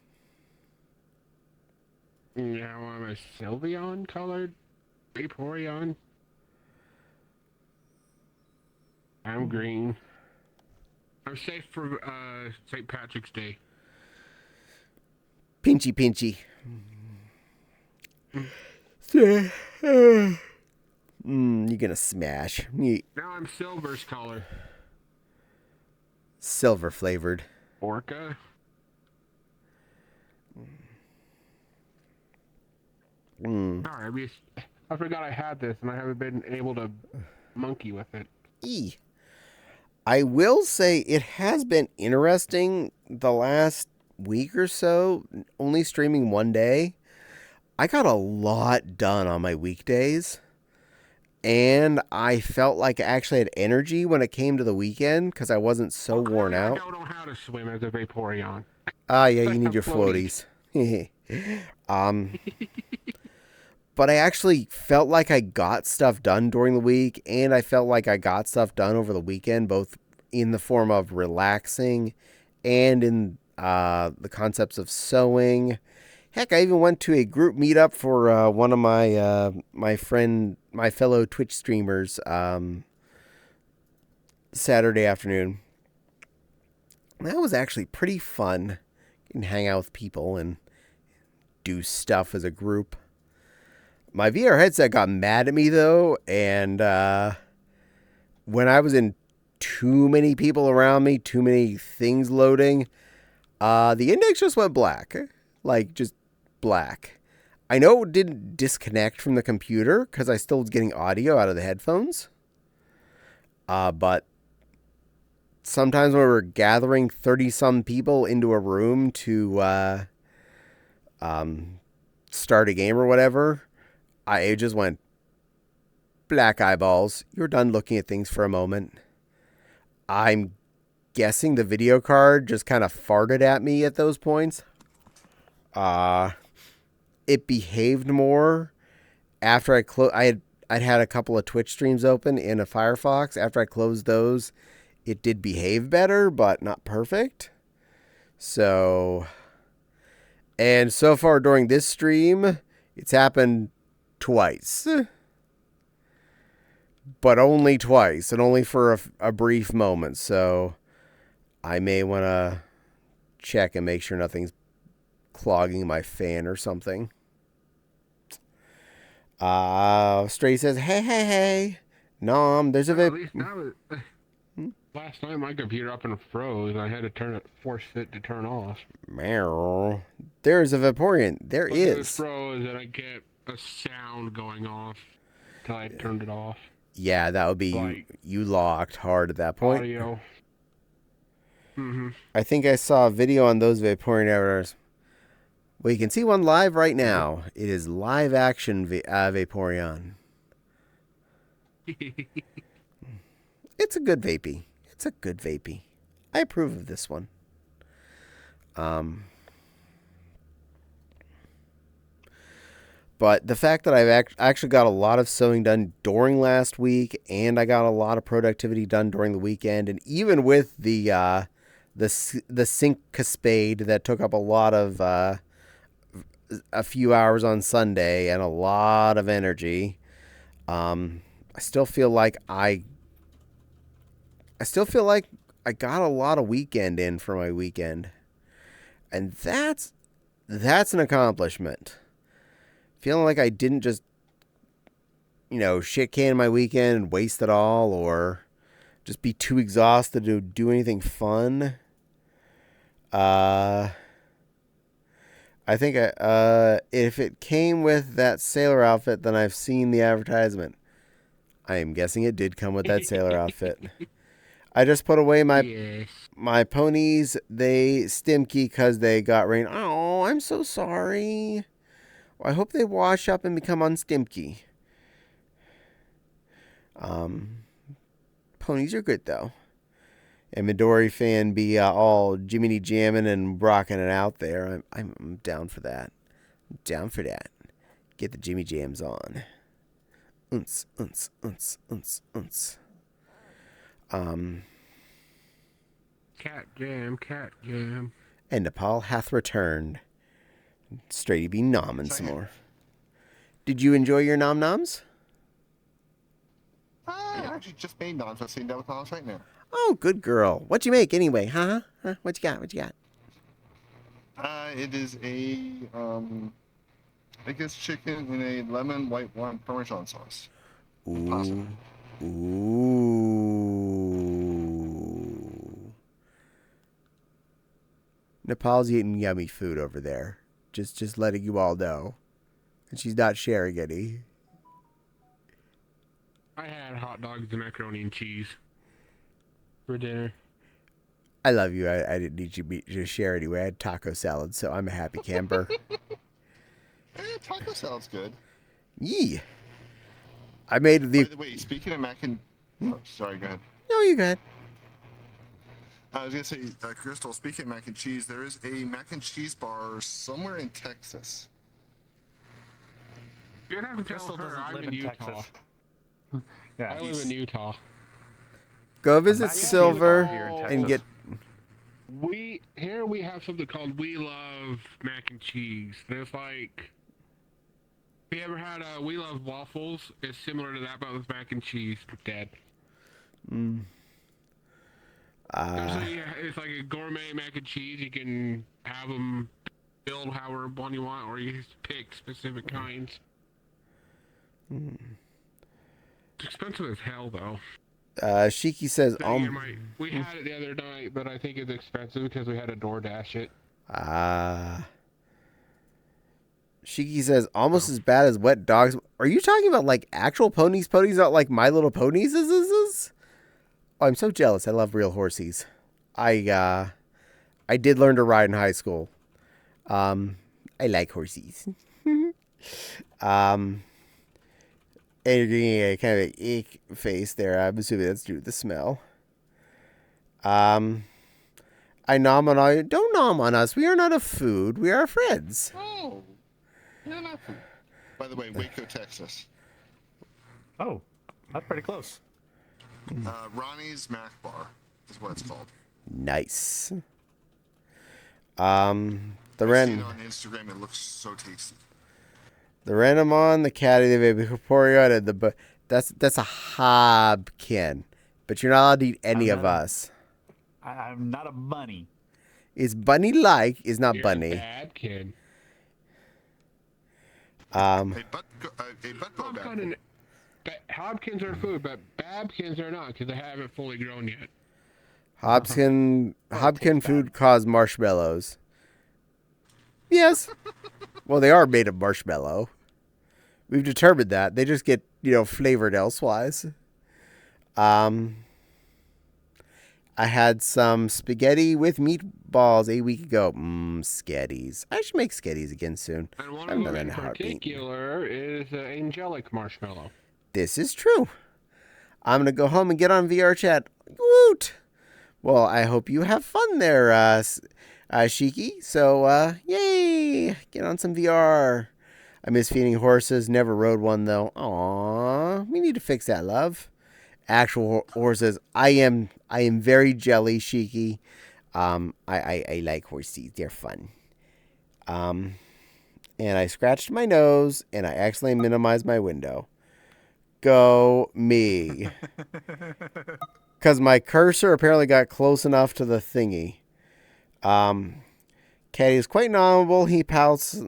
Yeah, I'm a Sylveon colored Vaporeon. I'm green. I'm safe for St. Patrick's Day. Pinchy, pinchy. You're gonna smash. Now I'm Silver's color. Silver flavored. Orca. Sorry, I forgot I had this and I haven't been able to monkey with it. I will say it has been interesting the last week or so, only streaming one day. I got a lot done on my weekdays, and I felt like I actually had energy when it came to the weekend because I wasn't so worn out. I don't know how to swim as a Vaporeon. Yeah, you need your floaties. But I actually felt like I got stuff done during the week, and I felt like I got stuff done over the weekend, both in the form of relaxing and in the concepts of sewing. Heck, I even went to a group meetup for one of my my fellow Twitch streamers Saturday afternoon. That was actually pretty fun. You can hang out with people and do stuff as a group. My VR headset got mad at me, though, and when I was in too many people around me, too many things loading, the index just went black. Like, just black. I know it didn't disconnect from the computer, because I still was getting audio out of the headphones. But sometimes when we're gathering 30-some people into a room to start a game or whatever, it just went black eyeballs. You're done looking at things for a moment. I'm guessing the video card just kind of farted at me at those points. It behaved more after I'd had a couple of Twitch streams open in a Firefox. After I closed those, it did behave better, but not perfect. So, and so far during this stream, it's happened twice. But only twice, and only for a brief moment. So, I may want to check and make sure nothing's clogging my fan or something. Stray says, hey. Nom, there's a At least that was... Last night my computer up and froze. I had to force it to turn off. Meow. There's a Vaporeon. There But is. It was froze and I get a sound going off until I turned it off. Yeah, that would be Like, you locked hard at that point. Audio. I think I saw a video on those Vaporeon avatars. Well, you can see one live right now. It is live action Vaporeon. It's a good Vapey. It's a good Vapey. I approve of this one. But the fact that I've actually got a lot of sewing done during last week, and I got a lot of productivity done during the weekend, and even with the sink caspade that took up a lot of a few hours on Sunday and a lot of energy, I still feel like I got a lot of weekend in for my weekend, and that's an accomplishment. Feeling like I didn't just, shit can my weekend and waste it all, or just be too exhausted to do anything fun. I think if it came with that sailor outfit, then I've seen the advertisement. I am guessing it did come with that sailor outfit. I just put away my ponies. They stimky because they got rain. Oh, I'm so sorry. I hope they wash up and become unstimky. Ponies are good though. And Midori fan be all Jiminy jamming and rocking it out there. I'm down for that. I'm down for that. Get the Jimmy Jams on. Unce, unce, unce, unce, unce. Cat jam. And Nepal hath returned. Straighty be nomming some more. Did you enjoy your nom noms? I actually just made noms. I'm sitting down with noms right now. Oh, good girl. What'd you make anyway, huh? What you got? It is a I guess chicken in a lemon white wine Parmesan sauce. Ooh. Nepal's eating yummy food over there. Just letting you all know. And she's not sharing any. I had hot dogs and macaroni and cheese for dinner. I love you. I didn't need you to share anyway. I had taco salad, so I'm a happy camper. Taco salad's good. Yee. I made the... By the way, speaking of mac and... Oh, sorry, go ahead. No, you go ahead. I was going to say, Crystal, speaking of mac and cheese, there is a mac and cheese bar somewhere in Texas. You're not to tell Crystal her doesn't I'm live in in Utah. Texas. Yeah, I live in Utah. Go visit mac and cheese Silver bar here in and get... Here we have something called We Love Mac and Cheese. There's like... Have you ever had We Love Waffles? It's similar to that, but with mac and cheese. Dead. It's like a gourmet mac and cheese. You can have them build however one you want, or you just pick specific kinds. It's expensive as hell, though. Shiki says... we had it the other night, but I think it's expensive because we had to DoorDash it. Shiki says, almost as bad as wet dogs. Are you talking about, like, actual ponies? Ponies, not like My Little Ponies? Oh, I'm so jealous. I love real horsies. I did learn to ride in high school. I like horsies. And you're getting a kind of an ick face there. I'm assuming that's due to the smell. I nom on all you. Don't nom on us. We are not a food. We are friends. Oh. Yeah, not food. By the way, Waco, Texas. Oh, that's pretty close. Ronnie's Mac Bar. is what it's called. Nice. The I've seen it random, on Instagram. It looks so tasty. the Renamon, the Caddie, the baby Corporeon, and that's a Hobkin, but you're not allowed to eat any of us. I'm not a bunny. Is bunny-like, is not You're bunny. a bad kid. A butt go back. Hobkins are food, but Babkins are not because they haven't fully grown yet. Hobkin food caused marshmallows. Yes. Well, they are made of marshmallow. We've determined that. They just get, flavored elsewise. I had some spaghetti with meatballs a week ago. Sketties. I should make sketties again soon. And one I of haven't them done that in in a heartbeat. particular is angelic marshmallow. This is true. I'm going to go home and get on VR chat. Woot! Well, I hope you have fun there, Shiki. So, yay! Get on some VR. I miss feeding horses. Never rode one, though. Aww. We need to fix that, love. Actual horses. I am very jelly, Shiki. I like horses. They're fun. And I scratched my nose, and I accidentally minimized my window. Go me. Because my cursor apparently got close enough to the thingy. Caddie is quite novel. He pouts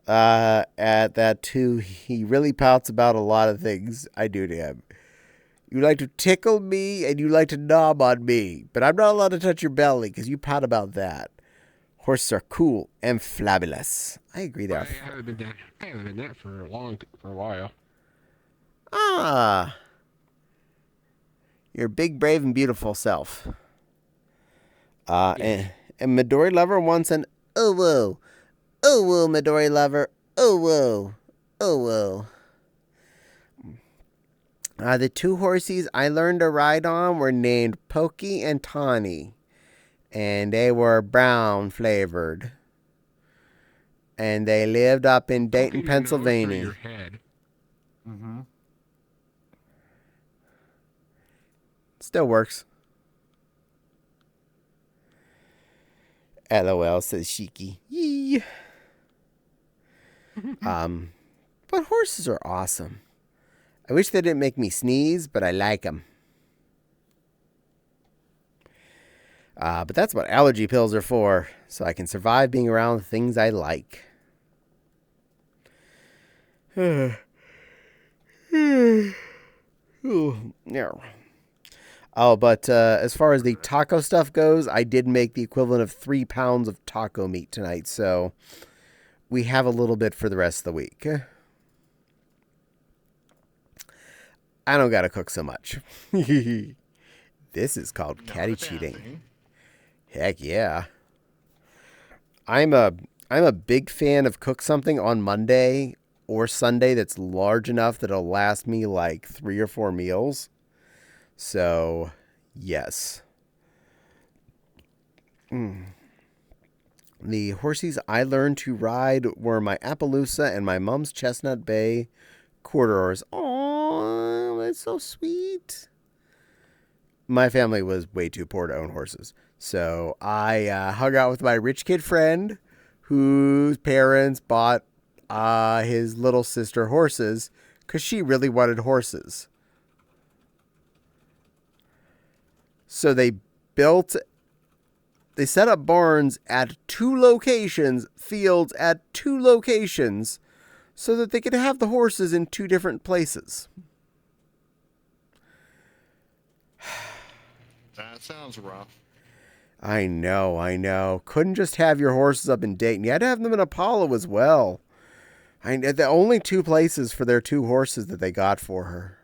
at that too. He really pouts about a lot of things I do to him. You like to tickle me and you like to knob on me, but I'm not allowed to touch your belly because you pout about that. Horses are cool and fabulous. I agree there. I haven't been that for a while. Ah. Your big, brave, and beautiful self. And Midori Lover wants an oh whoa. Oh whoa, Midori Lover. Oh whoa. Oh whoa. The two horses I learned to ride on were named Pokey and Tawny. And they were brown flavored. And they lived up in Dayton, Pennsylvania. Your head. Mm-hmm. Still works. LOL, says Shiki. Yee. But horses are awesome. I wish they didn't make me sneeze, but I like them. But that's what allergy pills are for, so I can survive being around the things I like. Oh, but as far as the taco stuff goes, I did make the equivalent of 3 pounds of taco meat tonight, so we have a little bit for the rest of the week. I don't gotta cook so much. This is called Caddie cheating. Heck yeah. I'm a big fan of cook something on Monday or Sunday that's large enough that it'll last me like 3 or 4 meals. So, yes. The horses I learned to ride were my Appaloosa and my mom's Chestnut Bay Quarters. Oh, that's so sweet. My family was way too poor to own horses. So I hung out with my rich kid friend whose parents bought his little sister horses because she really wanted horses. So they set up barns at 2 locations, fields at 2 locations, so that they could have the horses in 2 different places. That sounds rough. I know. Couldn't just have your horses up in Dayton. You had to have them in Apollo as well. The only 2 places for their 2 horses that they got for her.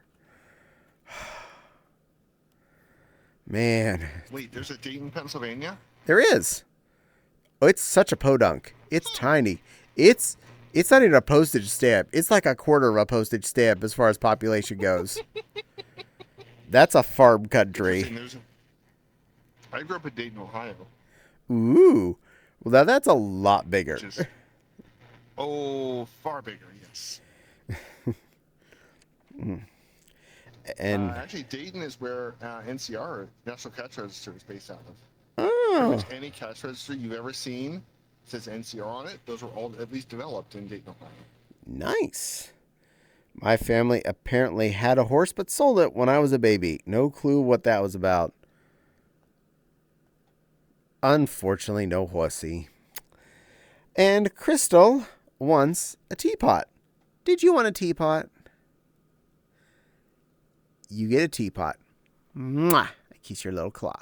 Man. Wait, there's a Dayton, Pennsylvania? There is. Oh, it's such a podunk. It's tiny. It's not even a postage stamp. It's like a quarter of a postage stamp as far as population goes. That's a farm country. I grew up in Dayton, Ohio. Ooh. Well, that's a lot bigger. Far bigger, yes. And Actually, Dayton is where NCR, National Cash Register, is based out of. Pretty oh, much any cash register you've ever seen says NCR on it. Those were all at least developed in Dayton, Ohio. nice. My family apparently had a horse but sold it when I was a baby. No clue what that was about. Unfortunately, no horsey. And Crystal wants a teapot. Did you want a teapot? You get a teapot. Mwah! I kiss your little claw.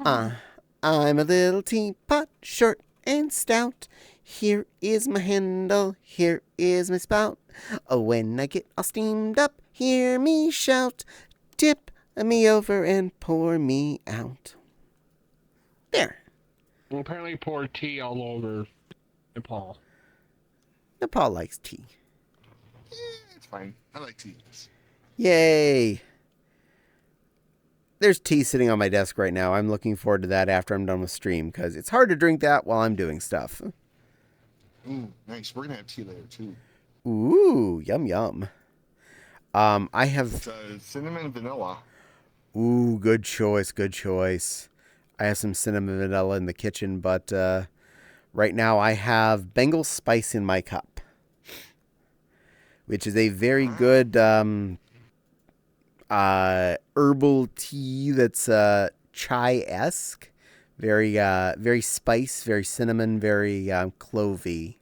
I'm a little teapot, short and stout. Here is my handle, here is my spout. Oh, when I get all steamed up, hear me shout. Tip me over and pour me out. There. And apparently pour tea all over Nepal. Nepal likes tea. It's fine. I like teas. Yay. There's tea sitting on my desk right now. I'm looking forward to that after I'm done with stream, because it's hard to drink that while I'm doing stuff. Ooh, nice. We're gonna have tea later too. Ooh, yum yum. I have... It's cinnamon vanilla. Ooh, good choice, good choice. I have some cinnamon vanilla in the kitchen, but right now I have Bengal spice in my cup, which is a very good herbal tea that's chai-esque. Very spice, very cinnamon, very clovey.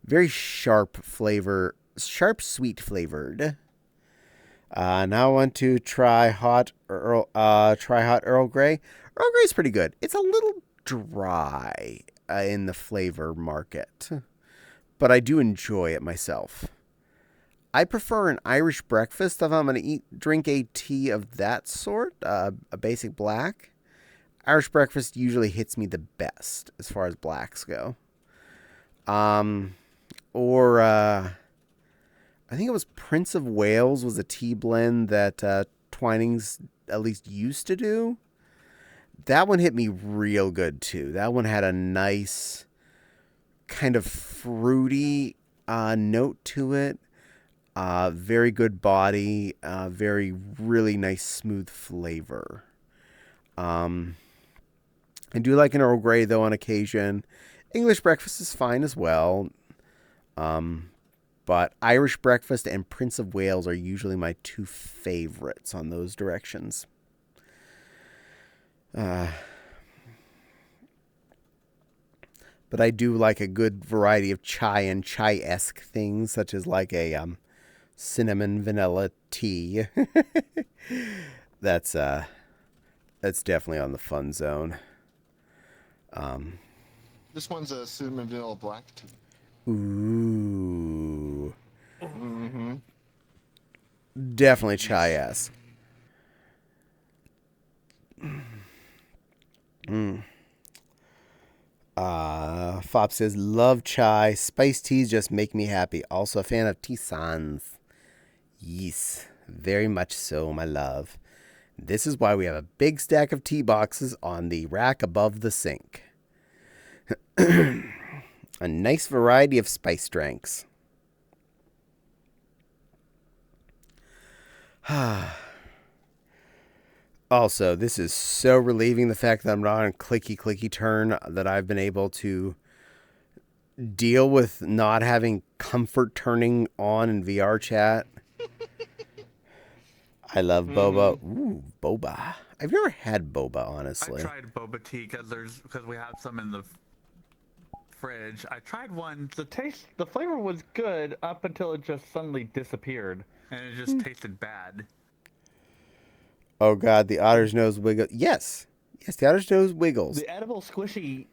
Very sharp flavor, sharp sweet flavored. Now I want to try hot Earl Grey. Earl Grey is pretty good. It's a little dry in the flavor market, but I do enjoy it myself. I prefer an Irish breakfast if I'm going to drink a tea of that sort, a basic black. Irish breakfast usually hits me the best as far as blacks go. Or I think it was Prince of Wales was a tea blend that Twinings at least used to do. That one hit me real good too. That one had a nice kind of fruity note to it. Very good body. Very really nice smooth flavor. I do like an Earl Grey though on occasion. English breakfast is fine as well. But Irish breakfast and Prince of Wales are usually my two favorites on those directions. But I do like a good variety of chai and chai-esque things, such as like a cinnamon vanilla tea. That's definitely on the fun zone. This one's a cinnamon vanilla black tea. Ooh. Mm-hmm. Definitely chai-esque. Fop says, love chai. Spiced teas just make me happy. Also a fan of tisanes. Yes, very much so, my love. This is why we have a big stack of tea boxes on the rack above the sink. A nice variety of spice drinks. Also, this is so relieving, the fact that I'm not on clicky turn, that I've been able to deal with not having comfort turning on in VR chat. I love boba. Ooh, boba. I've never had boba, honestly. I tried boba tea because we have some in the fridge. I tried one. The flavor was good up until it just suddenly disappeared, and it just tasted bad. Oh God, the otter's nose wiggles. Yes, the otter's nose wiggles. The edible squishy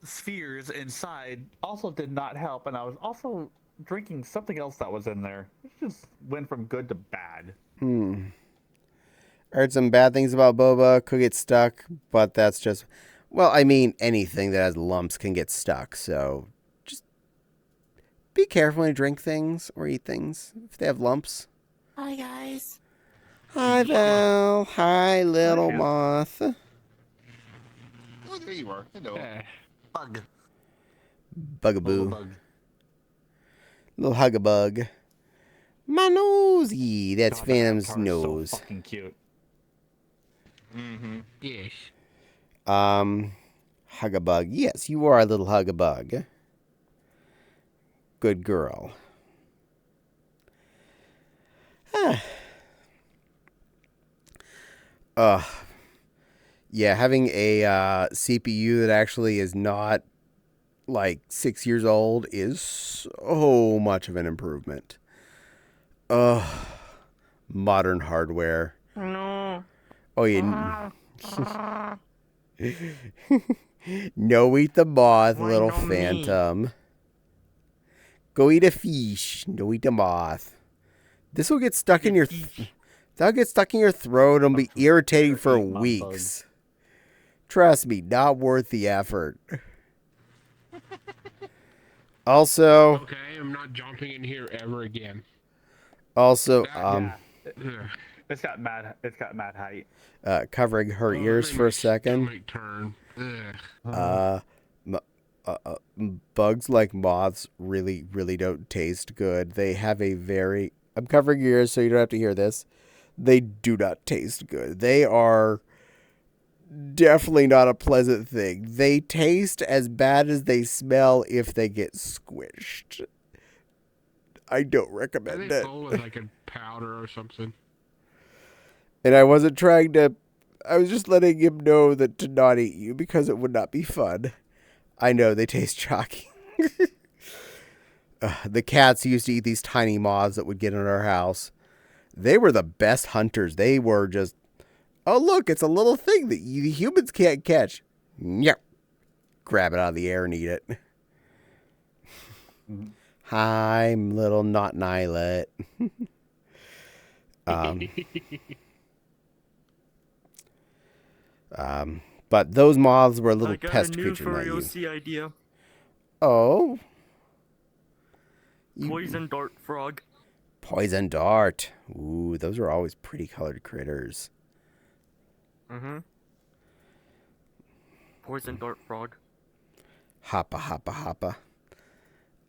spheres inside also did not help, and I was also drinking something else that was in there. It just went from good to bad. I heard some bad things about boba. Could get stuck, but that's just... Well, I mean, anything that has lumps can get stuck, so just be careful when you drink things or eat things if they have lumps. Hi, guys. Hi, Val. Hi, little moth. Oh, there you are. Hello. Bug. Bugaboo. Bug. Little hug-a-bug. My nosey. That's God, that Phantom's avatar is so nose. fucking cute. Mm-hmm. Yes. Hugabug. Yes, you are a little hugabug. Good girl. Uh, yeah, having a CPU that actually is not like 6 years old is so much of an improvement. Modern hardware. No. Oh, yeah. No, eat the moth, Why little no me? Phantom. Go eat a fish. No, eat the moth. This will get stuck in your. That'll get stuck in your throat and be irritating for Eat my weeks. Trust me, not worth the effort. Also, Okay, I'm not jumping in here ever again. also, That- Yeah. Ugh. It's got mad height. covering her Oh, ears that made for my a second. stomach turn. Ugh. Bugs like moths really don't taste good. They have a very. I'm covering your ears so you don't have to hear this. They do not taste good. They are definitely not a pleasant thing. They taste as bad as they smell if they get squished. I don't Are recommend they it. full with like a powder or something? And I wasn't trying to. I was just letting him know that to not eat you because it would not be fun. I know they taste shocking. The cats used to eat these tiny moths that would get in our house. They were the best hunters. They were just, oh, look, it's a little thing that you humans can't catch. Yep. Grab it out of the air and eat it. Hi, little not Nilet. But those moths were a little I got pest a new creature, not furry you. OC idea. Oh. Poison dart frog. Poison dart. Ooh, those are always pretty colored critters. Mm-hmm. Poison dart frog. Hoppa, hoppa, hoppa.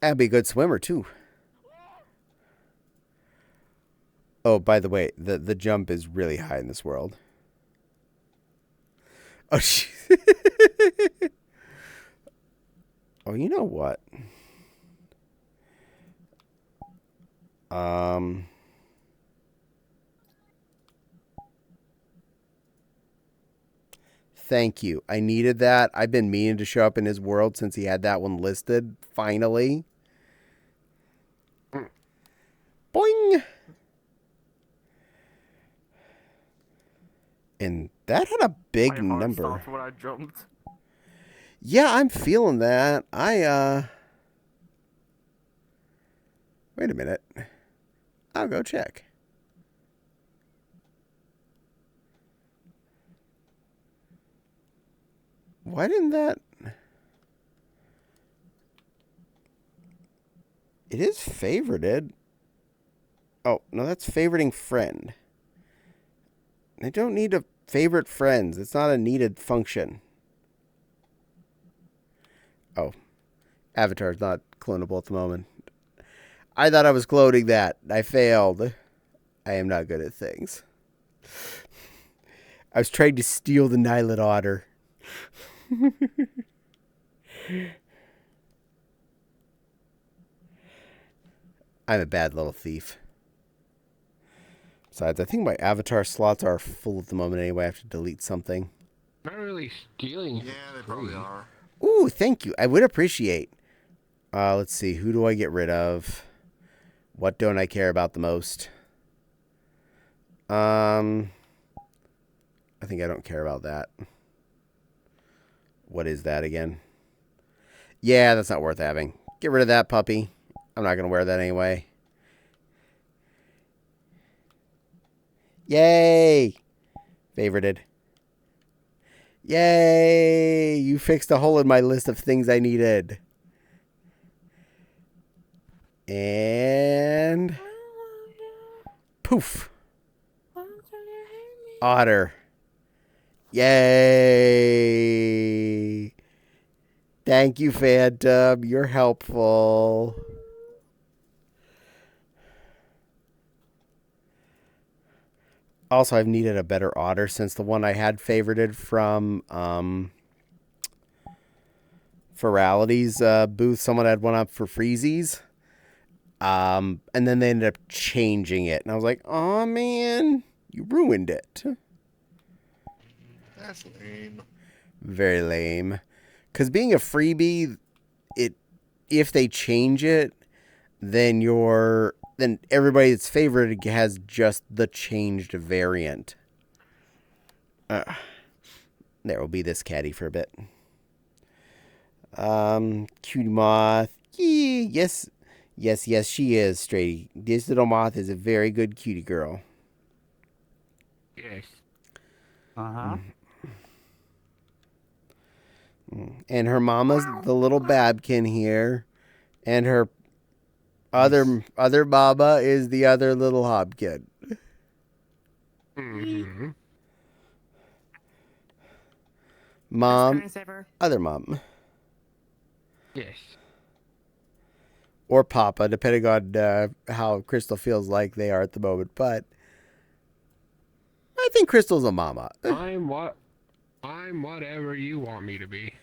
That'd be a good swimmer, too. Oh, by the way, the jump is really high in this world. Oh, oh, you know what? Thank you. I needed that. I've been meaning to show up in his world since he had that one listed. Finally. Boing! And that had a big My heart number. stopped when I jumped. Yeah, I'm feeling that. Wait a minute. I'll go check. Why didn't that... It is favorited. Oh, no, that's favoriting friend. I don't need to favorite friends. It's not a needed function. Oh. Avatar's not clonable at the moment. I thought I was cloning that. I failed. I am not good at things. I was trying to steal the Nylet otter. I'm a bad little thief. Besides, I think my avatar slots are full at the moment anyway. I have to delete something. Not really stealing. Yeah, they probably are. Ooh, thank you. I would appreciate. Let's see. Who do I get rid of? What don't I care about the most? I think I don't care about that. What is that again? Yeah, that's not worth having. Get rid of that puppy. I'm not going to wear that anyway. Yay! Favorited. Yay! You fixed a hole in my list of things I needed. And... poof! Otter. Yay! Thank you, Phantom. You're helpful. Also, I've needed a better otter since the one I had favorited from Ferality's booth. Someone had one up for Freezies. And then they ended up changing it. And I was like, oh man, you ruined it. That's lame. Very lame. Because being a freebie, if they change it, then everybody's favorite has just the changed variant. There will be this Caddie for a bit. Cutie moth. Yes, she is, Straighty. This little moth is a very good cutie girl. Yes. Uh-huh. And her mama's the little Babkin here. And her other baba is the other little Hobkid. Mm-hmm. Mom, other mom. Yes. Or Papa, depending on how Crystal feels like they are at the moment. But I think Crystal's a mama. I'm whatever you want me to be.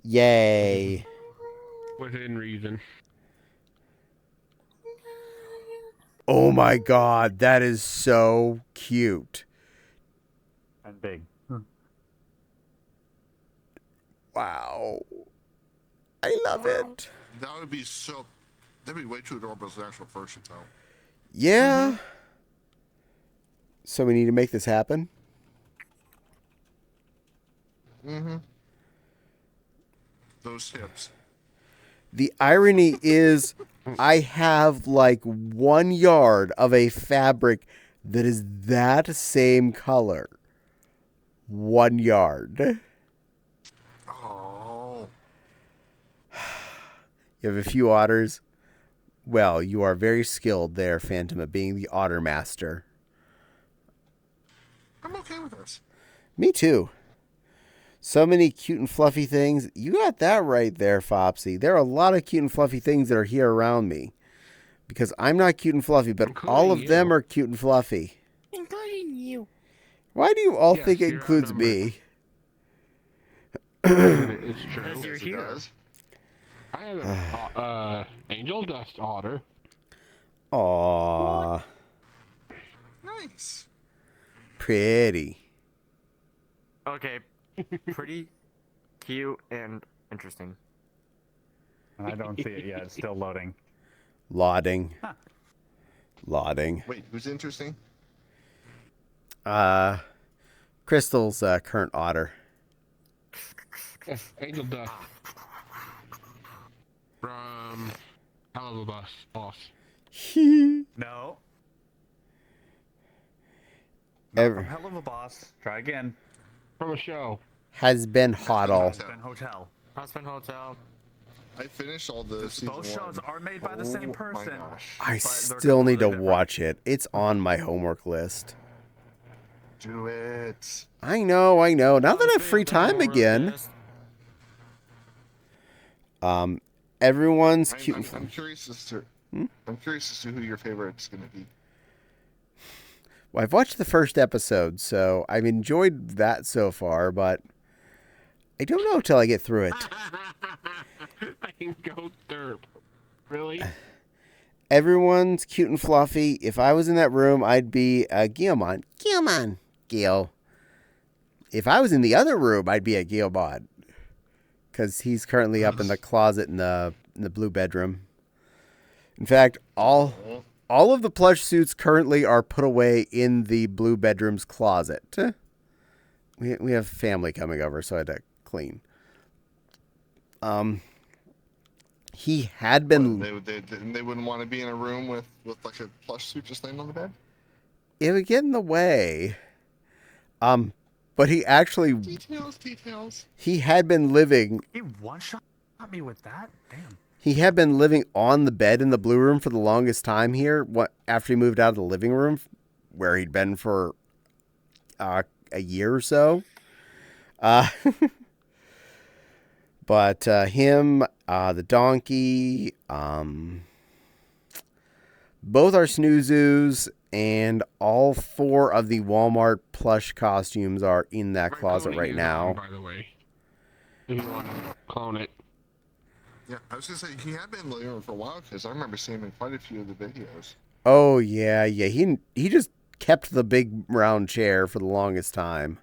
Yay. Within reason. Oh my god, that is so cute. And big. Wow. I love it. That'd be way too adorable as an actual person, though. Yeah. So we need to make this happen? Mm-hmm. Those hips. The irony is I have like 1 yard of a fabric that is that same color. 1 yard. Oh. You have a few otters. Well, you are very skilled there, Phantom, at being the otter master. I'm okay with this. Me too. So many cute and fluffy things. You got that right there, Fopsy. There are a lot of cute and fluffy things that are here around me. Because I'm not cute and fluffy, but all of them are cute and fluffy. Including you. Why do you all Yes, think it you're includes outnumbered. me? It's true. You're Yes, it here. does. I have an angel dust otter. Aww. Nice. Pretty. Okay. Pretty cute and interesting. And I don't see it yet. It's still loading. Lauding. Lauding. Wait, who's interesting? Crystal's current otter. Yes, angel dust. From Hell of a Boss. No. Ever Hell of a boss. Try again. From a show. has been Hoddle. Husband Hotel. Husband Hotel. I finished all the season Both shows 1. are made by the same Oh person. my gosh. I they're still need to completely different. watch it. It's on my homework list. Do it. I know. Now that I have free time again, everyone's cute and I'm fun. curious as to I'm curious as to who your favorite's going to be. Well, I've watched the first episode, so I've enjoyed that so far, but I don't know till I get through it. I can go derp. Really? Everyone's cute and fluffy. If I was in that room, I'd be a Guillemon. Guillemon. Gil. If I was in the other room, I'd be a Guillemon. Because he's currently up in the closet in the blue bedroom. In fact, all of the plush suits currently are put away in the blue bedroom's closet. We have family coming over, so I had to clean. He had been. They wouldn't want to be in a room with like a plush suit just laying on the bed. It would get in the way. But he actually Details. he had been living. He one-shot me with that? Damn. He had been living on the bed in the blue room for the longest time here. After he moved out of the living room, where he'd been for a year or so. But him, the donkey, Both are snoozoos, and all 4 of the Walmart plush costumes are in that My closet pony right is now. on, by the way. If you want to clone it. Yeah, I was gonna say he had been Leon for a while because I remember seeing him in quite a few of the videos. Oh yeah. He just kept the big round chair for the longest time.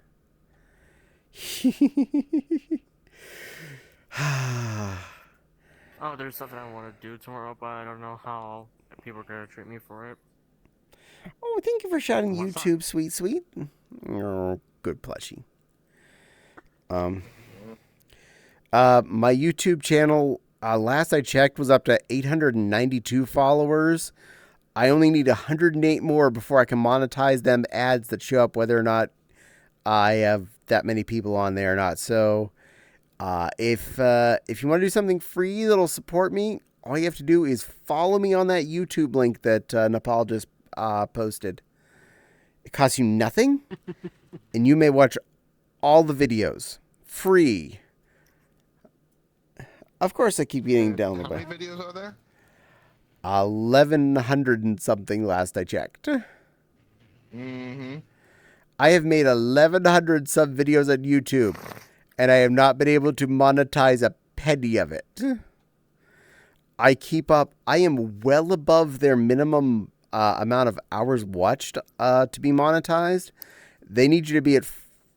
Oh, there's something I want to do tomorrow, but I don't know how people are gonna treat me for it. Oh, thank you for shouting What's that? YouTube, sweet. Oh, good plushie. My YouTube channel, last I checked, was up to 892 followers. I only need 108 more before I can monetize them ads that show up whether or not I have that many people on there or not. So, if you want to do something free that'll support me, all you have to do is follow me on that YouTube link that Nepal just posted. It costs you nothing, and you may watch all the videos free. Of course, I keep getting How downloaded many by videos are there? 1,100 and something last I checked. Mm-hmm. I have made 1,100 sub videos on YouTube, and I have not been able to monetize a penny of it. I am well above their minimum amount of hours watched to be monetized. They need you to be at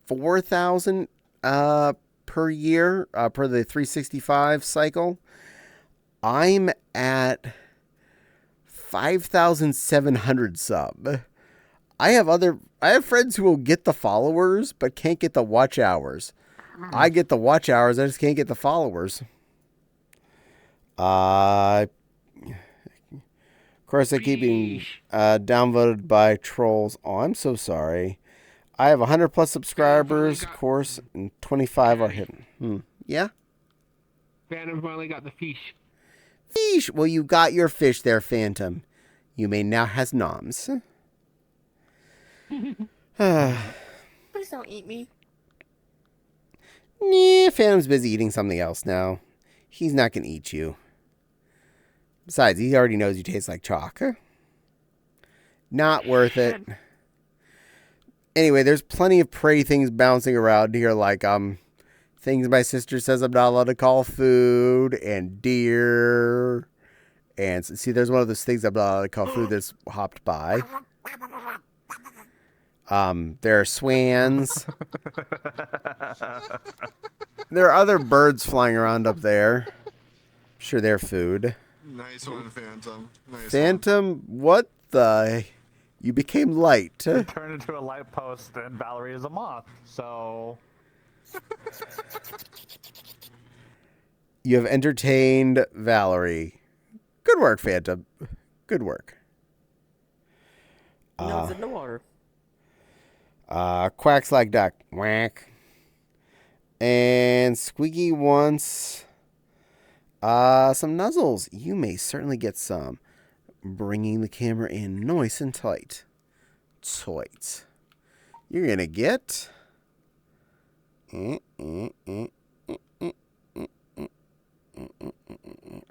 4,000 per year per the 365 cycle. I'm at 5,700 sub. I have friends who will get the followers but can't get the watch hours. I get the watch hours, I just can't get the followers. Of course, I keep being downvoted by trolls. Oh, I'm so sorry. I have 100 plus subscribers, of course, and 25 are hidden. Yeah? Phantom finally got the fish. Fish! Well, you got your fish there, Phantom. You may now has noms. Please don't eat me. Nah, Phantom's busy eating something else now. He's not gonna eat you. Besides, he already knows you taste like chalk. Not worth it. Anyway, there's plenty of prey things bouncing around here, like things my sister says I'm not allowed to call food, and deer. And see, there's one of those things I'm not allowed to call food that's hopped by. There are swans. There are other birds flying around up there. I'm sure they're food. Nice one, Phantom. Nice Phantom, what the? You became light. You turned into a light post, and Valerie is a moth. So You have entertained Valerie. Good work, Phantom. Good work. No, it's in the water. Quacks like duck. Whack. And Squeaky wants some nuzzles. You may certainly get some. Bringing the camera in nice and tight. Tight. You're going to get...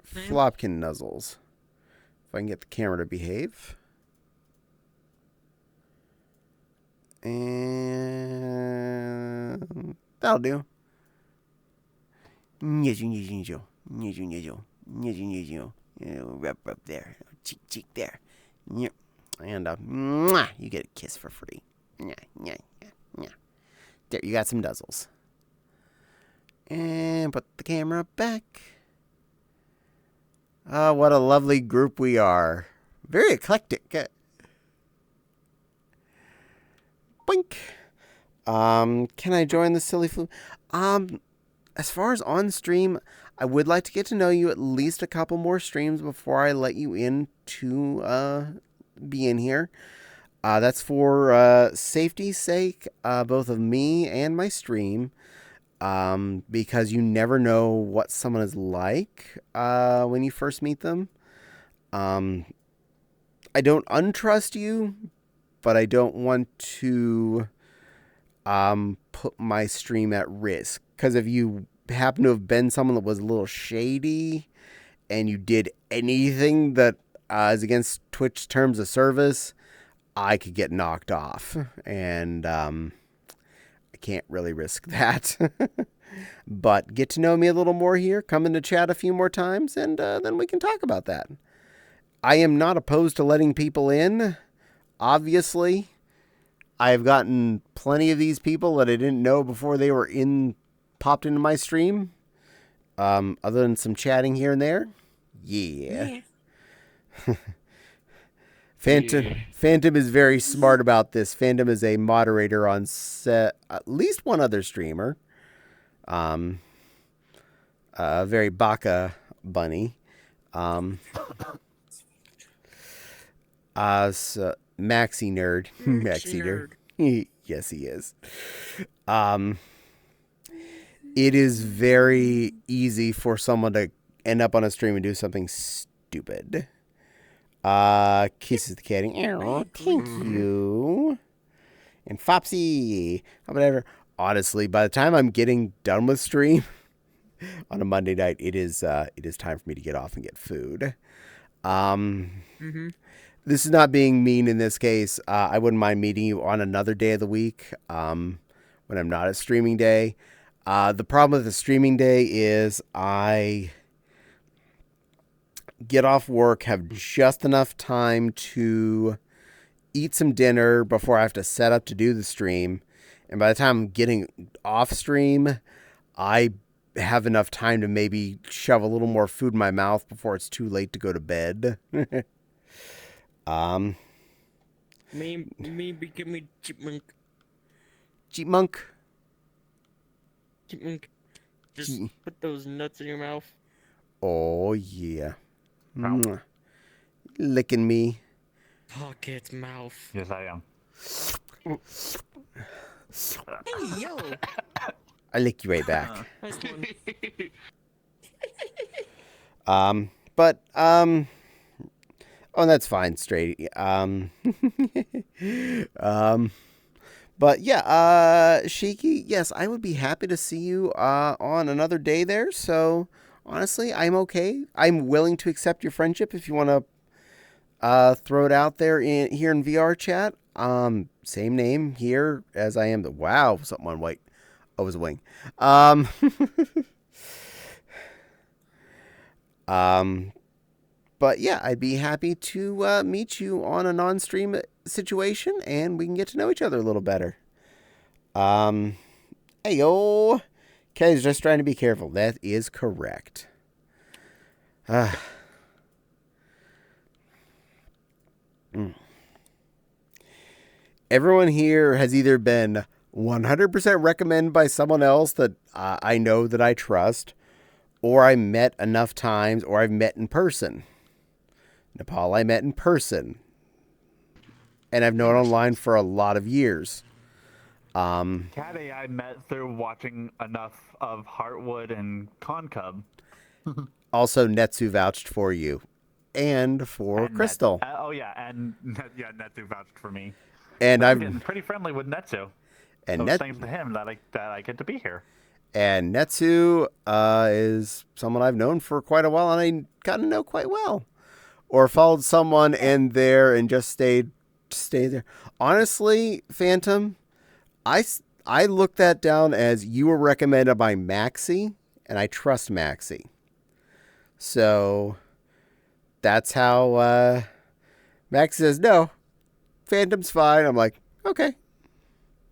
Flopkin nuzzles. If I can get the camera to behave. And that'll do. Rub there. Cheek there. And you get a kiss for free. There, you got some nuzzles. And put the camera back. Oh, what a lovely group we are. Very eclectic. Boink. Can I join the silly flu? As far as on stream, I would like to get to know you at least a couple more streams before I let you in to be in here. That's for safety's sake, both of me and my stream. Because you never know what someone is like when you first meet them. I don't untrust you, but I don't want to put my stream at risk. Because if you happen to have been someone that was a little shady and you did anything that is against Twitch terms of service, I could get knocked off, and I can't really risk that. But get to know me a little more here, come in to chat a few more times, and then we can talk about that. I am not opposed to letting people in. Obviously, I've gotten plenty of these people that I didn't know before they were popped into my stream. Other than some chatting here and there. Yeah. Phantom is very smart about this. Phantom is a moderator on at least one other streamer. A very baka bunny. So, Maxi nerd. Maxi nerd. Yes, he is. It is very easy for someone to end up on a stream and do something stupid. Kisses the Caddie. Oh, thank you. And Fopsy. Whatever. Honestly, by the time I'm getting done with stream on a Monday night, it is time for me to get off and get food. This is not being mean in this case. I wouldn't mind meeting you on another day of the week when I'm not at streaming day. The problem with the streaming day is I get off work, have just enough time to eat some dinner before I have to set up to do the stream. And by the time I'm getting off stream, I have enough time to maybe shove a little more food in my mouth before it's too late to go to bed. Maybe give me chipmunk. Chipmunk? Chipmunk. Just put those nuts in your mouth. Oh, yeah. Licking me. Pocket's mouth. Yes, I am. Hey, yo. I lick you right back. Nice one. Oh, that's fine, straight. But yeah, Shiki, yes, I would be happy to see you on another day there. So honestly, I'm okay. I'm willing to accept your friendship if you want to throw it out there here in VR chat. Same name here as I am. Wow, something on white. Oh, it was a wing. But yeah, I'd be happy to meet you on a non-stream situation, and we can get to know each other a little better. Hey, yo. Kay's just trying to be careful. That is correct. Everyone here has either been 100% recommended by someone else that I know that I trust, or I met enough times, or I've met in person. Nepal, I met in person. And I've known online for a lot of years. Caddie, I met through watching enough of Heartwood and Concub. Also, Netsu vouched for you. And for Crystal. And Netsu vouched for me. And I'm I'm getting pretty friendly with Netsu. And so thanks to him that I get to be here. And Netsu is someone I've known for quite a while, and I got to know quite well. Or followed someone in there and just stayed there. Honestly, Phantom, I look that down as you were recommended by Maxi, and I trust Maxi. So that's how Maxi says, no, Phantom's fine. I'm like, okay,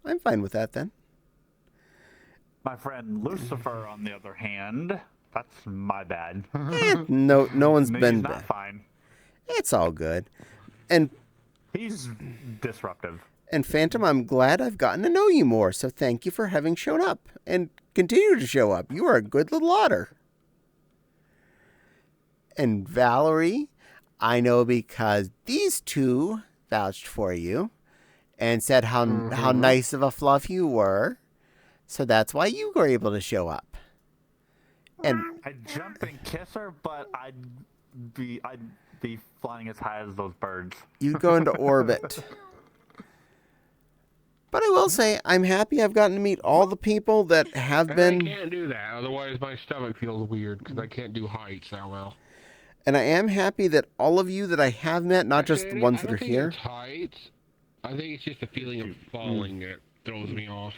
I'm fine with that then. My friend Lucifer, on the other hand, that's my bad. No one's been He's not fine. It's all good. And he's disruptive. And Phantom, I'm glad I've gotten to know you more, so thank you for having shown up and continue to show up. You are a good little otter. And Valerie, I know because these two vouched for you and said how nice of a fluff you were. So that's why you were able to show up. And I'd jump and kiss her, but I'd be flying as high as those birds. You'd go into orbit. But I will say, I'm happy I've gotten to meet all the people that have been... I can't do that, otherwise my stomach feels weird, because I can't do heights that well. And I am happy that all of you that I have met, not just the Actually, ones I that are don't think here. it's heights. I think it's just the feeling of falling that throws me off.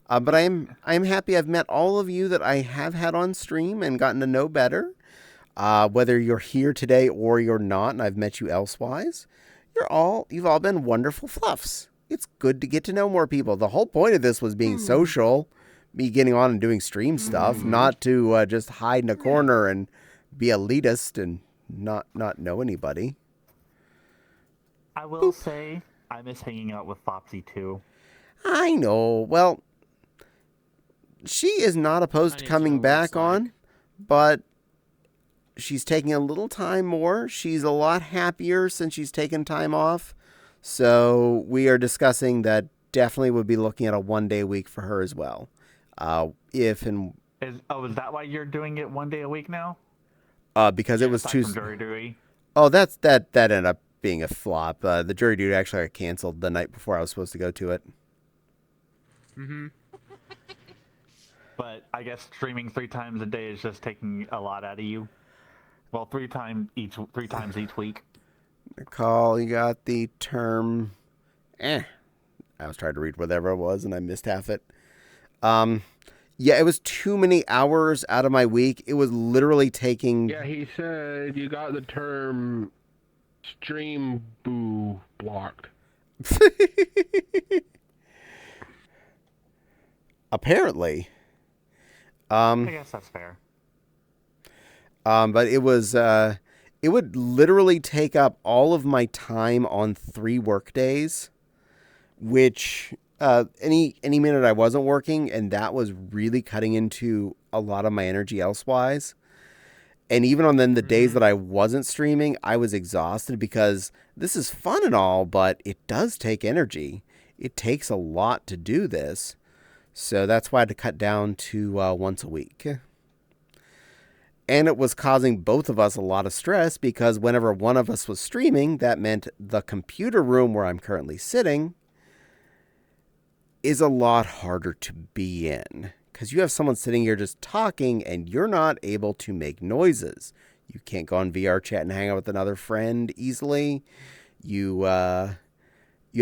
But I am happy I've met all of you that I have had on stream and gotten to know better. Whether you're here today or you're not, and I've met you elsewise, you've all been wonderful fluffs. It's good to get to know more people. The whole point of this was being social, me getting on and doing stream stuff, not to just hide in a corner and be elitist and not know anybody. I will say I miss hanging out with Flopsy too. I know. Well, she is not opposed to coming back on, but she's taking a little time more. She's a lot happier since she's taken time off. So we are discussing that definitely would be looking at a 1 day a week for her as well. Is that why you're doing it 1 day a week now? Because it was Aside too. From jury duty? Oh, that ended up being a flop. The jury duty actually got canceled the night before I was supposed to go to it. Mm-hmm. But I guess streaming 3 times a day is just taking a lot out of you. Well, 3 times each week. Nicole, you got the term. I was trying to read whatever it was and I missed half it. Yeah, it was too many hours out of my week. It was literally taking. Yeah, he said you got the term stream boo blocked. Apparently. I guess that's fair. But it was. It would literally take up all of my time on 3 work days, which any minute I wasn't working, and that was really cutting into a lot of my energy elsewise. And even on then the days that I wasn't streaming, I was exhausted because this is fun and all, but it does take energy. It takes a lot to do this. So that's why I had to cut down to once a week. And it was causing both of us a lot of stress because whenever one of us was streaming, that meant the computer room where I'm currently sitting is a lot harder to be in. Because you have someone sitting here just talking and you're not able to make noises. You can't go on VR chat and hang out with another friend easily. You have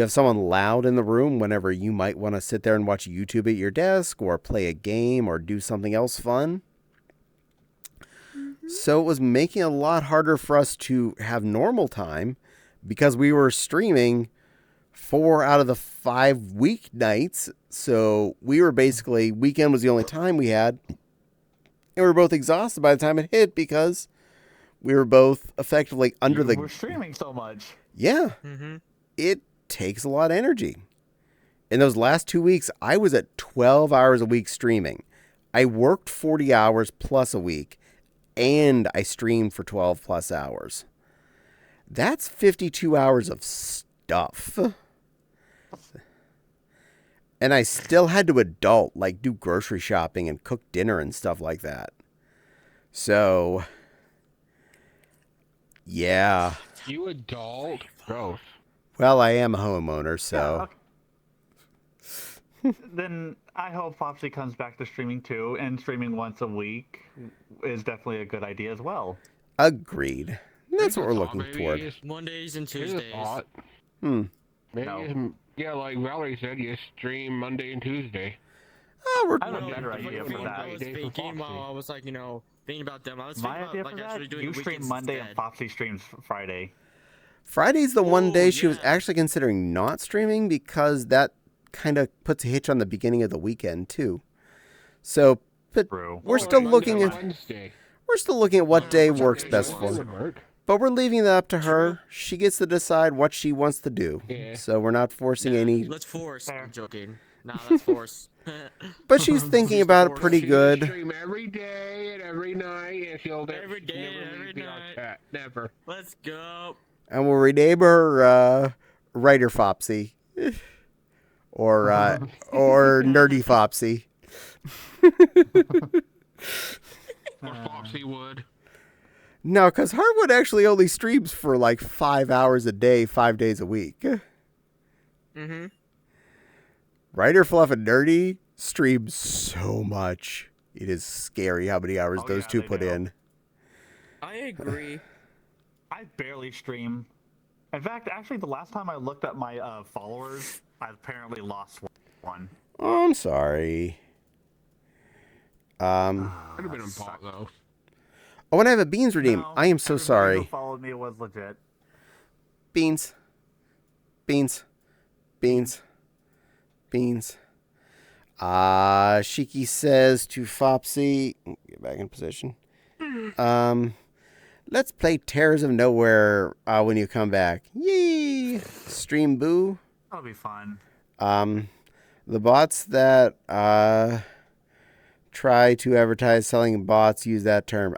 someone loud in the room whenever you might want to sit there and watch YouTube at your desk or play a game or do something else fun. So it was making it a lot harder for us to have normal time because we were streaming 4 out of the 5 weeknights. So we were basically, weekend was the only time we had. And we were both exhausted by the time it hit because we were both effectively under the... We're streaming so much. Yeah. It takes a lot of energy. In those last 2 weeks, I was at 12 hours a week streaming. I worked 40 hours plus a week. And I streamed for 12 plus hours. That's 52 hours of stuff. And I still had to adult, like do grocery shopping and cook dinner and stuff like that. So, yeah. You adult? Gross. Well, I am a homeowner, so. Yeah, okay. Then I hope Flopsy comes back to streaming too, and streaming once a week is definitely a good idea as well. Agreed. That's what we're looking toward. Mondays and Tuesdays. Maybe, No. yeah, like Valerie said, you stream Monday and Tuesday. Oh, I have a better idea for that. I was thinking while I was like, thinking about them. I was My thinking idea about for actually that, doing you stream weekends Monday instead. and Flopsy streams Friday. Friday's the one day she was yeah. actually considering not streaming because that kind of puts a hitch on the beginning of the weekend too. So, but True. we're still looking at Wednesday. what day works best for her. But we're leaving that up to her. She gets to decide what she wants to do. Yeah. So we're not forcing any. Let's force. Fair. I'm joking. Nah, let's force. But she's thinking about it pretty She'll good. stream every day and every night, and she'll Every day never and every leave me on night. chat. Never. Let's go. And we'll rename her Writer Fopsy. Or Nerdy Fopsy. Or Flopsy would. No, because Harwood actually only streams for like 5 hours a day, 5 days a week. Mm-hmm. Writer Fluff and Nerdy stream so much. It is scary how many hours Oh, those yeah, two they put do. in. I agree. I barely stream. In fact, actually, the last time I looked at my followers, I apparently lost one. Oh, I'm sorry. Could have been on That pot sucked. though. Oh, and I have a beans redeem. No, I am so everybody who sorry. followed me was legit. Beans. Beans. Beans. Beans. Shiki says to Fopsy, get back in position. Let's play Terrors of Nowhere when you come back. Yee! Stream boo. That'll be fun. The bots that try to advertise selling bots use that term.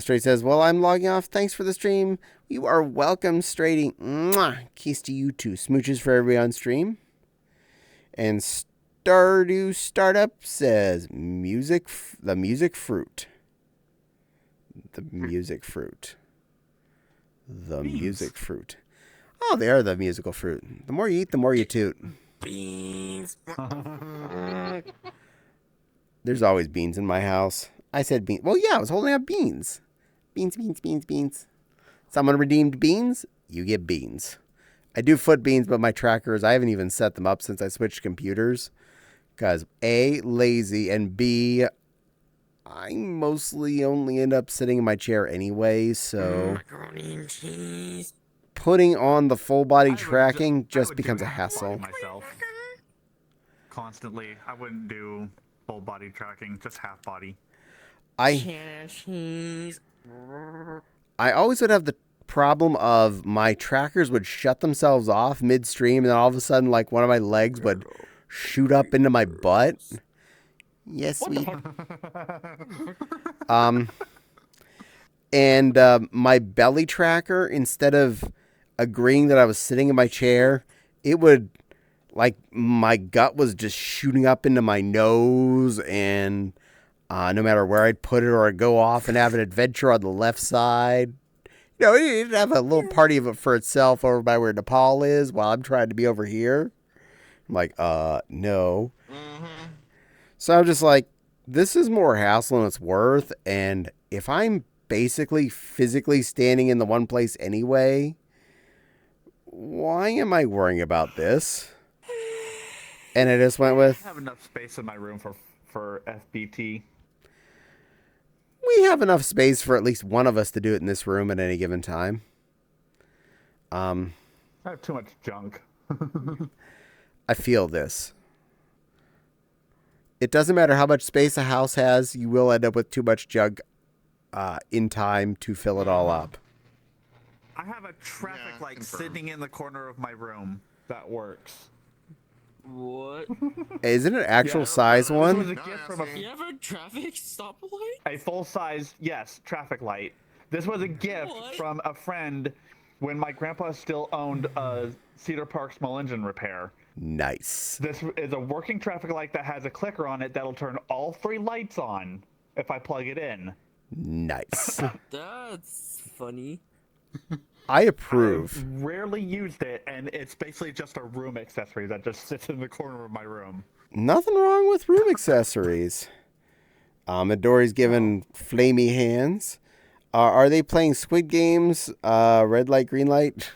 Straight says, well, I'm logging off. Thanks for the stream. You are welcome, Straighty. Mwah! Kiss to you too. Smooches for everybody on stream. And Stardew Startup says, the music fruit. The music fruit. The Beans. music fruit. Oh, they are the musical fruit. The more you eat, the more you toot. Beans. There's always beans in my house. I said beans. Well, yeah, I was holding up beans. Beans, beans, beans, beans. Someone redeemed beans, you get beans. I do foot beans, but my trackers, I haven't even set them up since I switched computers. Because A, lazy, and B, I mostly only end up sitting in my chair anyway, so Macaroni and cheese. putting on the full body I would tracking I just would becomes do a half body hassle. myself. Constantly. I wouldn't do full body tracking, just half body. Cheese. I always would have the problem of my trackers would shut themselves off midstream, and then all of a sudden, like, one of my legs would shoot up into my butt. Yes, sweet. And my belly tracker, instead of agreeing that I was sitting in my chair, it would, like, my gut was just shooting up into my nose, and no matter where I'd put it, or I'd go off and have an adventure on the left side. You know, it'd have a little party of it for itself over by where Nepal is while I'm trying to be over here. I'm like, no. So I'm just like, this is more hassle than it's worth. And if I'm basically physically standing in the one place anyway, why am I worrying about this? And I just went with, I have enough space in my room for FBT. we have enough space for at least one of us to do it in this room at any given time. I have too much junk. I feel this. It doesn't matter how much space a house has, you will end up with too much junk in time to fill it all up. I have a traffic Yeah, light confirmed. sitting in the corner of my room that works. What? Isn't it an actual Yeah, size This was one? a No, gift that's from You have a traffic stoplight? a full-size, yes, traffic light. This was a gift What? from a friend when my grandpa still owned a Cedar Park small engine repair. Nice. This is a working traffic light that has a clicker on it that'll turn all 3 lights on if I plug it in. Nice. That's funny. I approve. I've rarely used it, and it's basically just a room accessory that just sits in the corner of my room. Nothing wrong with room accessories. Midori's given flamey hands. Are they playing Squid Games? Red light, green light?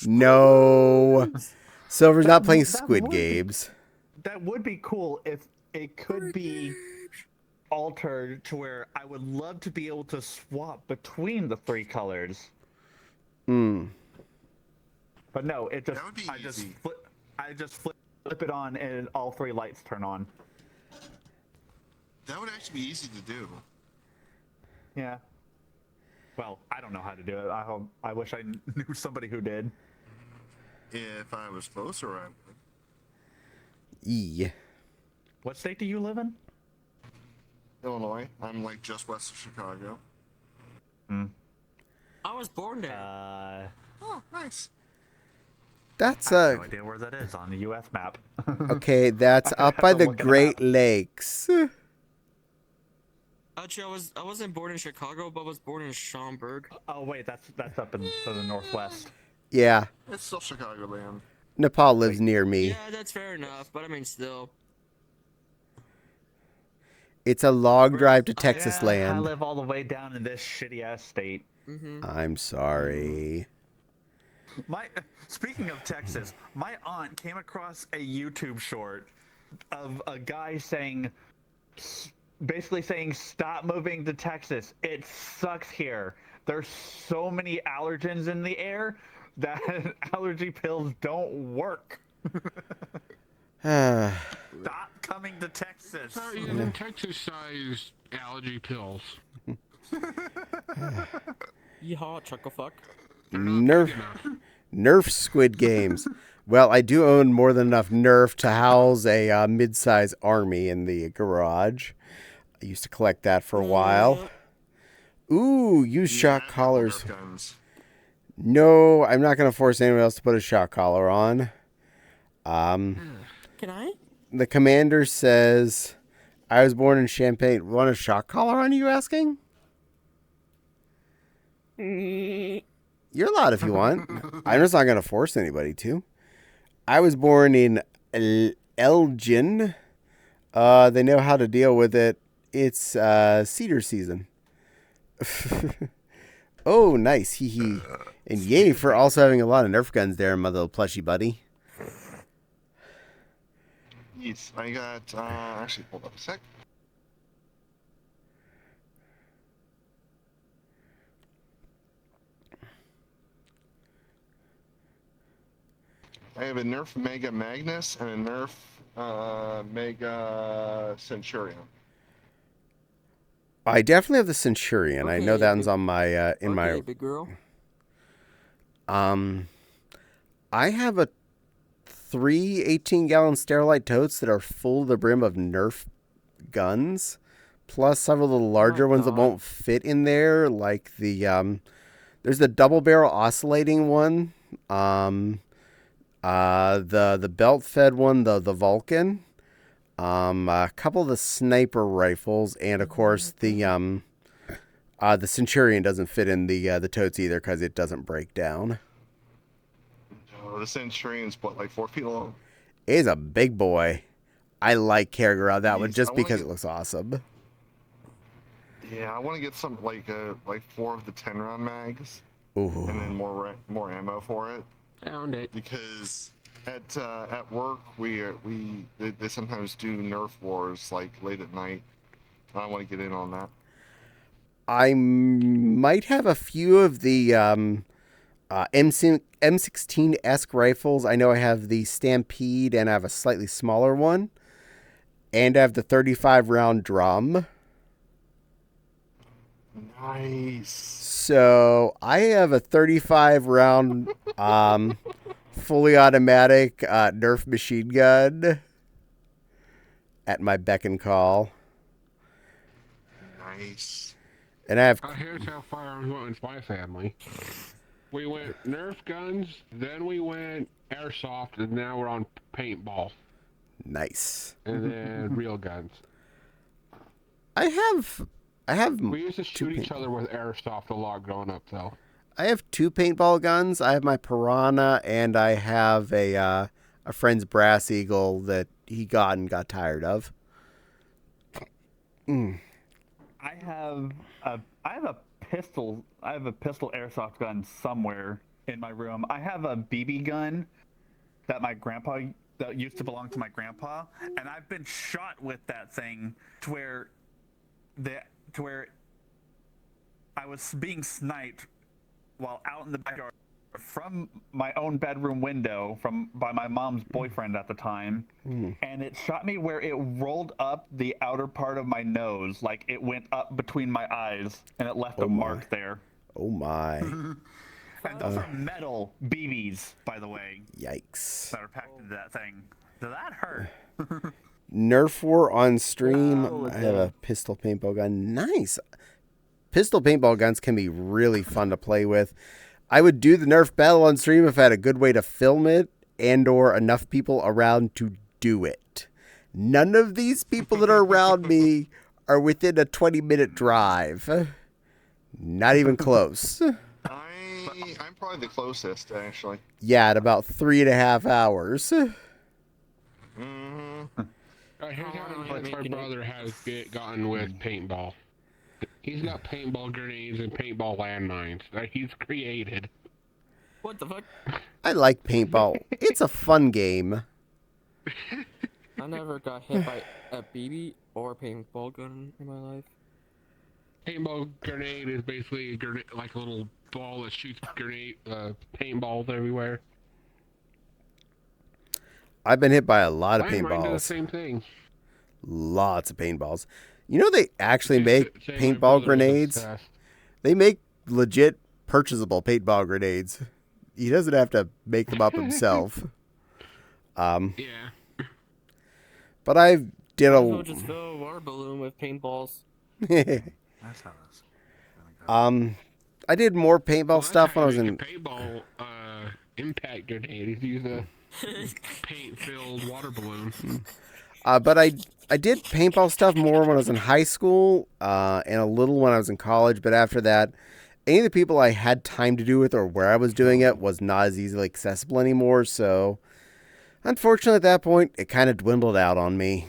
No. Silver's not playing that Squid would be- Games. That would be cool if it could be altered to where I would love to be able to swap between the 3 colors. Hmm. But no, it just That would be easy. I just flip it on and all 3 lights turn on. That would actually be easy to do. Yeah. Well, I don't know how to do it. I wish I knew somebody who did. If I was closer, I would. Yeah. What state do you live in? Illinois. I'm like just west of Chicago. I was born there. Oh, nice. That's I have no idea where that is on the U.S. map. okay. That's I up have by to the look it Great up. Lakes. Actually, I wasn't born in Chicago, but I was born in Schaumburg. Oh wait, that's up in to the northwest. Yeah. It's still Chicagoland. Nepal lives near me. Yeah, that's fair enough, but I mean, still. It's a long drive to Texas Yeah, I land. live all the way down in this shitty ass state. I'm sorry. Speaking of Texas, my aunt came across a YouTube short of a guy basically saying, "Stop moving to Texas. It sucks here. There's so many allergens in the air that allergy pills don't work. Stop coming to Texas." Start using Texas-sized allergy pills. Yeehaw, chuckle fuck. Nerf Squid Games. Well, I do own more than enough Nerf to house a mid-size army in the garage. I used to collect that for a while. Ooh, use shock collars. No, I'm not going to force anyone else to put a shock collar on. Can I? The commander says, I was born in Champaign. Want a shock collar on, you asking? You're allowed if you want. I'm just not going to force anybody to. I was born in Elgin. They know how to deal with it. It's cedar season. Oh, nice. Hee hee. And yay for also having a lot of Nerf guns there, my little plushy buddy. Yes, I got, actually, hold up a sec. I have a Nerf Mega Magnus and a Nerf Mega Centurion. I definitely have the Centurion. I know that one's on my my big girl. I have a 3 18-gallon Sterilite totes that are full to the brim of Nerf guns, plus several of the larger ones that won't fit in there, like the there's the double barrel oscillating one, the belt fed one, the Vulcan, a couple of the sniper rifles, and of course the Centurion doesn't fit in the totes either because it doesn't break down. Oh, the Centurion's what, like 4 feet long? It's a big boy. I like carrying around that one just because it looks awesome. Yeah, I want to get some like 4 of the 10-round mags. Ooh. And then more ammo for it. Found it. Because at work they sometimes do Nerf wars like late at night. I want to get in on that. I might have a few of the M16-esque rifles. I know I have the Stampede and I have a slightly smaller one. And I have the 35-round drum. Nice. So I have a 35-round fully automatic Nerf machine gun at my beck and call. Nice. And I have... Here's how firearms went with my family. We went Nerf guns, then we went airsoft, and now we're on paintball. Nice. And then real guns. I have We used to shoot each other with airsoft a lot growing up, though. I have 2 paintball guns. I have my Piranha, and I have a friend's Brass Eagle that he got and got tired of. I have a pistol. I have a pistol airsoft gun somewhere in my room. I have a BB gun that that used to belong to my grandpa, and I've been shot with that thing to where I was being sniped while out in the backyard from my own bedroom window by my mom's boyfriend at the time, and it shot me where it rolled up the outer part of my nose, like it went up between my eyes, and it left a mark there. Oh my. And those are metal BBs, by the way. Yikes. That are packed into that thing. Does that hurt? Nerf War on stream. I have a pistol paintball gun. Nice. Pistol paintball guns can be really fun to play with. I would do the Nerf battle on stream if I had a good way to film it and or enough people around to do it. None of these people that are around me are within a 20-minute drive. Not even close. I'm probably the closest, actually. Yeah, at about 3.5 hours. Mm-hmm. Here's How how am I intense my making it? brother has gotten with paintball. He's got paintball grenades and paintball landmines that he's created. What the fuck? I like paintball. It's a fun game. I never got hit by a BB or a paintball gun in my life. Paintball grenade is basically a grenade, like a little ball that shoots grenade paintballs everywhere. I've been hit by a lot of Mine does the paintballs. same thing. Lots of paintballs. You know they actually Just make say my paintball brother is grenades? obsessed. They make legit purchasable paintball grenades. He doesn't have to make them up himself. Yeah. But I did Might as well a just fill a water balloon with paintballs. That's how this. I did more paintball Well, that's stuff how when I was you in make a paintball impact grenade. He's used a paint-filled water balloon. but I did paintball stuff more when I was in high school and a little when I was in college. But after that, any of the people I had time to do with or where I was doing it was not as easily accessible anymore. So, unfortunately, at that point, it kind of dwindled out on me.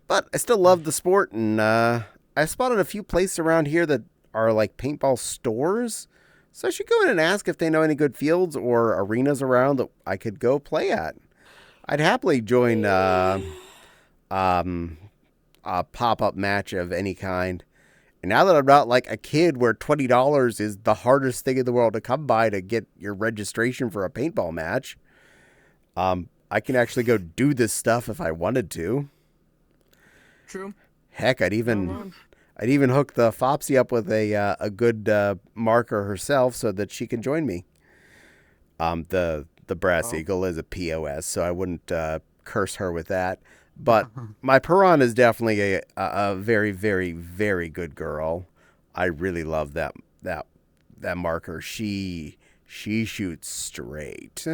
But I still love the sport, and I spotted a few places around here that are like paintball stores. So I should go in and ask if they know any good fields or arenas around that I could go play at. I'd happily join a pop-up match of any kind. And now that I'm not like a kid where $20 is the hardest thing in the world to come by to get your registration for a paintball match, I can actually go do this stuff if I wanted to. True. Heck, I'd even hook the Fopsy up with a good marker herself so that she can join me. The Brass Eagle is a POS, so I wouldn't curse her with that. But my Piran is definitely a very, very, very good girl. I really love that marker. She shoots straight.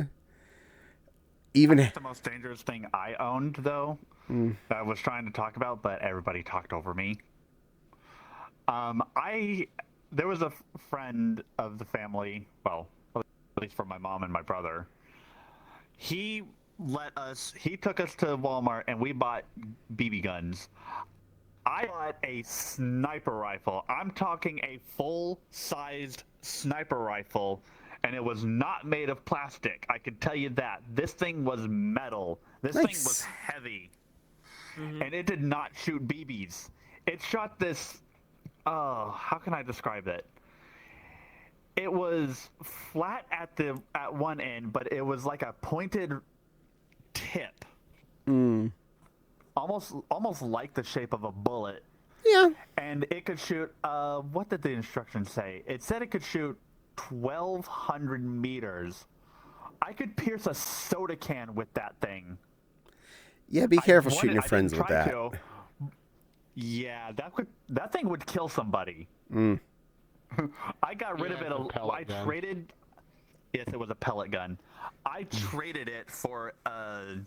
Even That's the most dangerous thing I owned, though. That I was trying to talk about, but everybody talked over me. There was a friend of the family, well, at least from my mom and my brother. He took us to Walmart and we bought BB guns. I bought a sniper rifle. I'm talking a full-sized sniper rifle, and it was not made of plastic. I can tell you that. This thing was metal. This thing was heavy. And it did not shoot BBs. It shot this, how can I describe it? It was flat at one end, but it was like a pointed tip. Almost like the shape of a bullet. yeah. And it could shoot, what did the instructions say? It said it could shoot 1,200 meters. I could pierce a soda can with that thing. Yeah, be careful shooting your friends with that. Yeah, that thing would kill somebody. I got rid of it. I traded. Yes, it was a pellet gun. I traded it for an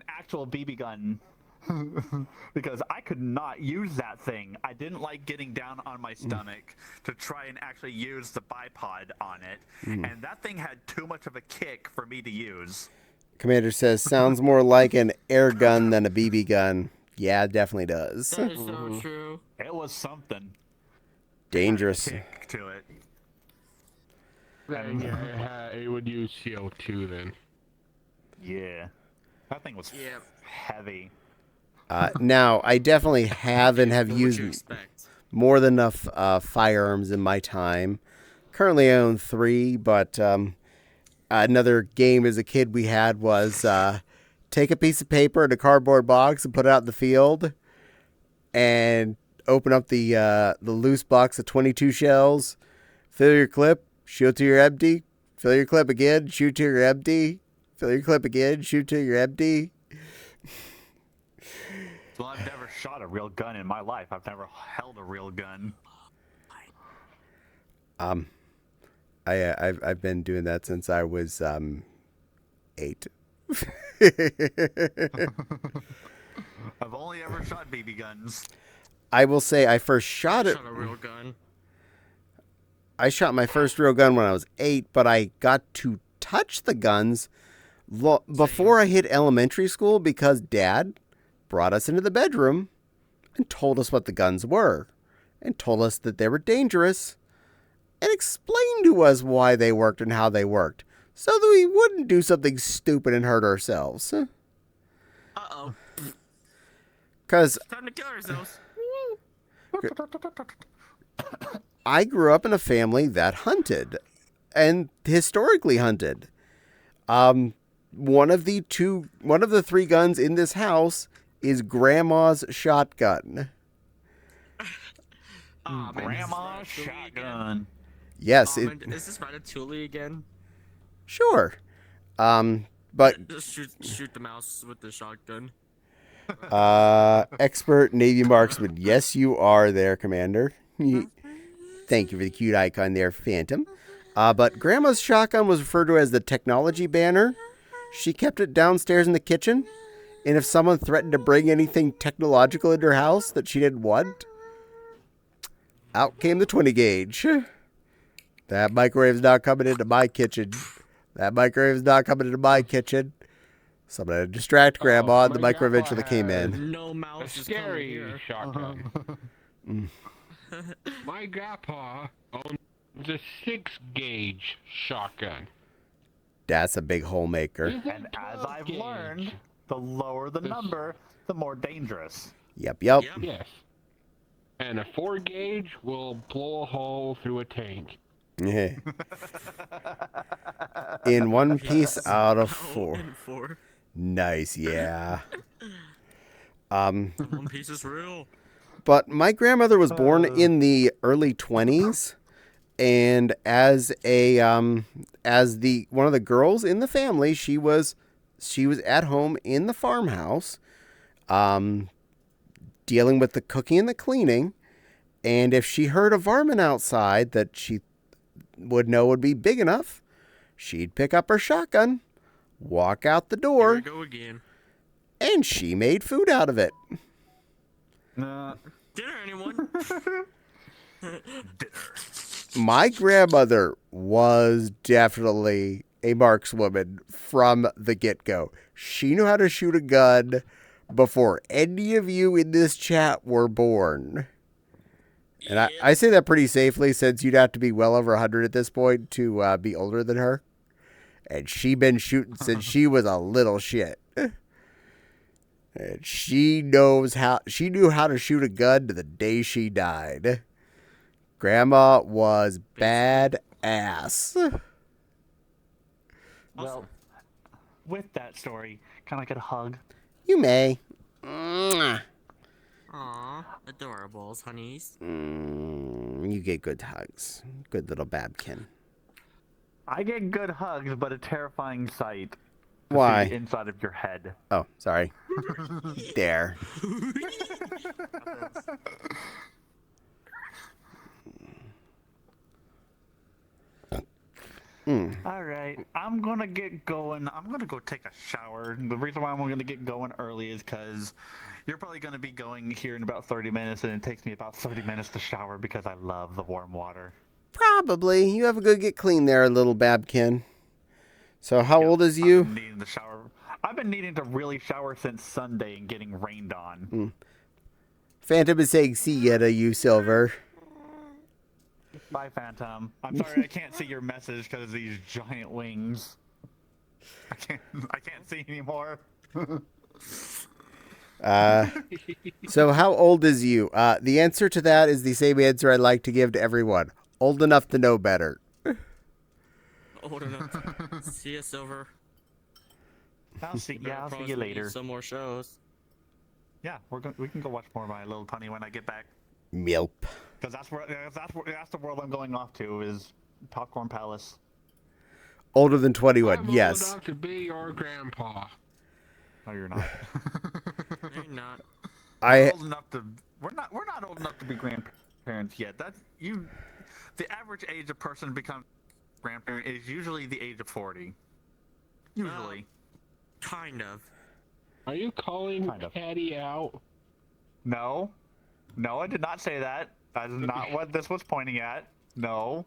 actual BB gun because I could not use that thing. I didn't like getting down on my stomach to try and actually use the bipod on it, and that thing had too much of a kick for me to use. Commander says, sounds more like an air gun than a BB gun. Yeah, it definitely does. That is so true. It was something. Dangerous. Kick to it. Yeah, it would use CO2 then. Yeah, that thing was heavy. Now, I definitely have and have What would you used expect? more than enough firearms in my time. Currently, I own 3, but another game as a kid we had was take a piece of paper in a cardboard box and put it out in the field, and open up the loose box of 22 shells, fill your clip, shoot till you're empty, fill your clip again, shoot till you're empty, fill your clip again, shoot till you're empty. Well, I've never shot a real gun in my life. I've never held a real gun. I've been doing that since I was 8. I've only ever shot BB guns. I will say I first shot it. Shot a real gun. I shot my first real gun when I was 8, but I got to touch the guns before I hit elementary school because Dad brought us into the bedroom and told us what the guns were and told us that they were dangerous and explained to us why they worked and how they worked so that we wouldn't do something stupid and hurt ourselves. Uh-oh. Because Time to kill ourselves. I grew up in a family that hunted and historically hunted. One of the 3 guns in this house is Grandma's shotgun. Aw, man, Grandma's this is Ratatouille shotgun. Yes, again. Man, is this Ratatouille again? sure. But Just shoot the mouse with the shotgun. expert Navy marksman. Yes, you are there, Commander. Thank you for the cute icon there, Phantom. But Grandma's shotgun was referred to as the technology banner. She kept it downstairs in the kitchen, and if someone threatened to bring anything technological into her house that she didn't want, out came the 20 gauge. That microwave's not coming into my kitchen. That microwave's not coming into my kitchen. So I'm going to distract Grandma, and the my microwave grandpa eventually came had in. No A mouse is coming scary here. shotgun. My grandpa owns a 6-gauge shotgun. That's a big hole maker. And as I've learned, the lower the number, the more dangerous. Yep. Yep. Yes. And a 4-gauge will blow a hole through a tank. Yeah. In one piece out of 4. And 4. Nice, yeah. One Piece is real. But my grandmother was born in the early 20s, and as one of the girls in the family, she was at home in the farmhouse, dealing with the cooking and the cleaning. And if she heard a varmint outside that she would know would be big enough, she'd pick up her shotgun, walk out the Here door, we go again. and she made food out of it. Nah. Dinner, anyone? My grandmother was definitely a markswoman from the get-go. She knew how to shoot a gun before any of you in this chat were born. And I say that pretty safely, since you'd have to be well over 100 at this point to be older than her. And she been shooting since she was a little shit. And she knew how to shoot a gun to the day she died. Grandma was badass. Well, with that story, can I get a hug? You may. Mwah. Aw, adorables, honeys. You get good hugs. Good little Babkin. I get good hugs, but a terrifying sight. To Why? see inside of your head. Oh, sorry. There. All right, I'm gonna get going. I'm gonna go take a shower. The reason why I'm gonna get going early is because you're probably gonna be going here in about 30 minutes, and it takes me about 30 minutes to shower because I love the warm water. Probably. You have a good get clean there, little Babkin. So how old is I've you? been needing to shower. I've been needing to really shower since Sunday and getting rained on. Phantom is saying see ya to you, Silver. Bye, Phantom. I'm sorry I can't see your message because of these giant wings. I can't see anymore. So how old is you? The answer to that is the same answer I like to give to everyone. Old enough to know better. Old enough. See ya, Silver. I'll see Probably you later. Some more shows. Yeah, we can go watch more of My Little Pony when I get back. Milp. Because that's the world I'm going off to is Popcorn Palace. Older than 21, I'm yes. old enough to be your grandpa. No, you're not. Maybe not. I Old enough to. We're not old enough to be grandparents yet. That's you. The average age a person becomes grandparent is usually the age of 40. Usually. Kind of. Are you calling Kind of. Caddie out? No, I did not say that. That is not what this was pointing at. No.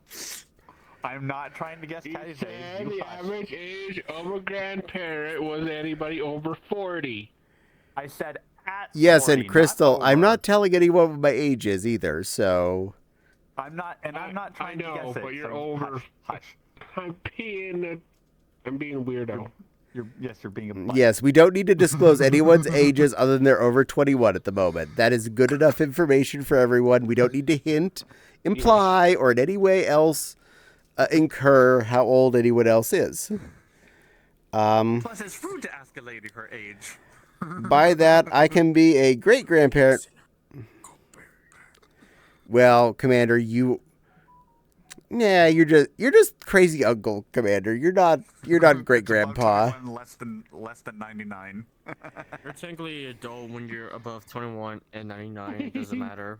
I'm not trying to guess He Caddie's said age. You the hush. average age of a grandparent was anybody over 40. I said at Yes, 40, and Crystal, not I'm over. not telling anyone what my age is either, so... I'm not, and I'm not trying I know, to guess it. but you're so over. Hush. I'm being weirdo. Yes, you're being a butt. Yes, we don't need to disclose anyone's ages other than they're over 21 at the moment. That is good enough information for everyone. We don't need to hint, imply, or in any way else incur how old anyone else is. Plus, it's rude to ask a lady her age. By that, I can be a great-grandparent. Well, Commander, you're just crazy uncle, Commander. You're not great grandpa. Above 21, less than 99. You're technically adult when you're above 21 and 99. It doesn't matter.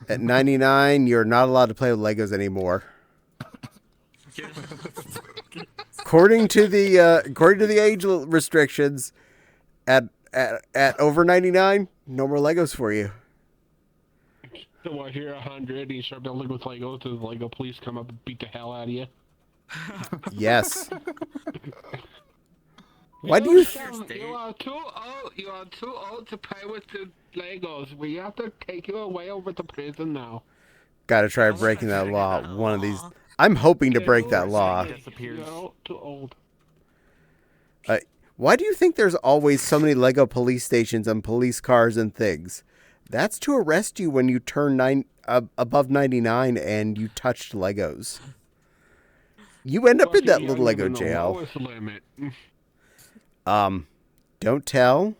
At 99, you're not allowed to play with Legos anymore. According to the age restrictions, at over 99, no more Legos for you. So what, you're 100 and you start building with Legos, does the Lego police come up and beat the hell out of you? Yes. Why do you? You are too old to play with the Legos. We have to take you away over to prison now. Gotta try breaking that law. One of these. I'm hoping to break that law. No, too old. Why do you think there's always so many Lego police stations and police cars and things? That's to arrest you when you turn above 99 and you touched Legos. You end up in that little Lego jail. Don't tell.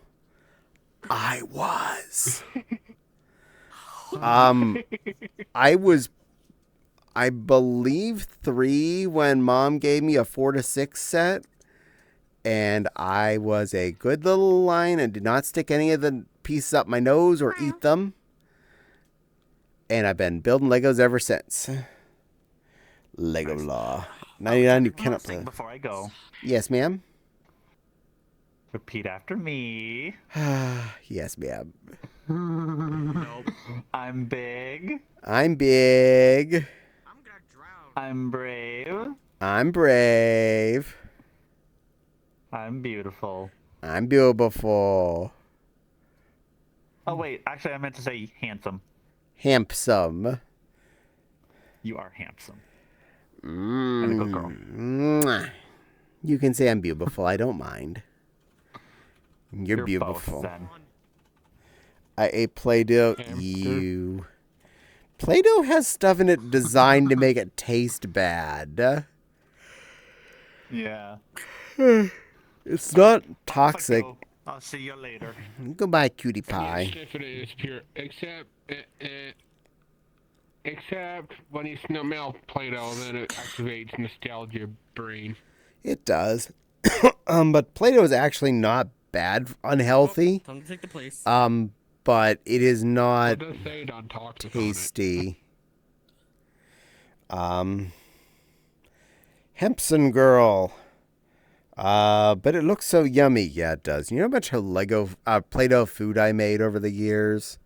I was. I was, I believe, 3 when Mom gave me a 4 to 6 set. And I was a good little lion and did not stick any of the pieces up my nose or eat them. And I've been building Legos ever since. Lego law. 99, you cannot play. Before I go, Yes, ma'am. repeat after me. Yes, ma'am. Nope. I'm big. I'm big. I'm gonna drown. I'm brave. I'm brave. I'm beautiful. I'm beautiful. Oh wait, actually, I meant to say handsome. Handsome. You are handsome. And a good girl. Mwah. You can say I'm beautiful. I don't mind. You're beautiful. Both, then. I ate Play-Doh. You. Play-Doh has stuff in it designed to make it taste bad. Yeah. It's not toxic. I'll see you later. Goodbye, cutie pie. Yes, definitely is pure. Except when you smell Play-Doh, then it activates nostalgia brain. It does. But Play-Doh is actually not bad, unhealthy. Time to take the place. But it is not It does say it on toxic on it. tasty. Hempson girl. But it looks so yummy. Yeah, it does. You know how much Lego Play-Doh food I made over the years?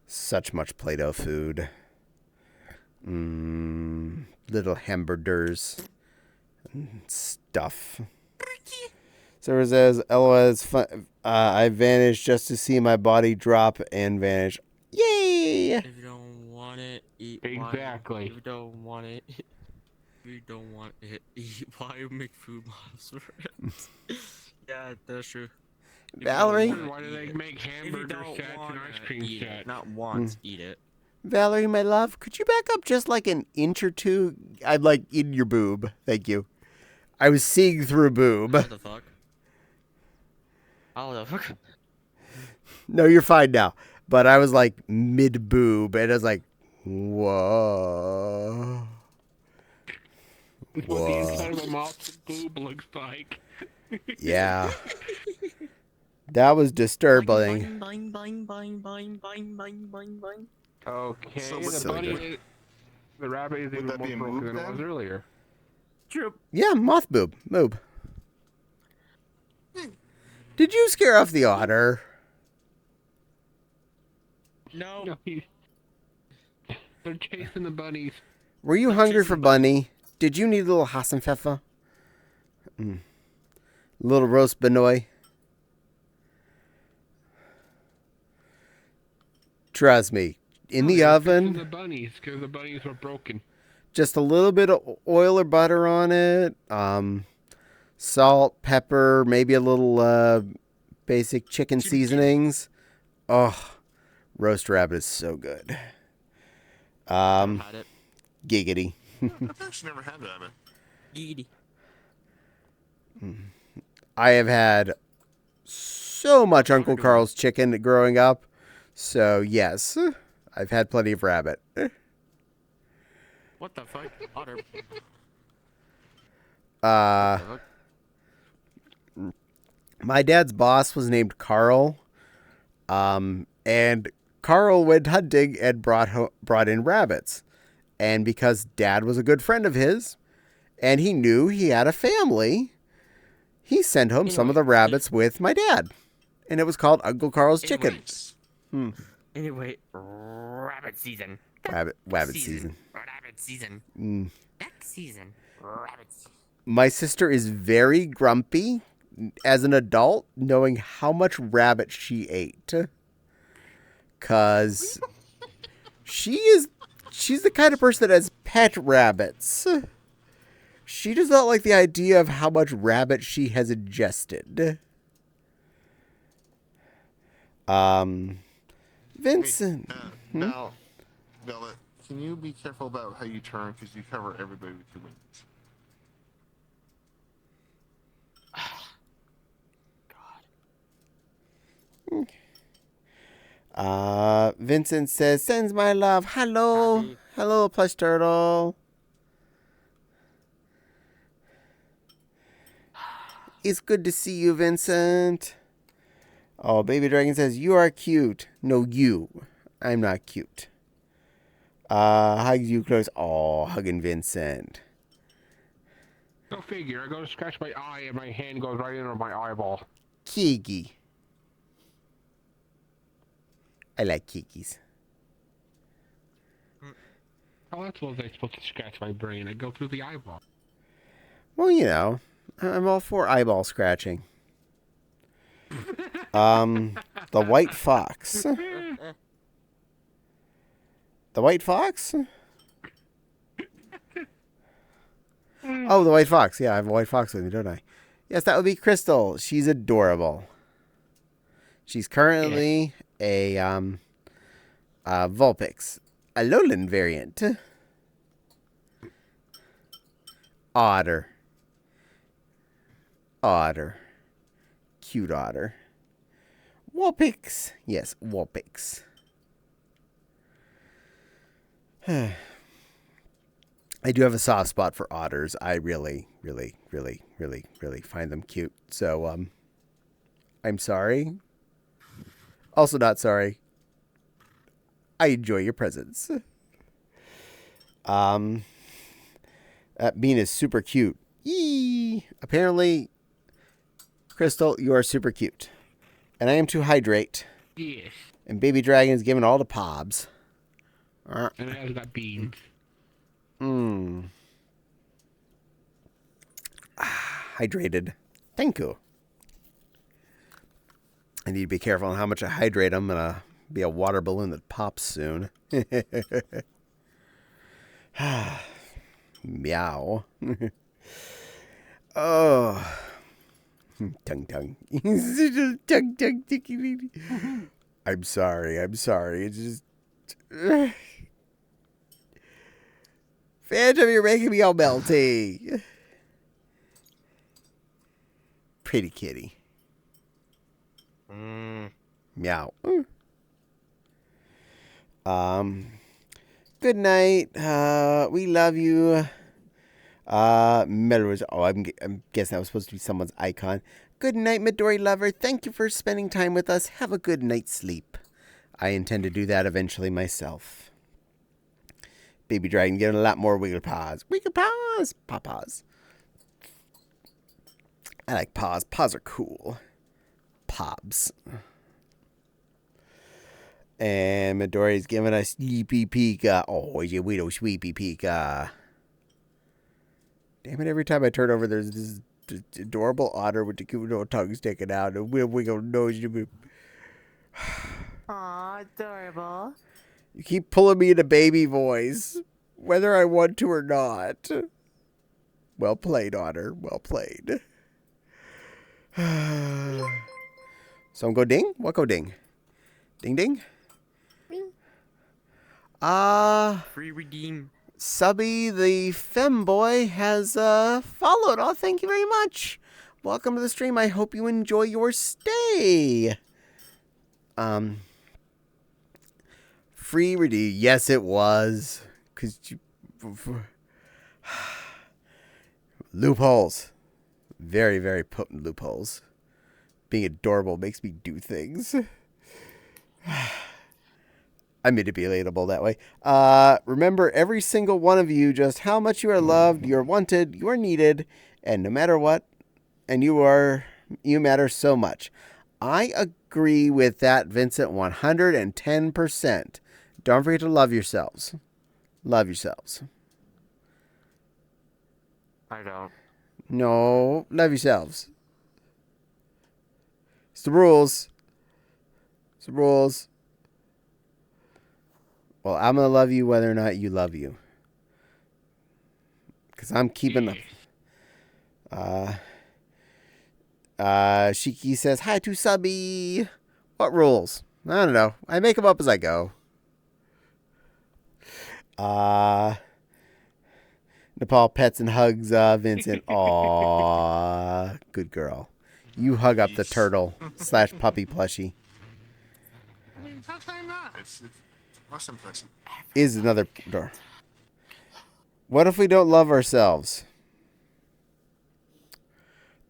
Such much Play-Doh food. Little hamburgers. Stuff. So says, LOS, I vanished just to see my body drop and vanish. Yay! If you don't want it, eat wine. Exactly. If you don't want it, if you don't want it, eat wine. Make food models for it. Yeah, that's true. If you don't Valerie? want it, Why do they eat it. make If you hamburger don't sets and wanna ice cream eat it, sets? not once, eat it. Valerie, my love, could you back up just like an inch or two? I'm like in your boob. Thank you. I was seeing through boob. What the fuck? Oh, the fuck? No, you're fine now. But I was like mid boob, and I was like, whoa. What the inside of a mouth's boob looks like. Yeah. That was disturbing. Bing, bing, bing, bing, bing, bing, bing, bing. Okay, So the silly bunny, good. the rabbit is Would even that be more a broken move than it was then? earlier. True. Yeah, moth boob. Moob. Did you scare off the otter? No. No, they're chasing the bunnies. Were you hungry for bunny? Did you need a little Hassenpfeffer? Little roast benoy? Trust me. In the They're fixing oven, the bunnies because the bunnies were broken. just a little bit of oil or butter on it. Salt, pepper, maybe a little basic chicken seasonings. Oh, roast rabbit is so good. Never had it. Giggity. I've actually never had rabbit. Giggity. I have had so much Uncle Carl's chicken growing up. So, yes, I've had plenty of rabbit. What the fuck? Otter. My dad's boss was named Carl. And Carl went hunting and brought in rabbits. And because Dad was a good friend of his, and he knew he had a family, he sent home some of the rabbits with my dad. And it was called Uncle Carl's Chicken. Anyway, rabbit season. Rabbit season. Rabbit season. Duck season. Rabbit season. My sister is very grumpy as an adult, knowing how much rabbit she ate. Because she's the kind of person that has pet rabbits. She does not like the idea of how much rabbit she has ingested. Vincent. Now, Velvet, can you be careful about how you turn because you cover everybody with your wings? Vincent says, sends my love. Hello. Caddie. Hello, plush turtle. It's good to see you, Vincent. Oh, Baby Dragon says, you are cute. No, you. I'm not cute. Hugs you close. Oh, hugging Vincent. Go figure. I go to scratch my eye and my hand goes right into my eyeball. Kiki. I like Kikis. Oh, that's what they're supposed to scratch my brain. I go through the eyeball. Well, you know, I'm all for eyeball scratching. The white fox. The white fox? Oh, the white fox. Yeah, I have a white fox with me, don't I? Yes, that would be Crystal. She's adorable. She's currently a Vulpix, a lowland variant. Otter. Cute otter. Vulpix. Yes, Vulpix. I do have a soft spot for otters. I really find them cute. So, I'm sorry. Also not sorry. I enjoy your presence. Bean is super cute. Yee! Apparently, Crystal, you are super cute. And I am to hydrate. Yes. And Baby Dragon is giving all the pobs. And it has got beans. Hydrated. Thank you. I need to be careful on how much I hydrate. I'm going to be a water balloon that pops soon. Meow. Oh. Tongue. I'm sorry. It's just... Phantom, you're making me all melty. Pretty kitty. Meow. Good night. We love you. Melrose. Oh, I'm guessing that was supposed to be someone's icon. Good night, Midori lover. Thank you for spending time with us. Have a good night's sleep. I intend to do that eventually myself. Baby Dragon getting a lot more wiggle paws. Wiggle paws. Paws. I like paws. Paws are cool. Pobs. And Midori's giving us sleepy pika. Oh, is your widow sweepy pika. Damn it, every time I turn over, there's this adorable otter with the cute little tongue sticking out and wiggle nose. Aw, adorable. You keep pulling me into baby voice, whether I want to or not. Well played, Otter. Well played. So I'm go ding? What go ding? Ding ding? Free redeem. Subby the femboy has followed. Oh, thank you very much. Welcome to the stream. I hope you enjoy your stay. Free redeem. Yes, it was. Cause you loopholes. Very, very potent loopholes. Being adorable makes me do things. I'm manipulatable that way. Remember, every single one of you, just how much you are loved, you are wanted, you are needed, and no matter what, and you matter so much. I agree with that, Vincent, 110%. Don't forget to love yourselves. Love yourselves. I don't. No, love yourselves. It's the rules. It's the rules. Well, I'm going to love you whether or not you love you. Because I'm keeping the... Shiki says, hi to Subby. What rules? I don't know. I make them up as I go. Nepal pets and hugs Vincent. Aww. Good girl. You hug up the turtle / puppy plushie. I mean, how can I not? It's awesome person. Is another door. What if we don't love ourselves?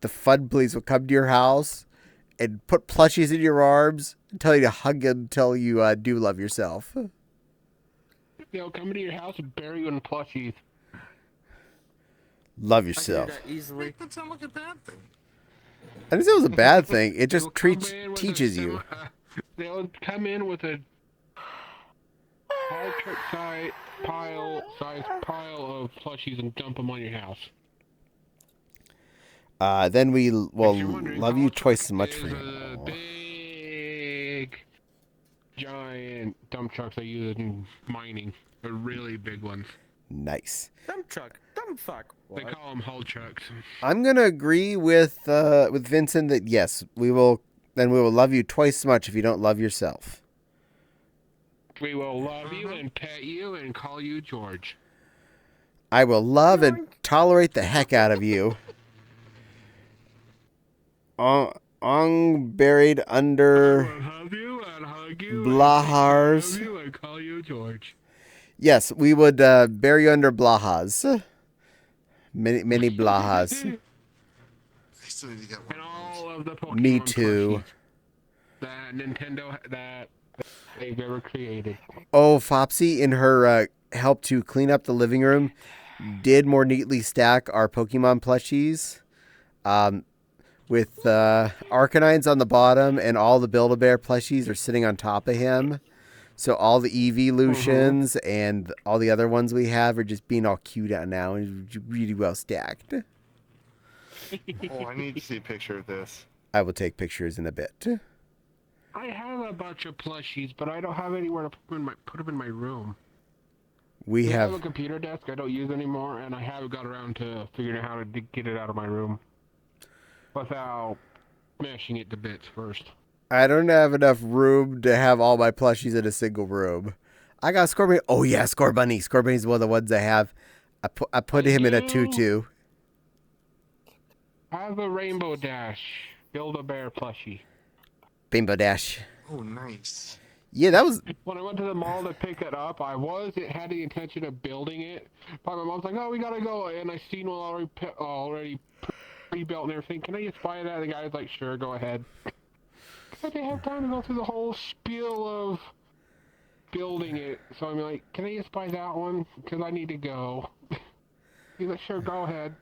The fun police will come to your house and put plushies in your arms and tell you to hug them until you do love yourself. They'll come into your house and bury you in plushies. Love I can do yourself. that easily. That sounds like a bad thing. I didn't say it was a bad thing. It just They'll come in with teaches you. They'll come in with a size pile of plushies and dump them on your house. Then we will If you're wondering, love you Hall twice truck as much is for a you. big, giant dump trucks they use in mining. They're really big ones. Nice. Dump truck. Dump fuck. They What? call them hull trucks. I'm gonna agree with Vincent that yes, we will love you twice as much if you don't love yourself. We will love you and pet you and call you George. I will love and tolerate the heck out of you. Buried I under will love you and hug you Blahars. and take care of you and call you George. Yes, we would bury you under Blahas. Many Blahas. I still need to get one And of all those. of the Pokemon Me too. plushies that Nintendo that they've ever created. Oh, Fopsy in her help to clean up the living room did more neatly stack our Pokemon plushies. With Arcanines on the bottom and all the Build-A-Bear plushies are sitting on top of him. So all the Evolutions and all the other ones we have are just being all cute out now and really well stacked. Oh, I need to see a picture of this. I will take pictures in a bit. I have a bunch of plushies, but I don't have anywhere to put them in my room. We I have a have... computer desk I don't use anymore, and I haven't got around to figuring out how to get it out of my room without smashing it to bits first. I don't have enough room to have all my plushies in a single room. I got Scorbunny. Oh yeah, Scorbunny. Scorbunny's one of the ones I have. I put him in a tutu. I have a Rainbow Dash Build-A-Bear plushie. Bimbo Dash. Oh, nice. Yeah, that was... When I went to the mall to pick it up, it had the intention of building it, but my mom's like, "Oh, we gotta go," and I seen one already pre-built and everything. Can I just buy that? And the guy's like, "Sure, go ahead." I didn't have time to go through the whole spiel of building it, so I'm like, "Can I just buy that one? Because I need to go." He's like, "Sure, go ahead."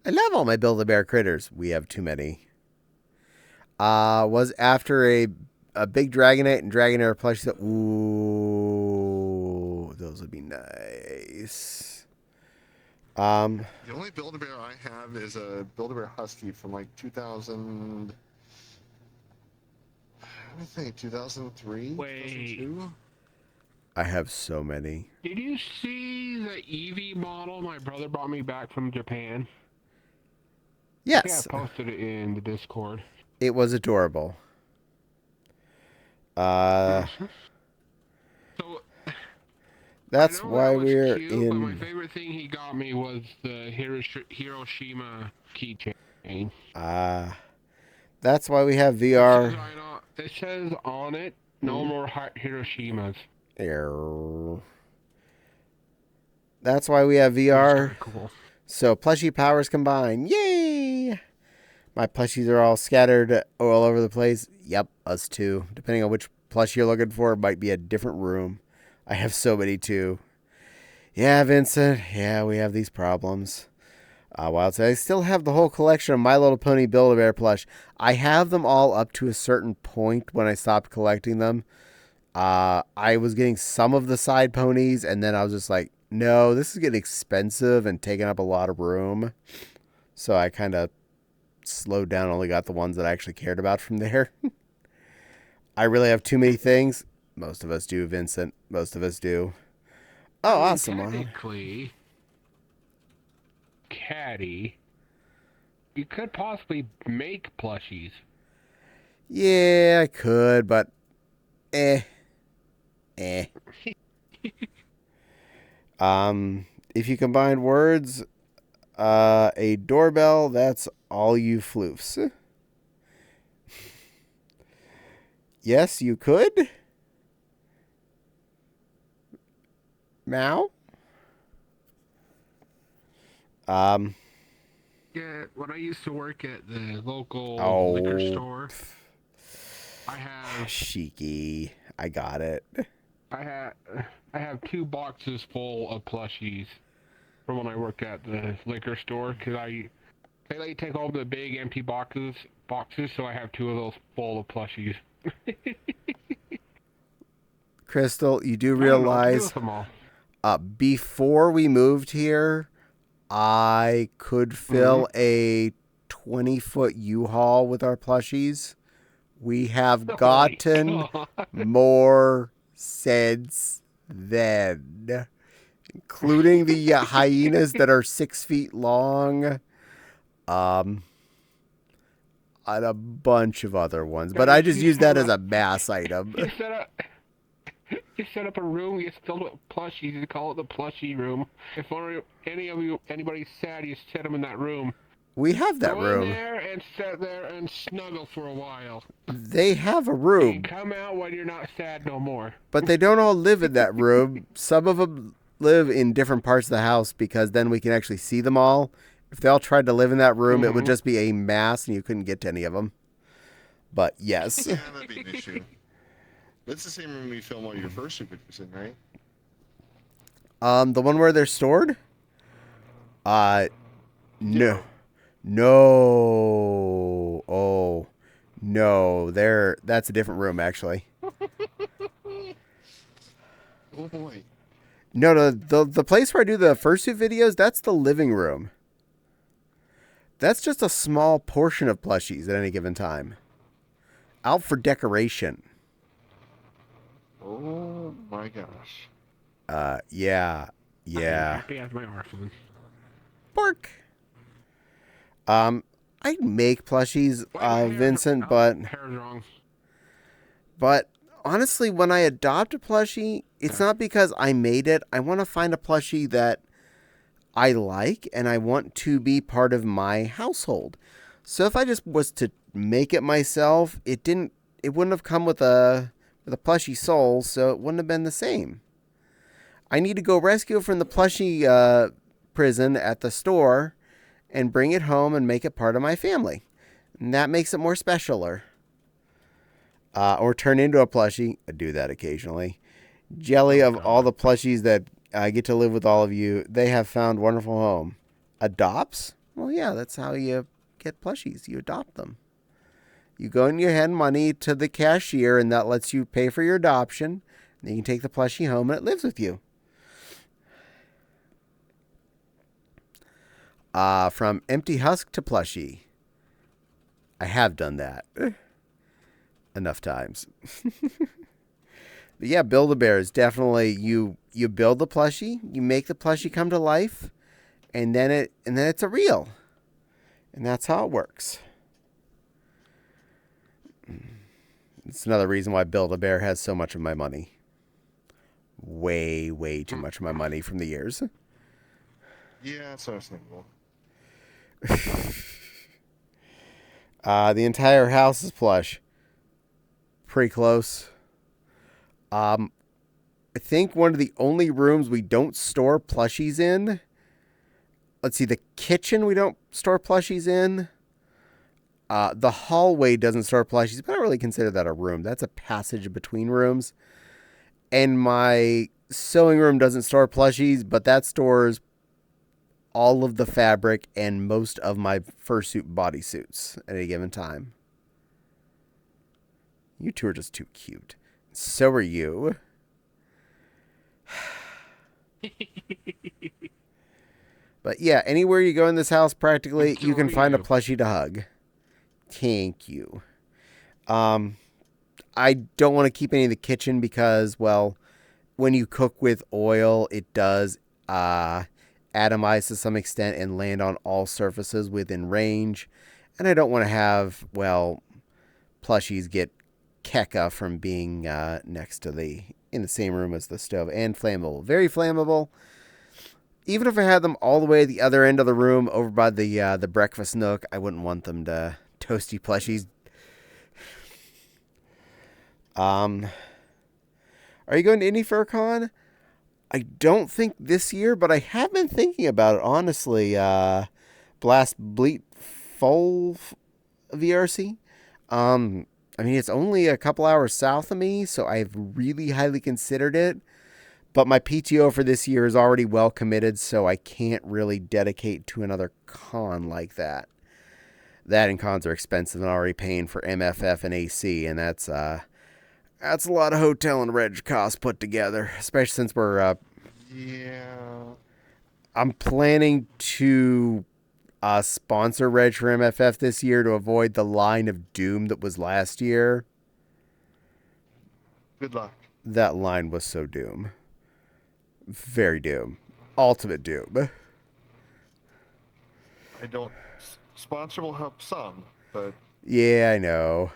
I love all my Build-A-Bear critters. We have too many. Was after a big Dragonite and Dragonair plushie. Ooh, those would be nice. The only Build-A-Bear I have is a Build-A-Bear Husky from like 2000. trying to think, 2003, Wait. 2002. I have so many. Did you see the Eevee model my brother brought me back from Japan? I think I Yes, posted it in the Discord. it was adorable. Uh, So that's I know that why was we're cute, but my in. favorite thing he got me was the Hiroshima keychain. That's why we have It says VR. it says on it, no more Hiroshimas. Err. That's why we have Which is kind VR. of cool. So plushie powers combined. Yay! My plushies are all scattered all over the place. Yep, us too. Depending on which plushie you're looking for, it might be a different room. I have so many too. Yeah, Vincent. Yeah, we have these problems. Wild said, I still have the whole collection of My Little Pony Build-A-Bear plush. I have them all up to a certain point when I stopped collecting them. I was getting some of the side ponies, and then I was just like, no, this is getting expensive and taking up a lot of room. So I kind of slowed down, only got the ones that I actually cared about from there. I really have too many things. Most of us do, Vincent. Most of us do. Oh, awesome, Mom. Technically, Caddie, you could possibly make plushies. Yeah, I could, but eh. If you combine words, a doorbell, that's all you floofs. Yes, you could. Mao? Yeah, when I used to work at the local Oh. liquor store, I have Cheeky. I got it. I have 2 boxes full of plushies from when I worked at the liquor store because they let you take all the big empty boxes, so I have 2 of those full of plushies. Crystal, you do I don't know what to do realize with them all. before we moved here, I could fill a 20-foot U-Haul with our plushies. We have Oh gotten my God. more since then, including the hyenas that are 6 feet long, and a bunch of other ones. But I just use that as a mass item. You set up a room, you fill it with plushies, you call it the plushie room. If anybody's sad, you set them in that room. We have that Go room. in there and sit there and snuggle for a while. They have a And room, come out when you're not sad no more. but they don't all live in that room. Some of them live in different parts of the house because then we can actually see them all. If they all tried to live in that room, it would just be a mass and you couldn't get to any of them. But yes. Yeah, that'd be an issue. That's the same room we film all your first two videos in, right? The one where they're stored? No. Yeah. No. Oh. No. That's a different room, actually. Oh boy. No, the place where I do the first 2 videos, that's the living room. That's just a small portion of plushies at any given time. Out for decoration. Oh my gosh. Yeah. I'm Yeah. happy as my orphan. Bark. I make plushies, Wait, my Vincent, hair's wrong. but honestly, when I adopt a plushie, it's not because I made it. I want to find a plushie that I like and I want to be part of my household. So if I just was to make it myself, it wouldn't have come with a plushie soul, so it wouldn't have been the same. I need to go rescue it from the plushie prison at the store and bring it home and make it part of my family. And that makes it more specialer. Or turn into a plushie. I do that occasionally. Jelly of all the plushies that I get to live with all of you, they have found wonderful home. Adopts? Well, yeah, that's how you get plushies. You adopt them. You go and you hand money to the cashier, and that lets you pay for your adoption. And you can take the plushie home, and it lives with you. From empty husk to plushie. I have done that. enough times. But yeah, Build-A-Bear is definitely you build the plushie, you make the plushie come to life, and then it's a reel. And that's how it works. It's another reason why Build-A-Bear has so much of my money. Way, way too much of my money from the years. Yeah, it's understandable. The entire house is plush. Pretty close. I think one of the only rooms we don't store plushies in. Let's see, the kitchen we don't store plushies in. The hallway doesn't store plushies, but I don't really consider that a room. That's a passage between rooms. And my sewing room doesn't store plushies, but that stores all of the fabric and most of my fursuit bodysuits at any given time. You two are just too cute. So are you. But yeah, anywhere you go in this house, practically, you can find a plushie to hug. Thank you. I don't want to keep any in the kitchen because, well, when you cook with oil, it does atomize to some extent and land on all surfaces within range. And I don't want to have, well, plushies get keka from being next to in the same room as the stove. And flammable. Very flammable. Even if I had them all the way at the other end of the room over by the breakfast nook, I wouldn't want them to toasty plushies. Are you going to any FurCon? I don't think this year, but I have been thinking about it, honestly. Blast Bleat Fall VRC. I mean, it's only a couple hours south of me, so I've really highly considered it. But my PTO for this year is already well committed, so I can't really dedicate to another con like that. That and cons are expensive and already paying for MFF and AC, and that's a lot of hotel and reg costs put together, especially since we're Yeah. I'm planning to sponsor reg for MFF this year to avoid the line of doom that was last year. Good luck. That line was so doom. Very doom. Ultimate doom. I don't. Sponsor will help some, but. Yeah, I know.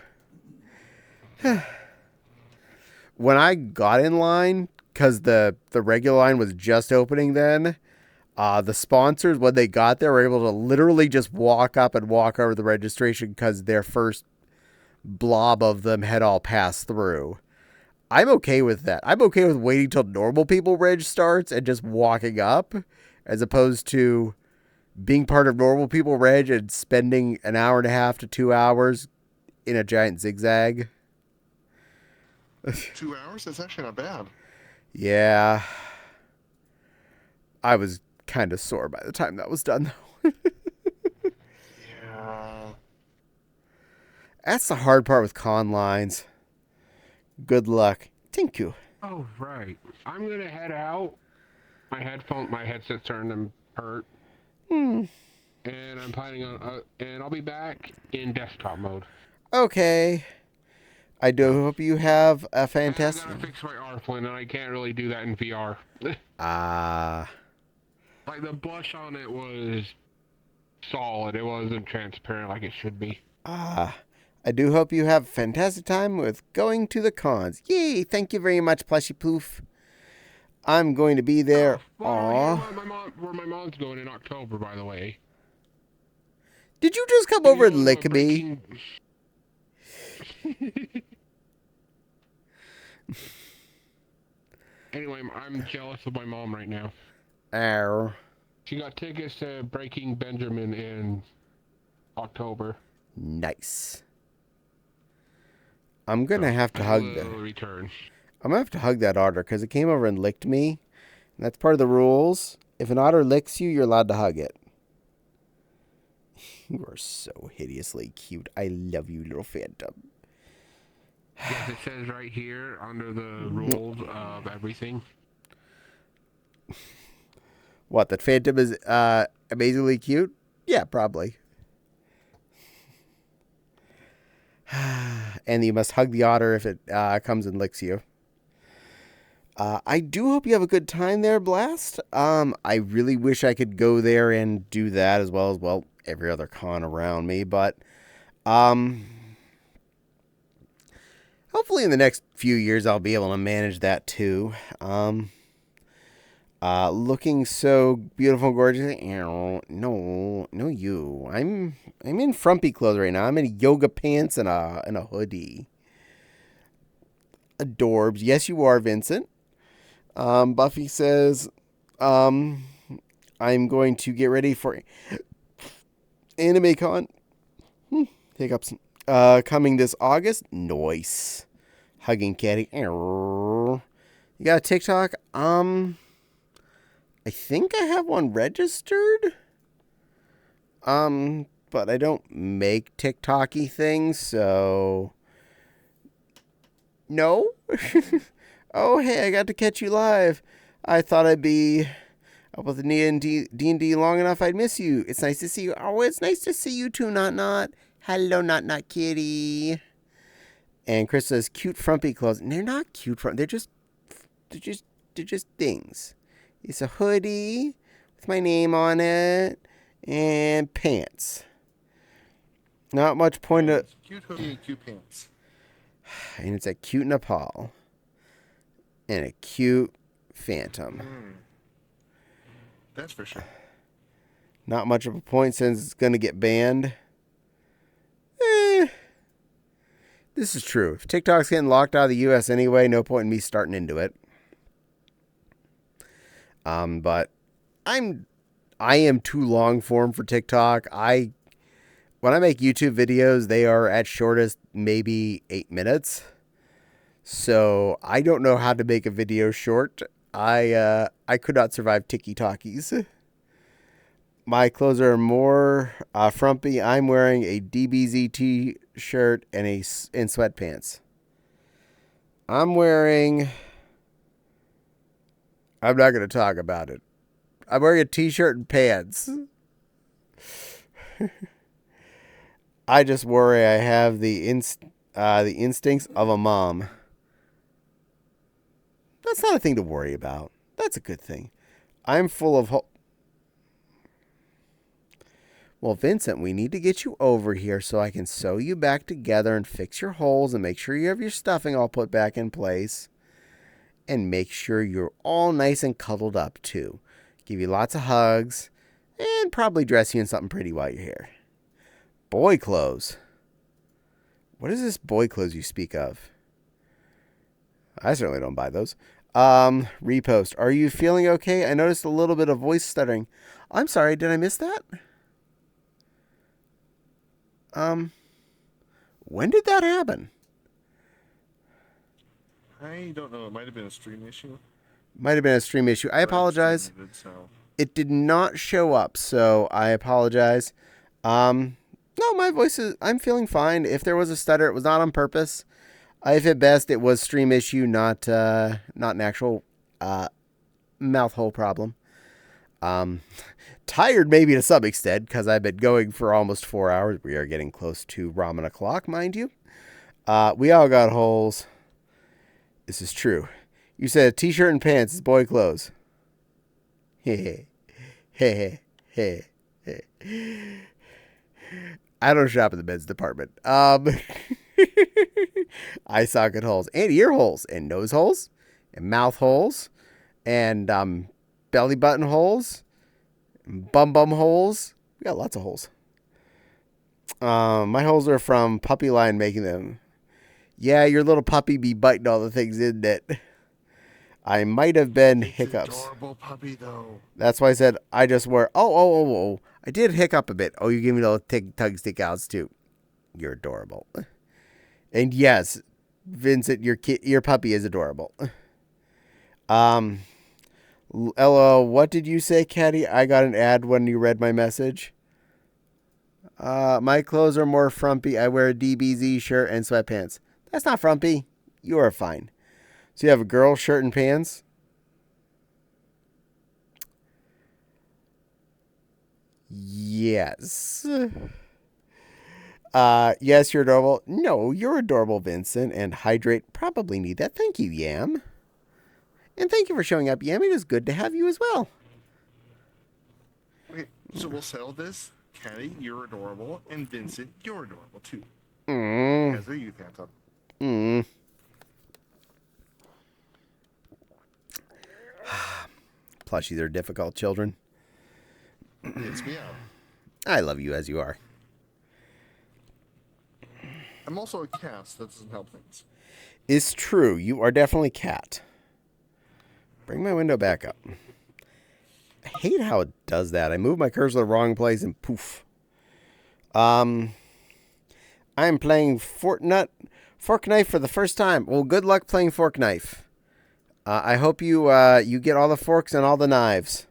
When I got in line, because the regular line was just opening then, the sponsors, when they got there, were able to literally just walk up and walk over the registration because their first blob of them had all passed through. I'm okay with that. I'm okay with waiting till normal people reg starts and just walking up, as opposed to being part of normal people reg and spending an hour and a half to 2 hours in a giant zigzag. 2 hours? That's actually not bad. Yeah. I was kind of sore by the time that was done, though. Yeah. That's the hard part with con lines. Good luck. Thank you. Oh, right. I'm going to head out. My headset's starting to hurt. And I'm planning on, and I'll be back in desktop mode. Okay. I do hope you have a fantastic... I gotta fix my Arflin, and I can't really do that in VR. Like, the blush on it was solid. It wasn't transparent like it should be. I do hope you have a fantastic time with going to the cons. Yay! Thank you very much, Plushy Poof. I'm going to be there. Where my mom's going in October, by the way. Did you just come over and lick me? Anyway, I'm jealous of my mom right now. Ow. She got tickets to Breaking Benjamin in October. Nice. I'm gonna have to hug that. Return. I'm gonna have to hug that otter because it came over and licked me. And that's part of the rules. If an otter licks you, you're allowed to hug it. You are so hideously cute. I love you, little phantom. Yes, it says right here under the rules of everything. What, that phantom is amazingly cute? Yeah, probably. And you must hug the otter if it comes and licks you. I do hope you have a good time there, Blast. I really wish I could go there and do that as well, every other con around me. But hopefully in the next few years I'll be able to manage that too. Looking so beautiful and gorgeous. No, you. I'm in frumpy clothes right now. I'm in yoga pants and a hoodie. Adorbs. Yes, you are, Vincent. Buffy says, I'm going to get ready for Anime Con. Hiccups. Coming this August. Nice. Hugging Caddie. You got a TikTok? I think I have one registered. But I don't make TikTok-y things, so no. Oh, hey, I got to catch you live. I thought I'd be up with the D&D long enough I'd miss you. It's nice to see you. Oh, it's nice to see you too, Not. Hello, Not Kitty. And Chris says, cute frumpy clothes. And they're not cute they're just things. It's a hoodie with my name on it and pants. Not much point of... Cute hoodie and cute pants. And it's a cute Nepal. And a cute Phantom. That's for sure. Not much of a point since it's going to get banned. This is true. If TikTok's getting locked out of the U.S. anyway, no point in me starting into it. But I am too long form for TikTok. When I make YouTube videos, they are at shortest maybe 8 minutes. So I don't know how to make a video short. I could not survive TikTokies. My clothes are more frumpy. I'm wearing a DBZ t-shirt and sweatpants. I'm not going to talk about it. I'm wearing a t-shirt and pants. I just worry I have the instincts of a mom. That's not a thing to worry about. That's a good thing. I'm full of hope. Well, Vincent, we need to get you over here so I can sew you back together and fix your holes and make sure you have your stuffing all put back in place. And make sure you're all nice and cuddled up, too. Give you lots of hugs and probably dress you in something pretty while you're here. Boy clothes. What is this boy clothes you speak of? I certainly don't buy those. Repost. Are you feeling okay? I noticed a little bit of voice stuttering. I'm sorry, did I miss that? When did that happen? I don't know. It might have been a stream issue. Might have been a stream issue. I apologize. It did not show up, so I apologize. No, my voice is... I'm feeling fine. If there was a stutter, it was not on purpose. If at best, it was stream issue, not an actual mouth hole problem. Tired maybe to some extent, because I've been going for almost 4 hours. We are getting close to ramen o'clock, mind you. We all got holes. This is true. You said t-shirt and pants is boy clothes. Hey. I don't shop in the men's department. Eye socket holes and ear holes and nose holes and mouth holes and belly button holes, and bum holes. We got lots of holes. My holes are from puppy line making them. Yeah, your little puppy be biting all the things in it. I might have been hiccups. Adorable puppy though. That's why I said I just were. Oh. I did hiccup a bit. Oh, you give me little tug stick outs too. You're adorable. And yes, Vincent, your puppy is adorable. LOL, what did you say, Caddie? I got an ad when you read my message. My clothes are more frumpy. I wear a DBZ shirt and sweatpants. That's not frumpy. You are fine. So you have a girl shirt and pants? Yes. Yes, you're adorable. No, you're adorable, Vincent. And hydrate. Probably need that. Thank you, Yam. And thank you for showing up, Yam. It is good to have you as well. Okay, so we'll settle this. Caddie, you're adorable, and Vincent, you're adorable too. Mm. As are you, Phantom. Mm. Plushies are difficult children. It's me out. I love you as you are. I'm also a cat, so that doesn't help things. It's true. You are definitely cat. Bring my window back up. I hate how it does that. I move my cursor to the wrong place and poof. I'm playing Fork Knife for the first time. Well, good luck playing Fork Knife. I hope you you get all the forks and all the knives.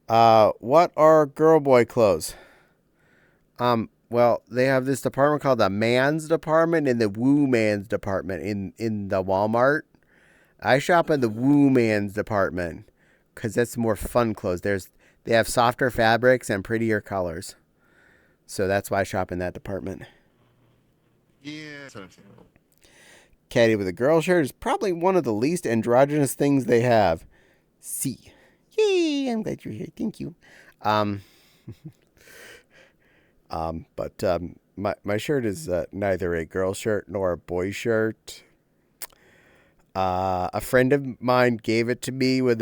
What are girl boy clothes? Well, they have this department called the man's department and the woo man's department in the Walmart. I shop in the woo man's department because that's more fun clothes. They have softer fabrics and prettier colors. So that's why I shop in that department. Yeah, it's understandable. Caddie with a girl shirt is probably one of the least androgynous things they have. See. Yay, I'm glad you're here. Thank you. But my shirt is neither a girl shirt nor a boy shirt. A friend of mine gave it to me when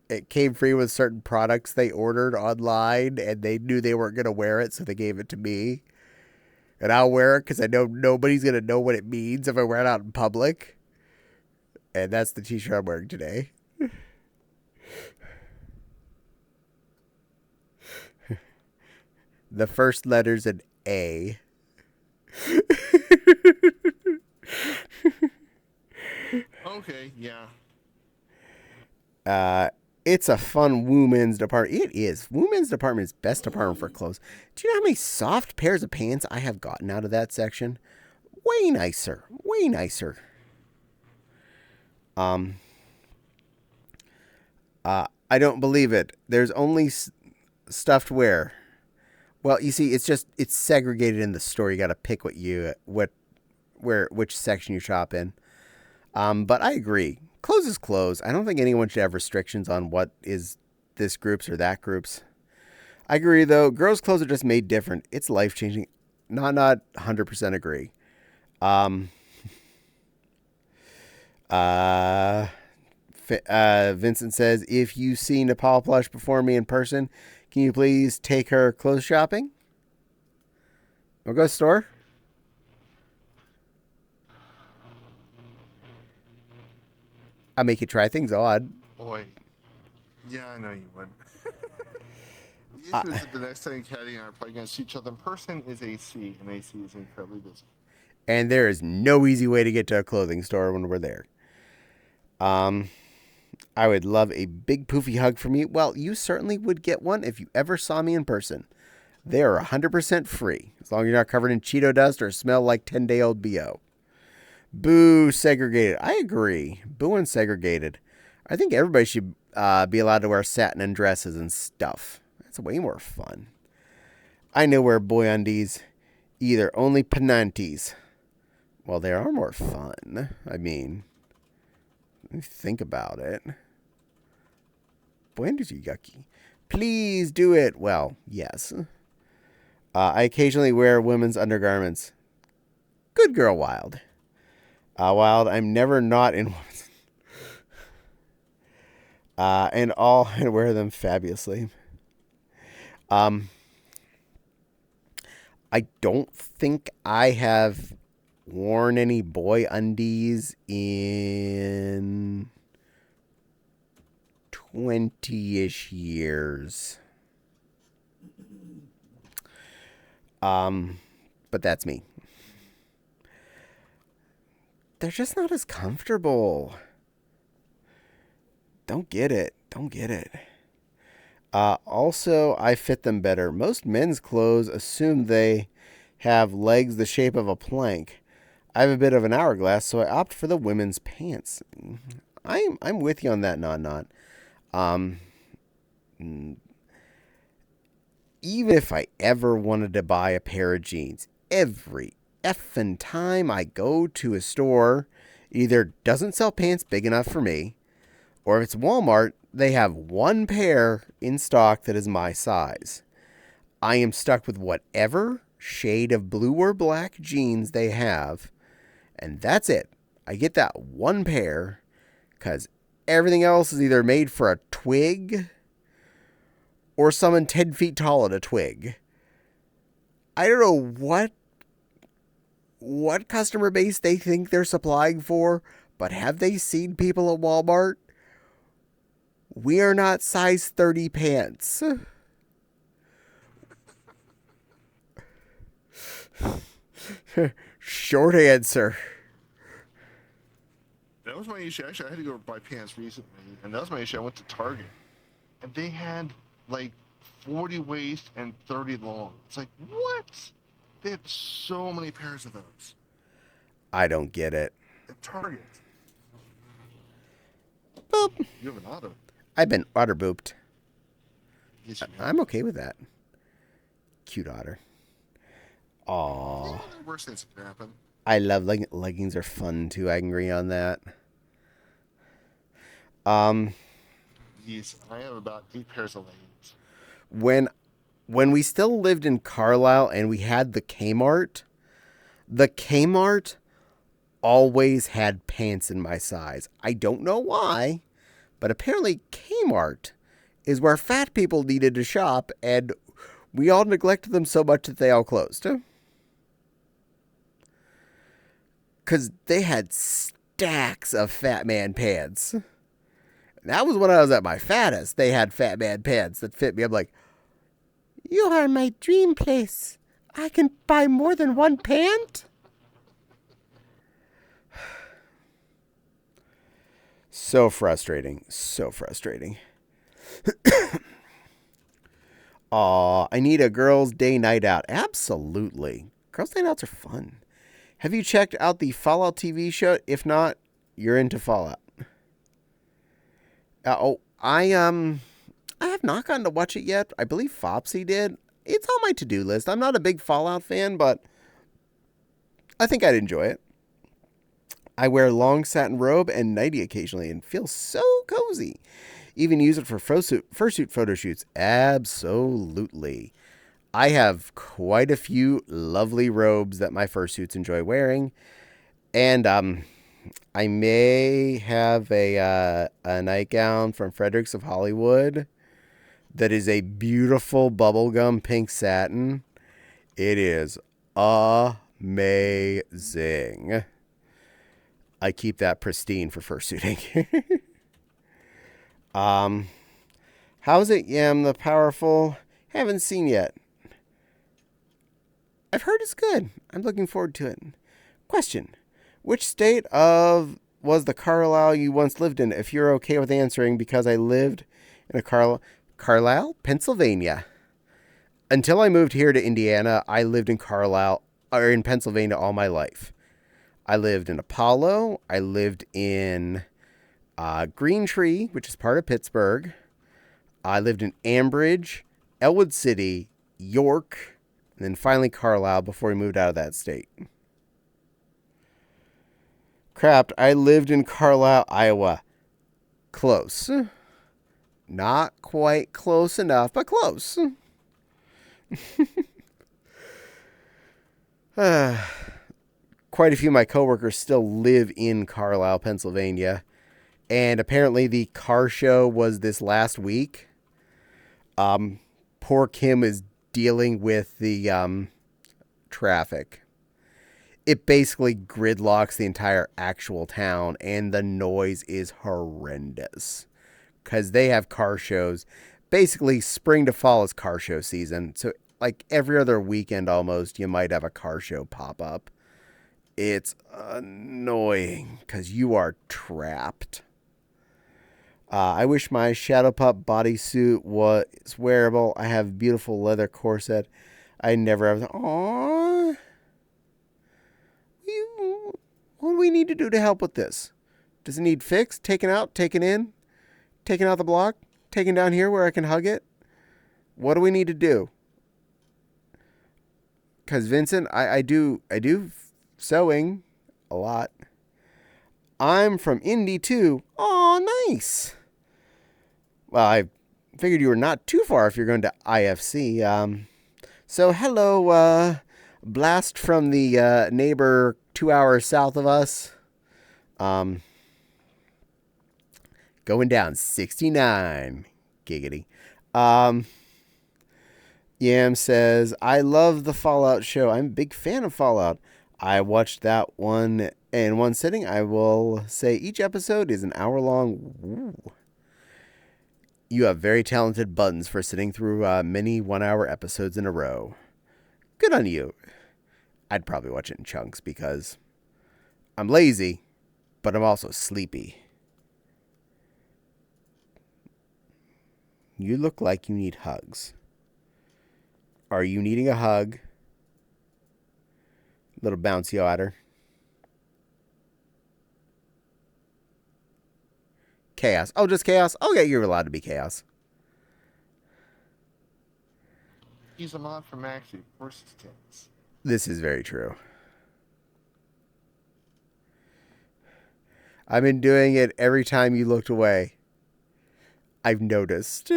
it came free with certain products they ordered online, and they knew they weren't going to wear it, so they gave it to me. And I'll wear it because I know nobody's going to know what it means if I wear it out in public. And that's the t-shirt I'm wearing today. The first letter's an A. Okay, yeah. It's a fun women's department. It is. Women's department is best department for clothes. Do you know how many soft pairs of pants I have gotten out of that section? Way nicer. Way nicer. I don't believe it. There's only stuffed wear. Well, you see, it's segregated in the store. You got to pick which section you shop in. But I agree. Clothes is clothes. I don't think anyone should have restrictions on what is this group's or that group's. I agree, though. Girls' clothes are just made different. It's life-changing. Not 100% agree. Vincent says, if you see Nepal Plush before me in person, can you please take her clothes shopping? We'll go to the store. I'll make you try things odd. Boy. Yeah, I know you would. The issue is that the next time Caddie and I are probably going to see each other in person is AC, and AC is incredibly busy. And there is no easy way to get to a clothing store when we're there. I would love a big poofy hug from you. Well, you certainly would get one if you ever saw me in person. They are 100% free, as long as you're not covered in Cheeto dust or smell like 10-day-old BO. Boo, segregated. I agree. Boo and segregated. I think everybody should be allowed to wear satin and dresses and stuff. That's way more fun. I know wear boy undies. Either only pananties. Well, they are more fun. I mean, let me think about it. Boy undies are yucky. Please do it. Well, yes. I occasionally wear women's undergarments. Good girl, Wild. Wild, I'm never not in women's. And all I wear them fabulously. I don't think I have worn any boy undies in 20-ish years. But that's me. They're just not as comfortable. Don't get it. Also, I fit them better. Most men's clothes assume they have legs the shape of a plank. I have a bit of an hourglass, so I opt for the women's pants. I'm with you on that, Not. Even if I ever wanted to buy a pair of jeans, every effing time I go to a store, either doesn't sell pants big enough for me, or if it's Walmart, they have one pair in stock that is my size. I am stuck with whatever shade of blue or black jeans they have, and that's it. I get that one pair because everything else is either made for a twig or someone 10 feet tall at a twig. I don't know what customer base they think they're supplying for, but have they seen people at Walmart? We are not size 30 pants. Short answer. That was my issue. Actually, I had to go buy pants recently, and that was my issue. I went to Target, and they had like 40 waist and 30 long. It's like, what? They have so many pairs of those I don't get it. at Target. Boop. You have an auto. I've been otter booped. Yes, you have. I'm okay with that. Cute otter. Aww. Yeah, the worst things that can happen. I love leggings are fun too. I can agree on that. Yes, I have about 8 pairs of leggings. When we still lived in Carlisle and we had the Kmart always had pants in my size. I don't know why, but apparently Kmart is where fat people needed to shop, and we all neglected them so much that they all closed. Because they had stacks of fat man pants. That was when I was at my fattest. They had fat man pants that fit me. I'm like, you are my dream place. I can buy more than one pant? So frustrating. So frustrating. Aw, I need a girls' day night out. Absolutely. Girls' night outs are fun. Have you checked out the Fallout TV show? If not, you're into Fallout. I have not gotten to watch it yet. I believe Fopsy did. It's on my to-do list. I'm not a big Fallout fan, but I think I'd enjoy it. I wear a long satin robe and nightie occasionally and feel so cozy. Even use it for fursuit photo shoots. Absolutely. I have quite a few lovely robes that my fursuits enjoy wearing. And I may have a nightgown from Fredericks of Hollywood that is a beautiful bubblegum pink satin. It is amazing. I keep that pristine for fursuiting. How's it, Yam the Powerful? Haven't seen yet. I've heard it's good. I'm looking forward to it. Question. Which state was the Carlisle you once lived in? If you're okay with answering, because I lived in a Carlisle, Pennsylvania. Until I moved here to Indiana, I lived in in Pennsylvania all my life. I lived in Apollo. I lived in Green Tree, which is part of Pittsburgh. I lived in Ambridge, Elwood City, York, and then finally Carlisle before we moved out of that state. Crap, I lived in Carlisle, Iowa. Close. Not quite close enough, but close. Quite a few of my coworkers still live in Carlisle, Pennsylvania. And apparently the car show was this last week. Poor Kim is dealing with the traffic. It basically gridlocks the entire actual town, and the noise is horrendous. Because they have car shows. Basically, spring to fall is car show season. So, like every other weekend almost, you might have a car show pop up. It's annoying because you are trapped. I wish my Shadow Pup bodysuit was wearable. I have a beautiful leather corset. I never have. Aww. What do we need to do to help with this? Does it need fixed? Taken out? Taken in? Taken out the block? Taken down here where I can hug it? What do we need to do? Because Vincent, I do sewing a lot. I'm from Indy too. Oh, nice. Well, I figured you were not too far if you're going to IFC. So hello, blast from the neighbor 2 hours south of us. Going down 69. Giggity. Yam says, I love the Fallout show. I'm a big fan of Fallout. I watched that one in one sitting. I will say each episode is an hour long. Ooh. You have very talented buttons for sitting through many 1 hour episodes in a row. Good on you. I'd probably watch it in chunks because I'm lazy, but I'm also sleepy. You look like you need hugs. Are you needing a hug? Little bouncy otter. Chaos. Oh, just chaos? Okay, you're allowed to be chaos. He's a mod from Maxie. Of course it's chaos. This is very true. I've been doing it every time you looked away. I've noticed.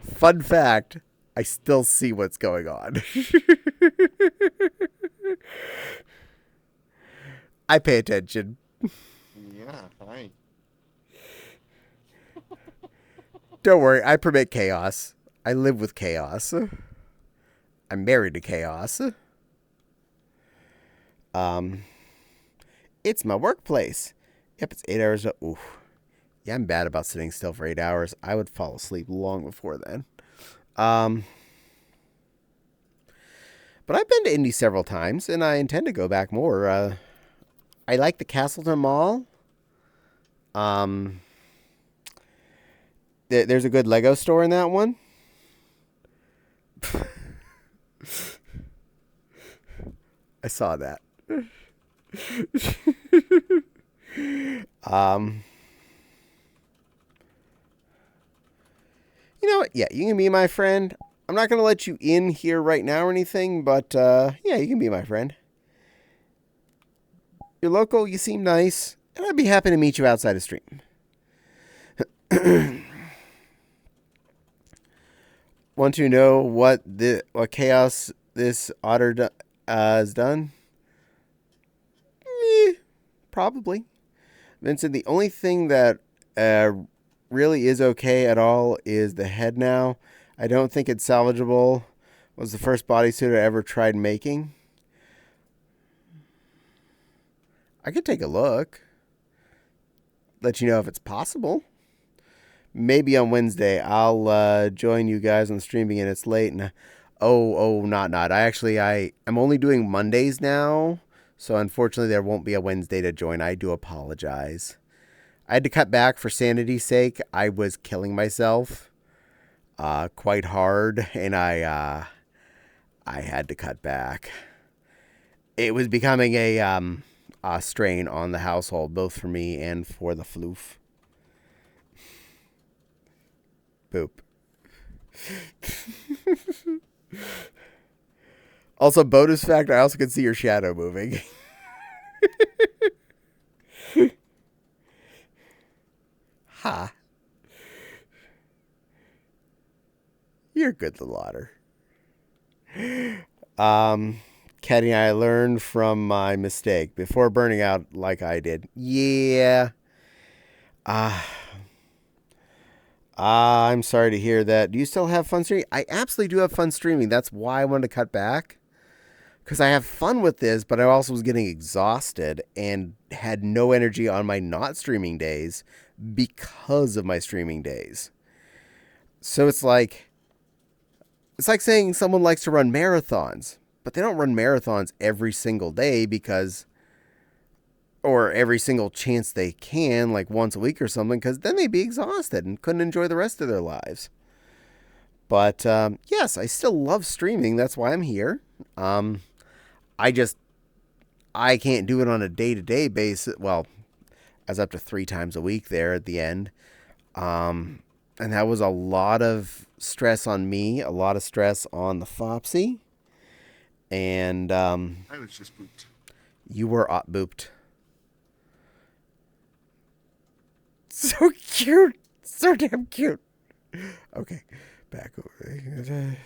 Fun fact, I still see what's going on. I pay attention. Yeah, hi. Don't worry, I permit chaos. I live with chaos. I'm married to chaos. It's my workplace. Yep, it's 8 hours. Oof. Yeah, I'm bad about sitting still for 8 hours. I would fall asleep long before then. But I've been to Indy several times, and I intend to go back more. I like the Castleton Mall. There's a good Lego store in that one. I saw that. You know what? Yeah, you can be my friend. I'm not going to let you in here right now or anything, but yeah, you can be my friend. You're local, you seem nice, and I'd be happy to meet you outside of stream. Want to know what chaos this otter has done? Probably. Vincent, the only thing that really is okay at all is the head now. I don't think it's salvageable. Was the first bodysuit I ever tried making. I could take a look. Let you know if it's possible. Maybe on Wednesday I'll join you guys on streaming and it's late and not. I'm only doing Mondays now, so unfortunately there won't be a Wednesday to join. I do apologize. I had to cut back for sanity's sake. I was killing myself quite hard, and I had to cut back. It was becoming a strain on the household, both for me and for the floof. Boop. Also, bonus fact, I also can see your shadow moving. Ha. You're a good little otter. Caddie and I learned from my mistake before burning out like I did. Yeah. I'm sorry to hear that. Do you still have fun streaming? I absolutely do have fun streaming. That's why I wanted to cut back. Because I have fun with this, but I also was getting exhausted and had no energy on my not streaming days because of my streaming days. So it's like saying someone likes to run marathons, but they don't run marathons every single day or every single chance they can, like once a week or something, because then they'd be exhausted and couldn't enjoy the rest of their lives. But yes, I still love streaming. That's why I'm here. I can't do it on a day-to-day basis. Well, as up to 3 times a week there at the end. And that was a lot of stress on me, a lot of stress on the Fopsy. And I was just booped. you were booped. So cute. So damn cute. Okay, back over there.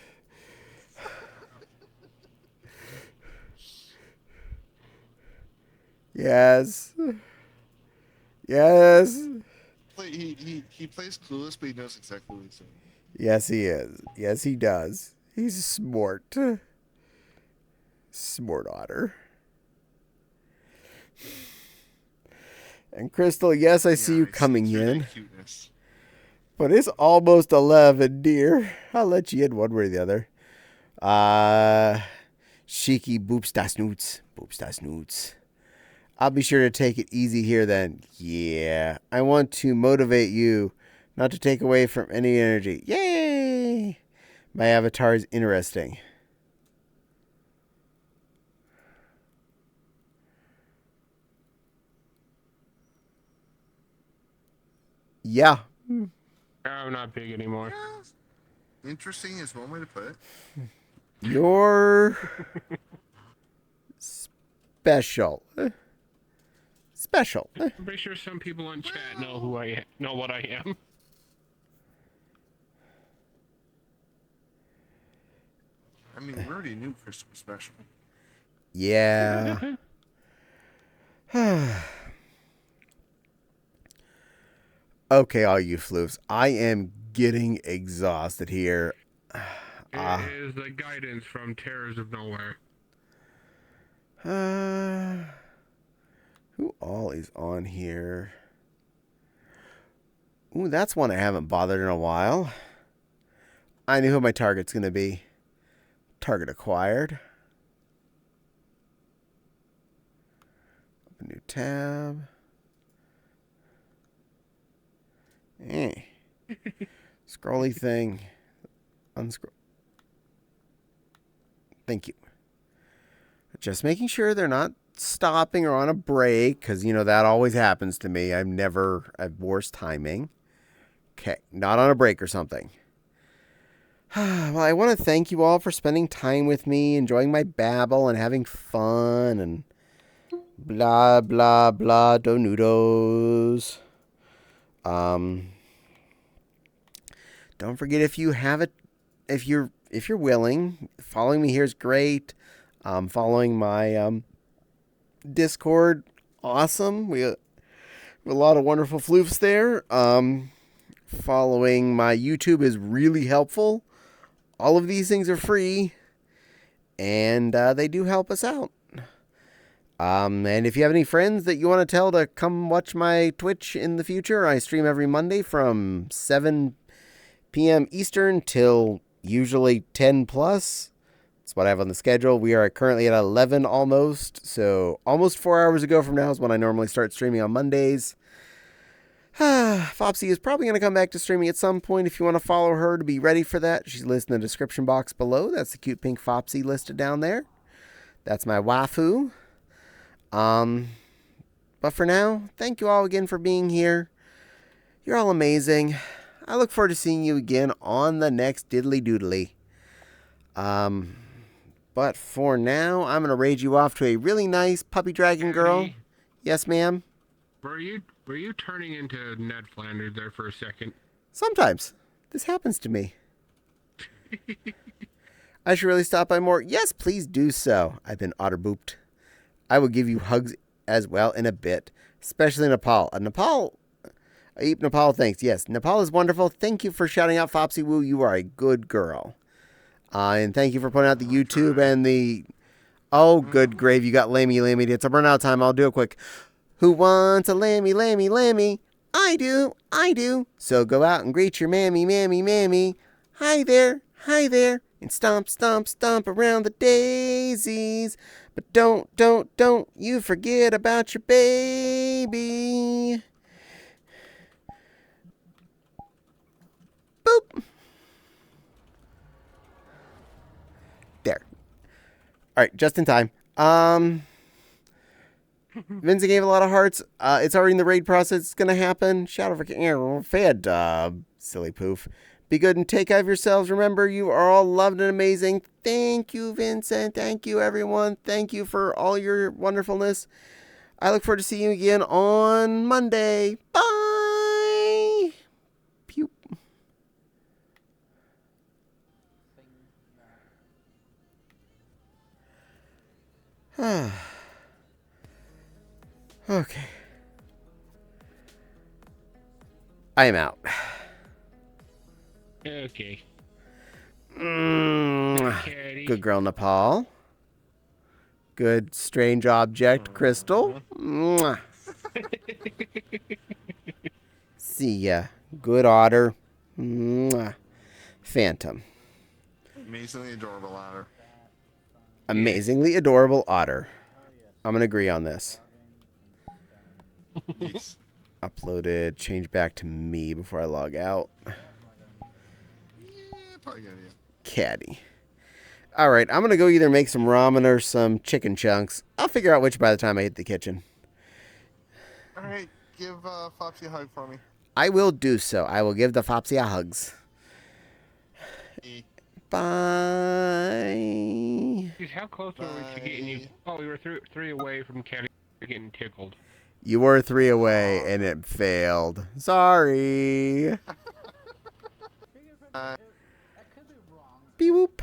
Yes. Yes. He plays clueless, but he knows exactly what he's doing. Yes, he is. Yes, he does. He's smart. Smart otter. And Crystal, yes, I see you coming in. Cuteness. But it's almost 11, dear. I'll let you in one way or the other. Shiki boopsta snoots. Boopsta snoots. I'll be sure to take it easy here then. Yeah. I want to motivate you, not to take away from any energy. Yay! My avatar is interesting. Yeah. I'm not big anymore. Interesting is one way to put it. You're special. Special. I'm pretty sure some people in chat know who I know what I am. I mean, we already knew Chris was special. Yeah. Okay, all you floofs. I am getting exhausted here. It is the guidance from Terrors of Nowhere. Who all is on here? Ooh, that's one I haven't bothered in a while. I knew who my target's going to be. Target acquired. Open new tab. Scrolly thing. Unscroll. Thank you. Just making sure they're not stopping or on a break, because, you know, that always happens to me. I've worse timing. Okay, not on a break or something. Well, I want to thank you all for spending time with me, enjoying my babble and having fun and blah, blah, blah, donudos. Don't forget, if you have it, if you're willing, following me here is great. Following my Discord, awesome. We have a lot of wonderful floofs there. Following my YouTube is really helpful. All of these things are free, and they do help us out. And if you have any friends that you want to tell to come watch my Twitch in the future, I stream every Monday from 7 p.m. Eastern till usually 10 plus. That's what I have on the schedule. We are currently at 11 almost. So almost 4 hours ago from now is when I normally start streaming on Mondays. Fopsy is probably going to come back to streaming at some point. If you want to follow her to be ready for that, she's listed in the description box below. That's the cute pink Fopsy listed down there. That's my waifu. But for now, thank you all again for being here. You're all amazing. I look forward to seeing you again on the next Diddly Doodly. But for now, I'm going to raid you off to a really nice puppy dragon girl. Caddie, Yes, ma'am. Were you turning into Ned Flanders there for a second? Sometimes. This happens to me. I should really stop by more. Yes, please do so. I've been otter booped. I will give you hugs as well in a bit. Especially Nepal. Nepal, thanks. Yes, Nepal is wonderful. Thank you for shouting out Fopsy Woo. You are a good girl. And thank you for putting out the YouTube and the... Oh, good grave. You got Lammy. It's a burnout time. I'll do it quick. Who wants a Lammy? I do. So go out and greet your mammy. Hi there. And stomp around the daisies. But don't you forget about your baby. Boop. There. All right, just in time. Vincent gave a lot of hearts. It's already in the raid process. It's going to happen. Shadow for Fed. Silly poof. Be good and take care of yourselves. Remember, you are all loved and amazing. Thank you, Vincent. Thank you, everyone. Thank you for all your wonderfulness. I look forward to seeing you again on Monday. Bye. Pew. Okay. I am out. Okay. Mwah. Good girl, Nepal. Good strange object, Crystal. Mwah. See ya. Good otter. Mwah. Phantom. Amazingly adorable otter. Amazingly adorable otter. I'm going to agree on this. Yes. Uploaded. Change back to me before I log out. Yeah, probably good idea. Caddie. All right, I'm going to go either make some ramen or some chicken chunks. I'll figure out which by the time I hit the kitchen. All right, give Foxy a hug for me. I will do so. I will give the Fopsy a hugs. Bye. Dude, how close were we to getting you? Oh, we were three away from Caddie getting tickled. You were 3 away, and it failed. Sorry. Beep whoop.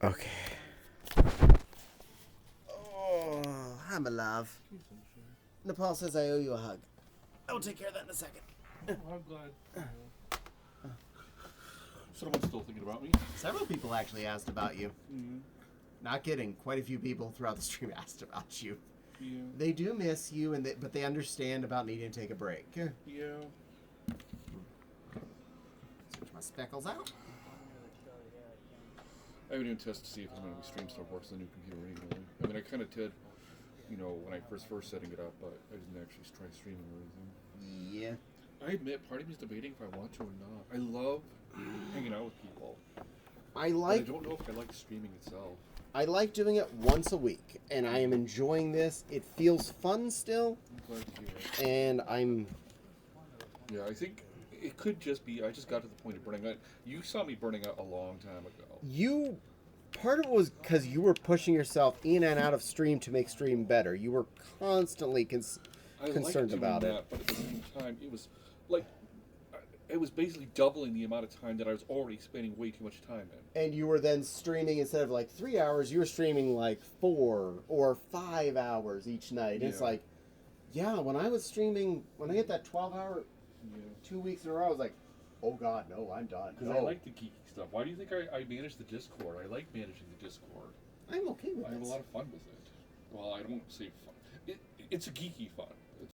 Okay. Oh, hi, my love. Nepal says I owe you a hug. I will take care of that in a second. Oh, I'm glad. Someone's still thinking about me. Several people actually asked about you. Mm-hmm. Not kidding. Quite a few people throughout the stream asked about you. Yeah. They do miss you, but they understand about needing to take a break. Yeah. Switch my speckles out. I haven't even tested to see if I'm going to stream stuff works on the new computer anyway. I mean, I kind of did, when I first setting it up, but I didn't actually try streaming or anything. Yeah. I admit, part of me is debating if I want to or not. I love hanging out with people. But I don't know if I like streaming itself. I like doing it once a week, and I am enjoying this. It feels fun still, I'm glad to hear it. and Yeah, I think it could just be I just got to the point of burning out. You saw me burning out a long time ago. part of it was because you were pushing yourself in and out of stream to make stream better. You were constantly concerned about it. But at the same time, it was like it was basically doubling the amount of time that I was already spending way too much time in. And you were then streaming, instead of like 3 hours, you were streaming like 4 or 5 hours each night. And it's like, yeah, when I was streaming, when I hit that 12-hour 2 weeks in a row, I was like, oh God, no, I'm done. Because I like the geeky stuff. Why do you think I manage the Discord? I like managing the Discord. I'm okay with it. I have a lot of fun with it. Well, I don't say fun. It's a geeky fun.